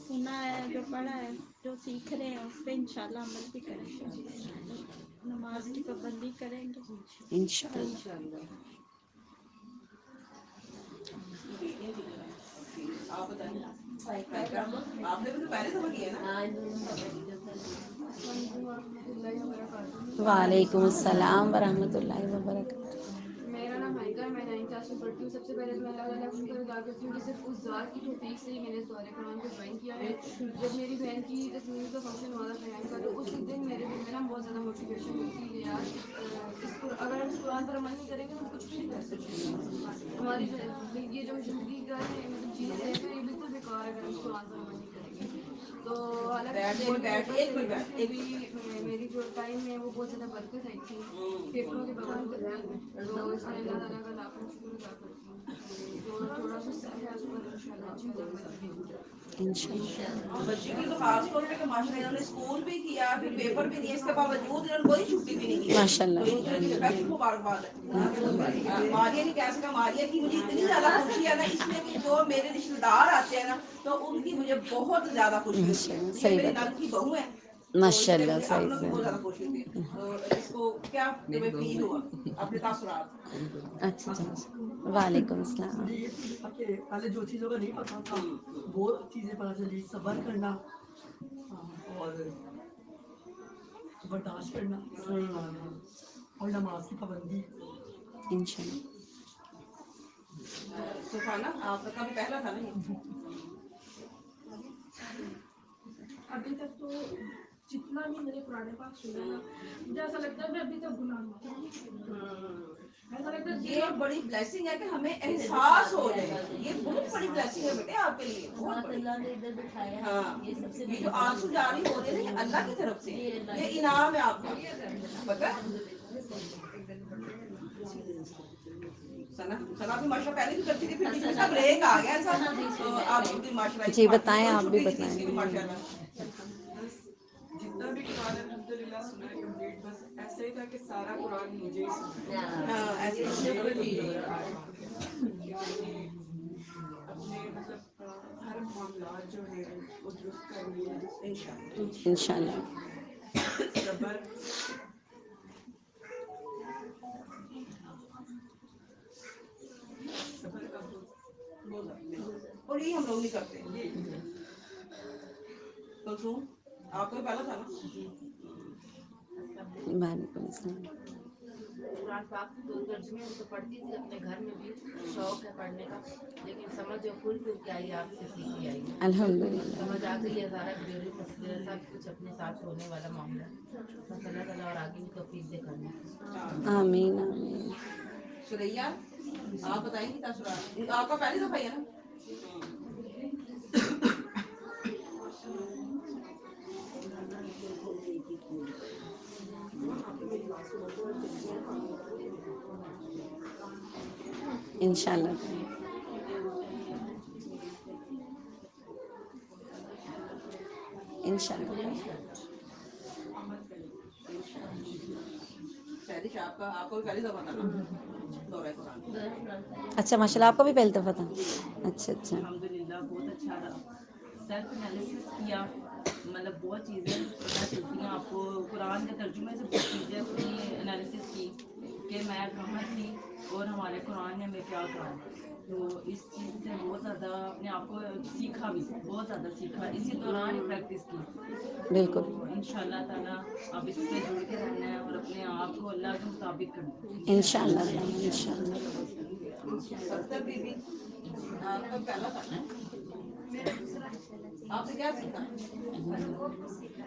سنا ہے، جو پڑھا ہے، جو سیکھ رہے ہیں اس پہ انشاءاللہ عمل بھی کریں گے، نماز کی پابندی کریں گے انشاءاللہ۔ آپ بتائیں، آپ نے بھی تو پہلے دفعہ کیا نا؟ وعلیکم السلام ورحمۃ اللہ وبرکاتہ۔ میرا نام ہائیکا ہے، میں 9 کلاس میں پڑھتی ہوں۔ سب سے پہلے تو میں اللہ تعالیٰ کا شکر ادا کرتی ہوں کہ صرف اس ذات کی توفیق سے ہی میں نے اس دورہ قرآن کو جوائن کیا ہے۔ جب میری بہن کی تصویر کا فنکشن ہوا تھا قیام کا، تو اس دن میرے دل میں نا بہت زیادہ موٹیویشن ہوئی تھی کہ یار اگر ہم اس قرآن پر عمل نہیں کریں گے تو ہم کچھ بھی نہیں کر سکتے، ہماری یہ جو زندگی کا مطلب جینے رہے تو یہ بالکل بیکار ہے اگر ہم اس قرآن پر عمل نہیں کریں گے۔ تو حالانکہ میری جو ٹائم ہے وہ بہت زیادہ برکت آئی تھی پیپروں کے دوران، تو اس میں اللہ تعالیٰ کا لاکھوں شکر ادا کرتی ہوں، جو تھوڑا سا سر ہے اس پر انشاءاللہ اچھا کریں گے۔ بچی کی تو خاص طور پہ کہ ماشاء اللہ انہوں نے اسکول بھی کیا، پھر پیپر بھی دیے، اس کے باوجود انہوں نے کوئی چھٹی بھی نہیں کی ماشاء اللہ، تو ان کی بیسٹ مبارکباد ہے۔ ماریہ نہیں کہہ سکا، ماریہ کی مجھے اتنی زیادہ خوشی ہے نا اس میں کہ جو میرے رشتے دار آتے ہیں نا تو ان کی مجھے بہت زیادہ خوشی ہوتی ہے۔ یہ میری نند کی بہو ہے ماشاء اللہ، صحیح سے بہت زیادہ خوشی ہوتی ہے۔ تو اس کو کیا تمہیں فیل ہوا اپنے تاثرات؟ اچھا اچھا، وعلیکم السلام۔ پہلے جو چیزوں کا نہیں پتا تھا وہ چیزیں پتا چلی، صبر کرنا اور برداشت کرنا اور نماز کی پابندی انشاءاللہ۔ سبحانہ آپ کا بھی پہلا تھا نا یہ؟ ابھی تک تو جتنا بھی میرے پرانے پاک سنا نا، مجھے ایسا لگتا ہے میں ابھی تک گناہ میں ہوں۔ یہ بڑی بلیسنگ ہے کہ ہمیں احساس ہو جائے. یہ بہت بڑی بلیسنگ ہے بیٹے آپ کے لیے, بہت بڑی. ہاں یہ جو آنسو جاری ہو رہے ہیں یہ اللہ کی طرف سے, یہ انعام ہے آپ کا, پتہ سنا بھی ماشاء پہلے بھی کرتی تھی, پھر بیچ میں سب بریک آ گیا سب. آپ بھی ماشاء جی بتائیں, آپ بھی بتائیں. جتنا بھی قرآن الحمدللہ سنا ہے کمپلیٹ, بس ایسا ہی تھا کہ سارا قرآن مجھے ہی سنا ہے. ہاں ایسے اپنے مطلب ہر معاملات جو ہیں وہ درست کر لیے انشاءاللہ. صبر, صبر کا اور یہ ہم لوگ نہیں کرتے. کلثوم آپ کو پہلا تھا نا. وعلیکم السلام. قرآن پاک کی دو ترجمے میں تو پڑھتی تھی اپنے گھر میں بھی, شوق ہے پڑھنے کا, لیکن سمجھ جو پھول پھول کے آئی آپ سے سیکھ کے آئی ہے. الحمدللہ. سمجھ آ گئی ہے سارا گھریلو مسئلے سب کچھ اپنے ساتھ ہونے والا معاملہ ہے. بس اللہ تعالیٰ اور آگے بھی توفیق دے کرنے کی. آمین آمین. سریا آپ بتائیں گی تاثرات, آپ کا پہلی دفعہ ہی ہے نا. انشاءاللہ. انشاءاللہ. سہرش آپ کو بھی پہلی دفعہ تھا نا دورہ قرآن. اچھا ماشاء اللہ, آپ کو بھی پہلی دفعہ تھا. اچھا اچھا. الحمدللہ بہت اچھا رہا. سیلف انالیسس کیا, مطلب بہت چیزیں پتہ چلتی ہیں آپ کو قرآن کے ترجمے سے. بہت چیزیں اپنی انالیسس کی کہ میں کہاں تھی اور ہمارے قرآن نے ہمیں کیا کہا. تو اس چیز سے بہت زیادہ اپنے آپ کو سیکھا بھی, بہت زیادہ سیکھا. اسی دوران ہی پریکٹس کی. بالکل. تو انشاءاللہ تعالیٰ اب اس سے جڑ کے رہنا ہے اور اپنے آپ کو اللہ کے مطابق کرنا ہے. انشاءاللہ انشاءاللہ. ستر بی بی آپ کا پہلا تھا نا, آپ نے کیا سیکھا؟ میں نے بہت کچھ سیکھا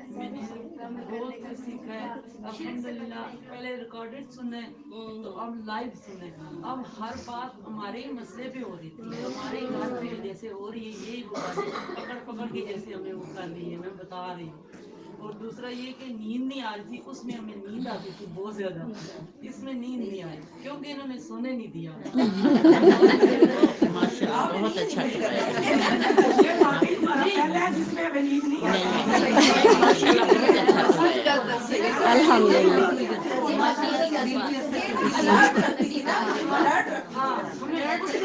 ہے الحمدللہ. پہلے ریکارڈڈ سنے تو اب لائیو سنے. اب ہر بات ہمارے ہی مسئلے پہ ہو رہی تھی, ہمارے ہی گھر پہ جیسے ہو رہی ہے, یہی پکڑ پکڑ کے جیسے ہمیں وہ کر رہی ہے, میں بتا رہی ہوں. اور دوسرا یہ کہ نیند نہیں آ رہی تھی, اس میں ہمیں نیند آتی تھی بہت زیادہ, اس میں نیند نہیں آئی کیونکہ انہوں نے سونے نہیں دیا. بہت اچھا.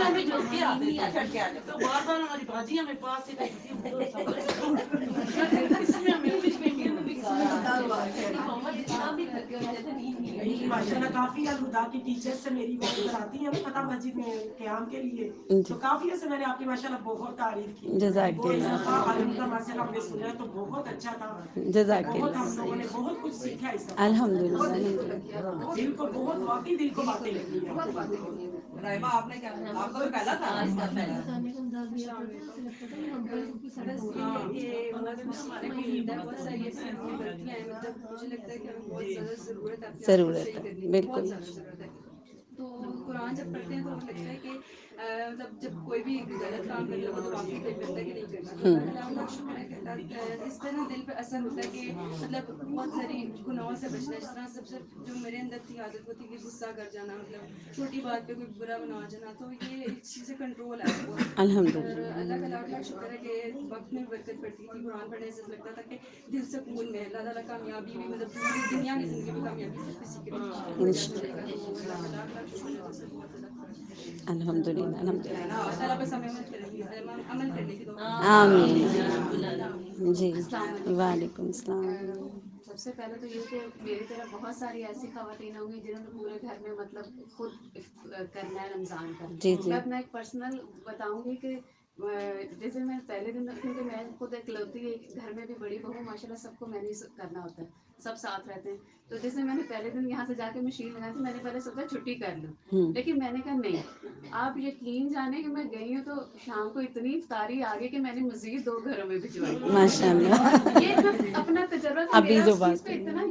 ہمیں جو بھی آتے تھے تو بار بار ہماری باجی ہمیں پاس سے کہتی تھی اس میں ہمیں کچھ نہیں ملا. ماشاء اللہ کافی الہدا کی ٹیچر سے میری وہ کراتی ہیں فتح مسجد میں قیام کے لیے, تو کافی سے میں نے آپ کی ماشاء اللہ بہت تعریف کی. جزاک وہ اس اللہ. دفعہ علم کا ماشاء اللہ ہم نے سنا تو بہت اچھا تھا. جزاک بہت ہم اللہ. لوگوں نے بہت کچھ سیکھا اس دفعہ. الحمدللہ. دل کو بہت واقعی دل کو باتیں لگی ہیں. رائمہ آپ نے کیا, آپ کا بھی پہلا تھا نا. مجھے لگتا ہے کہ ہمیں بہت زیادہ ضرورت ہے اپنے آپ کو ضرورت صحیح ہے, کرنے کی, بہت بالکل. زیادہ ضرورت ہے. تو قرآن جب پڑھتے ہیں تو ہمیں لگتا ہے کہ مطلب جب کوئی بھی غلط کام کرنا ہو تو واقعی دل کرتا ہے کہ نہیں کرنا. اللہ شکر ہے کہ اس طرح دل پہ اثر ہوتا ہے کہ مطلب بہت ساری گناہوں سے بچنا. جس طرح سب سے جو میرے اندر تھی عادت وہ تھی کہ غصہ کر جانا, مطلب چھوٹی بات پہ کوئی برا بنا جانا, تو یہ اس چیز سے کنٹرول آیا بہت. الحمدللہ. اللہ کا لاکھ لاکھ شکر ہے کہ وقت میں برکت پڑتی تھی. قرآن پڑھنے سے لگتا تھا کہ دل سکون میں اللہ تعالیٰ کامیابی بھی, مطلب پوری دنیا کی زندگی میں کامیابی صرف اسی کے ملے گا. تو اللہ کا لاکھ لاکھ شکر ہے, اس سے بہت زیادہ فرق. الحمدللہ. الحمدللہ. اللہ تعالیٰ بس ہمیں عمل کرنے کی توفیق. آمین. جی وعلیکم السلام. سب سے پہلے تو یہ کہ میری طرح بہت ساری ایسی خواتین ہوں گی جنہوں نے پورے گھر میں مطلب خود کرنا ہے رمضان کا. جی جی. میں اپنا ایک پرسنل بتاؤں گی کہ جیسے میں پہلے دن, کیونکہ میں خود اکلوتی گھر میں بھی بڑی بہو, ماشاء اللہ سب کو میں نے کرنا ہوتا ہے, سب ساتھ رہتے ہیں. تو جیسے میں نے پہلے دن یہاں سے جا کے مشین لگائی تھی, میں نے پہلے سوچا چھٹی کر لوں, لیکن میں نے کہا نہیں, آپ یقین جانے کہ میں گئی ہوں تو شام کو اتنی افطاری آ گئی کہ میں نے مزید 2 گھروں میں بھجوائی. ماشاء اللہ. یہ اپنا تجربہ تھا میرا, اس چیز پہ اتنا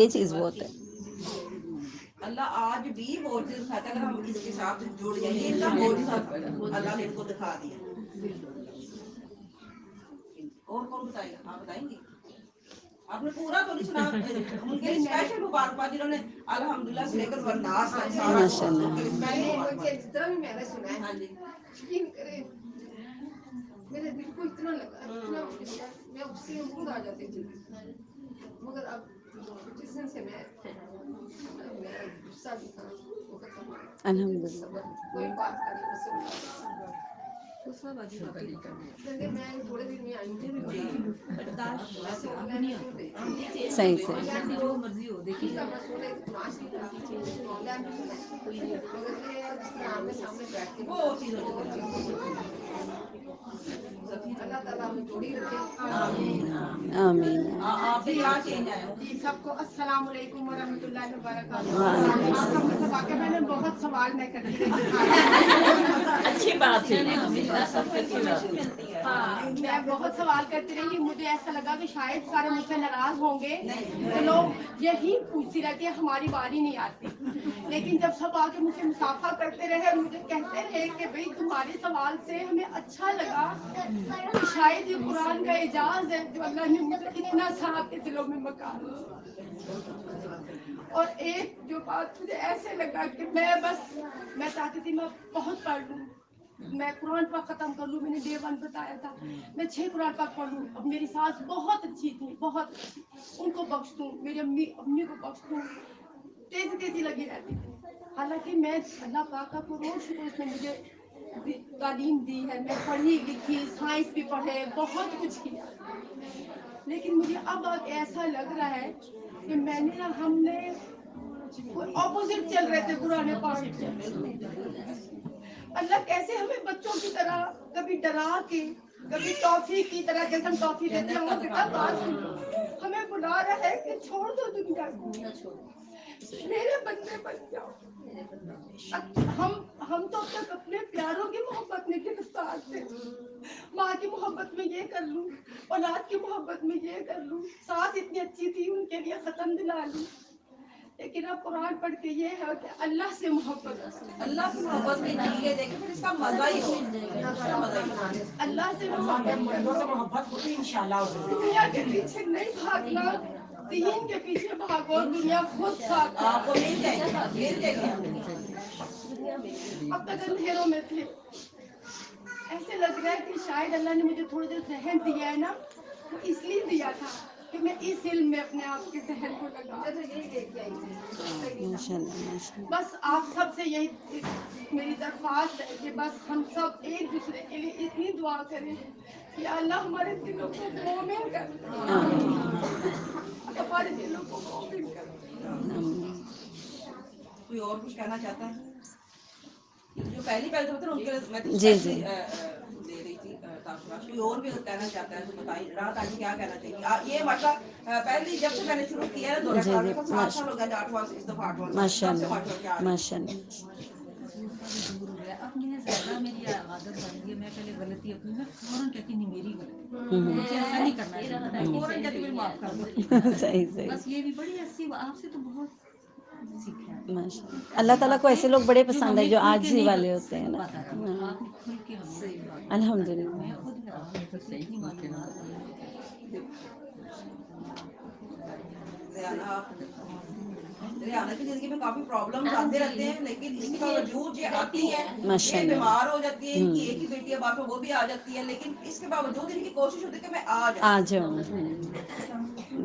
یہ چیز بہت ہے. اللہ آج بھی معجزہ دکھاتا ہے, اگر ہم اس کے ساتھ جڑ جائیں, یہ ان کا معجزہ اللہ نے ان کو دکھا دیا. اور کون بتائے گا؟ آپ بتائیں گے؟ آپ نے پورا تو نہیں سنا, ان کے اسپیشل مبارکباد جنہوں نے الحمدللہ سے لے کر ورناس تک سارا جتنا بھی میں نے سنا ہے, یقین کرے میرے دل کو اتنا لگا, اتنا میں اس سے خود آ جاتی تھی, مگر اب جس دن سے میرا غصہ بھی تھا وہ ختم, کوئی بات کرے میں تھوڑے دن میں آئی ہوں, صحیح سے جو مرضی ہو دیکھیے اللہ تعالیٰ ہمیں جوڑی رکھے. آمین. آپ سے کیا چینج آیا؟ جی سب کو السلام علیکم ورحمۃ اللہ وبرکاتہ. آپ کا مطلب واقعہ میں نے بہت سوال میں کرتی رہی, اچھی بات ہے, میں بہت سوال کرتی رہی. مجھے ایسا لگا کہ شاید سارے مجھ سے ناراض ہوں گے, تو لوگ یہی پوچھتی رہتی ہے ہماری باری نہیں آتی, لیکن جب سب آ کے مجھے مسافہ کرتے رہے, مجھے کہتے رہے کہ بھئی تمہارے سوال سے ہمیں اچھا لگا کہ شاید یہ قرآن کا اعجاز ہے جو اللہ نے مجھے اتنا سا آپ کے دلوں میں مکان. اور ایک جو بات مجھے ایسے لگا کہ میں چاہتی تھی میں بہت پڑھ لوں, میں قرآن پاک ختم کر لوں. میں نے ڈے 1 بتایا تھا میں 6 قرآن پاک پڑھ لوں. اب میری ساس بہت اچھی تھی, بہت اچھی, ان کو بخش دوں, میری امی کو بخش دوں, تیزی لگی رہتی تھی. حالانکہ میں اللہ پاک کا کروڑ شکر, اس نے مجھے تعلیم دی ہے, میں پڑھی لکھی, سائنس بھی پڑھے, بہت کچھ کیا, لیکن مجھے اب ایسا لگ رہا ہے کہ میں نے ہم نے اپوزٹ چل رہے تھے قرآن پاک کے. اللہ کیسے ہمیں بچوں کی طرح کبھی ڈرا کے, کبھی ٹافی کی طرح, جیسے ہم ٹافی دیتے ہیں بیٹا بات سنو, ہمیں بلا رہا ہے کہ چھوڑ دو دنیا کو, میرے بندے بن جاؤ. ہم تو اب تک اپنے پیاروں کی محبت میں گرفتار تھے, ماں کی محبت میں یہ کر لوں, اولاد کی محبت میں یہ کر لوں, ساس اتنی اچھی تھی ان کے لیے ختم دلا لوں. لیکن اب قرآن پڑھ کے یہ ہے کہ اللہ سے محبت, اللہ کی محبت کی چیزیں دیکھیں پھر اس کا مزہ ہی ہو, اللہ سے محبت ہوتی انشاءاللہ. دنیا کے پیچھے نہیں بھاگنا, دین کے پیچھے بھاگو, دنیا خود ساتھ آپ کو مل جائے گی. اب تک اندھیروں میں تھے, ایسے لگ رہا ہے کہ شاید اللہ نے مجھے تھوڑا دیر ذہن دیا ہے نا, وہ اس لیے دیا تھا کہ میں اس علم میں اپنے آپ کے ذہن کو لگا. بس آپ سب سے یہی میری درخواست ہے کہ بس ہم سب ایک دوسرے کے لیے اتنی دعا کریں کہ اللہ ہمارے دلوں کو مومن کر دے, ہمارے دلوں کو مومن کر دے. کوئی اور کچھ کہنا چاہتا ہے؟ جو پہلی تھا ان کے میں جی دے رہی تھی تاثرات, کوئی اور بھی کہنا چاہتا ہے تو بتائیے. رات آج کیا کہنا چاہیے؟ یہ مطلب پہلی جب سے میں نے شروع کیا ہے 7 سال ہو گیا, 8واں ماشاء اللہ ماشاء اللہ. اب میں زیادہ میری عادت بن گئی ہے, میں پہلے غلطی اپنی میں فوراً کہتی نہیں میری غلطی, مجھے ایسا نہیں کرنا ہے, فوراً کہتی مجھے معاف کر دو. صحیح بس یہ بھی بڑی ایسی آپ سے تو بہت سیکھا ہے. ماشاء اللہ. اللہ تعالیٰ کو ایسے لوگ بڑے پسند ہیں جو عاجزی والے ہوتے ہیں نا. آپ نے کھل کے الحمد للہ. میں خود صحیح معلومات ریحانہ کی زندگی میں کافی پرابلمز آتے رہتے ہیں, لیکن اس کے باوجود یہ آتی ہیں, ماشاء یہ اللہ. بیمار ہو جاتی ہے, ان کی ایک ہی بیٹی ہے بعد میں وہ بھی آ جاتی ہے, لیکن اس کے باوجود ان کی کوشش ہوتی ہے کہ میں آ جاؤں.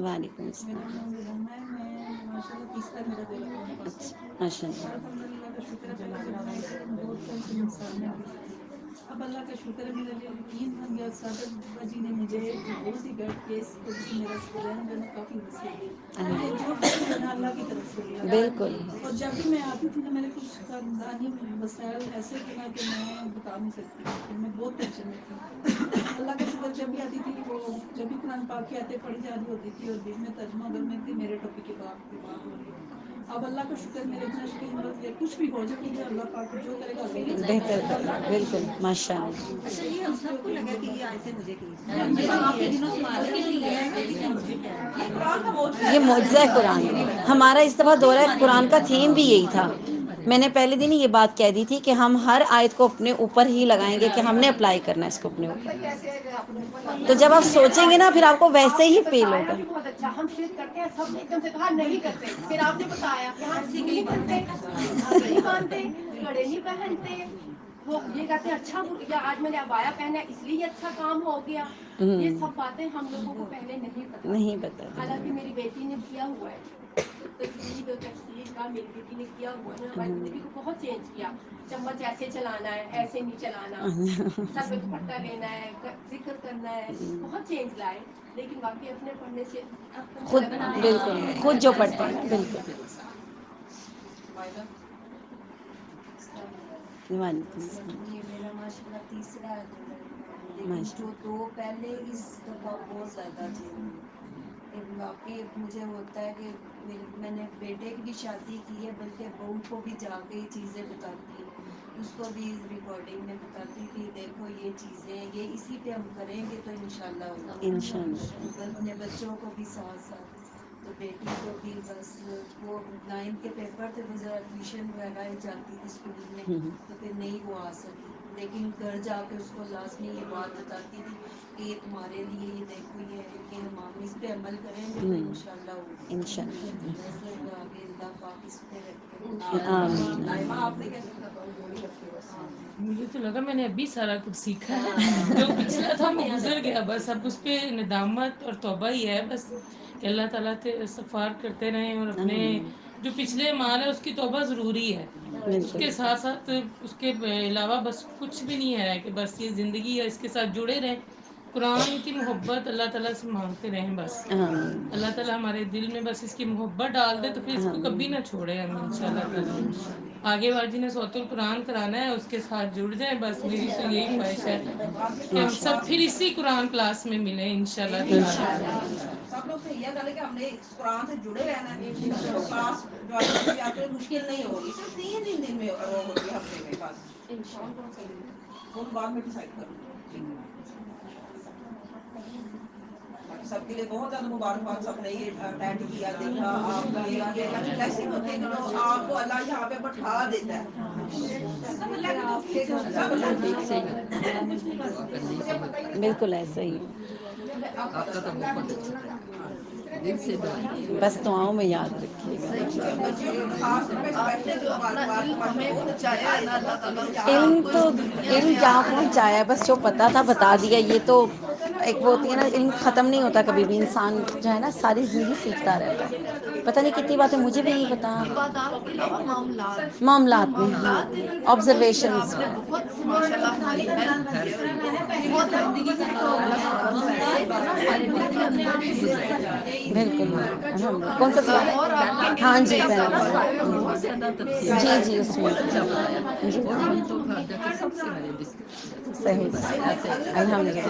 وعلیکم السلام. ماشاء اللہ. اب اللہ کا شکر ہے میرا جو یقین بن گیا. صادق بابا جی نے مجھے بہت ہی گائڈ کیا اس وجہ سے میرا رہن بہن کافی مسئلہ ہے. یہ جو کچھ ہے نا اللہ کی طرف سے ہے. بالکل. اور جب بھی میں آتی تھی نا میرے کچھ خاندانی مسائل ایسے تھے نا کہ میں بتا نہیں سکتی کہ میں بہت ٹینشن میں تھی. اللہ کا شکر جب بھی آتی تھی وہ جب بھی قرآن پاک کی آیتیں پڑھی جا رہی ہوتی تھی اور بیچ میں ترجمہ اگر میں تھی میرے ٹاپک کی بات ہو رہی. اب اللہ کا شکر میرے اتنا یقین بن گیا کچھ بھی ہو جائے مجھے اللہ پاک جو کرے گا بہتر کرے گا. بالکل ماشاء اللہ. اچھا یہ ہم سب کو لگا کہ یہ آیتیں مجھے یہ معجزہ ہے قرآن. ہمارا اس دفعہ دورہ قرآن کا تھیم بھی یہی تھا. میں نے پہلے دن ہی یہ بات کہہ دی تھی کہ ہم ہر آیت کو اپنے اوپر ہی لگائیں گے کہ ہم نے اپلائی کرنا ہے اس کو اپنے اوپر. تو جب آپ سوچیں گے نا پھر آپ کو ویسے ہی فیل ہوگا. بہت اچھا. ہم شرک کرتے ہیں سب ایک دم سے کہا نہیں کرتے. پھر آپ نے بتایا یہاں نہیں کرتے, نہیں باندھتے, کڑے نہیں پہنتے, وہ یہ کہتے ہیں اچھا یا آج میں نے ابایا پہنا اس لیے یہ اچھا کام ہو گیا. یہ سب باتیں ہم لوگوں کو پہلے نہیں پتا. حالانکہ میری بیٹی نے کیا ہوا ہے تجوید اور تفسیر کا میری بیٹی نے کیا ہوا ہے. ہماری زندگی کو بہت چینج کیا. چمچ ایسے چلانا ہے, ایسے نہیں چلانا, سر پہ دوپٹہ لینا ہے, ذکر کرنا ہے, بہت چینج لائے. لیکن باقی اپنے پڑھنے سے خود بالکل خود جو پڑھتے ہیں بالکل. یہ میرا ماشاء اللہ تیسرا ہے لیکن جو دو پہلے اس دفعہ بہت زیادہ تھے. واقعی مجھے ہوتا ہے کہ میں نے بیٹے کی بھی شادی کی ہے بلکہ بہو کو بھی جا کے یہ چیزیں بتاتی, اس کو بھی ریکارڈنگ میں بتاتی تھی دیکھو یہ چیزیں یہ اسی پہ ہم کریں گے تو انشاءاللہ ہوگا. اپنے بچوں کو بھی ساتھ ساتھ. تو بیٹی کو بھی بس وہ 9th کے پیپر تھے وہ ذرا ٹیوشن وغیرہ جاتی تھی اسکول میں تو پھر نہیں وہ آ سکی. لیکن گھر جا کے اس کو لازمی یہ بات بتاتی تھی کہ یہ تمہارے لیے یہ دیکھو یہ ہے کہ ہم اس پہ عمل کریں گے تو انشاءاللہ ہوگا. انشاءاللہ آگے اللہ پاک اس پہ رکھے. مجھے تو لگا میں نے ابھی سارا کچھ سیکھا ہے. جو پچھلا تھا وہ گزر گیا بس. اب اس پہ ندامت اور توبہ ہی ہے بس کہ اللہ تعالیٰ استغفار کرتے رہیں اور اپنے جو پچھلے اعمال ہے اس کی توبہ ضروری ہے. اس کے ساتھ ساتھ اس کے علاوہ بس کچھ بھی نہیں ہے کہ بس یہ زندگی ہے اس کے ساتھ جڑے رہیں. قرآن کی محبت اللہ تعالیٰ سے مانگتے رہیں بس. اللہ تعالیٰ ہمارے دل میں بس اس کی محبت ڈال دے تو پھر اس کو کبھی نہ چھوڑے ہم انشاءاللہ تعالیٰ. آگے باجی نے صوت القرآن کرانا ہے اس کے ساتھ جڑ جائیں بس. میری تو یہی خواہش ہے کہ ہم سب پھر اسی قرآن کلاس میں ملیں انشاءاللہ تعالیٰ. سب لوگ سے یہ کریں کہ ہم نے قرآن سے جڑے رہنا ہے. کلاس جوائن یا پھر مشکل نہیں ہوگی. صرف 3 دن میں ہوتی ہے ہفتے میں بس. وہ بعد میں ڈیسائیڈ کروں باقی سب کے لیے بہت زیادہ مبارکباد. سب نے یہ اٹینڈ کیا دیکھا. آپ کا یہ بلیسنگ ہوتی ہے کہ جو آپ کو اللہ یہاں پہ بٹھا دیتا ہے. سب اللہ کی توفیق ہے. سب اللہ کی توفیق ہے. بالکل ایسا ہی بس دعاؤں میں یاد رکھیے گا. علم تو علم جہاں پہنچایا بس جو پتا تھا بتا دیا. یہ تو ایک وہ ہوتی ہے نا علم ختم نہیں ہوتا کبھی بھی. انسان جو ہے نا ساری زندگی سیکھتا رہتا ہے. پتہ نہیں کتنی باتیں مجھے بھی نہیں پتا. معاملات میں آبزرویشنز بالکل. کون سا سوال؟ ہاں جی جی جی اس میں صحیح الحمد للہ.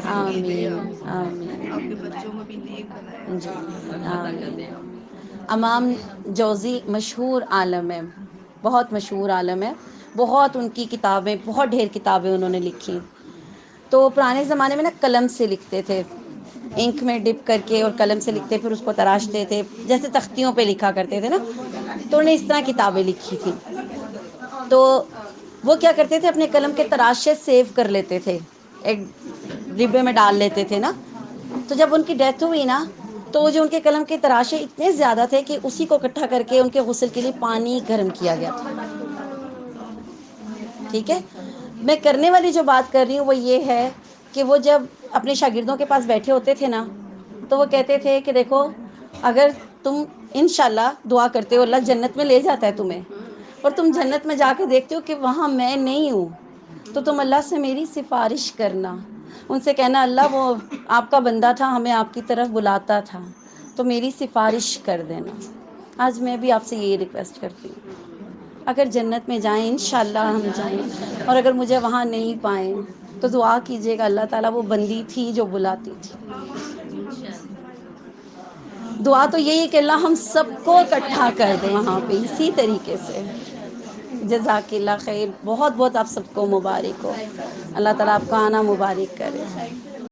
آمین آمین جی آمین. امام جوزی مشہور عالم ہے, بہت مشہور عالم ہے. بہت ان کی کتابیں بہت ڈھیر کتابیں انہوں نے لکھی. تو پرانے زمانے میں نا قلم سے لکھتے تھے, انک میں ڈپ کر کے اور قلم سے لکھتے پھر اس کو تراشتے تھے جیسے تختیوں پہ لکھا کرتے تھے نا. تو انہوں نے اس طرح کتابیں لکھی تھیں. تو وہ کیا کرتے تھے اپنے قلم کے تراشے سیو کر لیتے تھے, ایک ڈبے میں ڈال لیتے تھے نا. تو جب ان کی ڈیتھ ہوئی نا تو جو ان کے قلم کے تراشے اتنے زیادہ تھے کہ اسی کو اکٹھا کر کے ان کے غسل کے لیے پانی گرم کیا گیا تھا. ٹھیک ہے. میں کرنے والی جو بات کر رہی ہوں وہ یہ ہے کہ وہ جب اپنے شاگردوں کے پاس بیٹھے ہوتے تھے نا تو وہ کہتے تھے کہ دیکھو اگر تم انشاءاللہ دعا کرتے ہو اللہ جنت میں لے جاتا ہے تمہیں, اور تم جنت میں جا کے دیکھتے ہو کہ وہاں میں نہیں ہوں، تو تم اللہ سے میری سفارش کرنا، ان سے کہنا اللہ وہ آپ کا بندہ تھا، ہمیں آپ کی طرف بلاتا تھا، تو میری سفارش کر دینا۔ آج میں بھی آپ سے یہی ریکویسٹ کرتی ہوں، اگر جنت میں جائیں انشاءاللہ ہم جائیں، اور اگر مجھے وہاں نہیں پائیں تو دعا کیجیے گا اللہ تعالیٰ وہ بندی تھی جو بلاتی تھی۔ دعا تو یہی ہے کہ اللہ ہم سب کو اکٹھا کر دے وہاں پہ اسی طریقے سے۔ جزاک اللہ خیر، بہت بہت آپ سب کو مبارک ہو، اللہ تعالیٰ آپ کا آنا مبارک کرے۔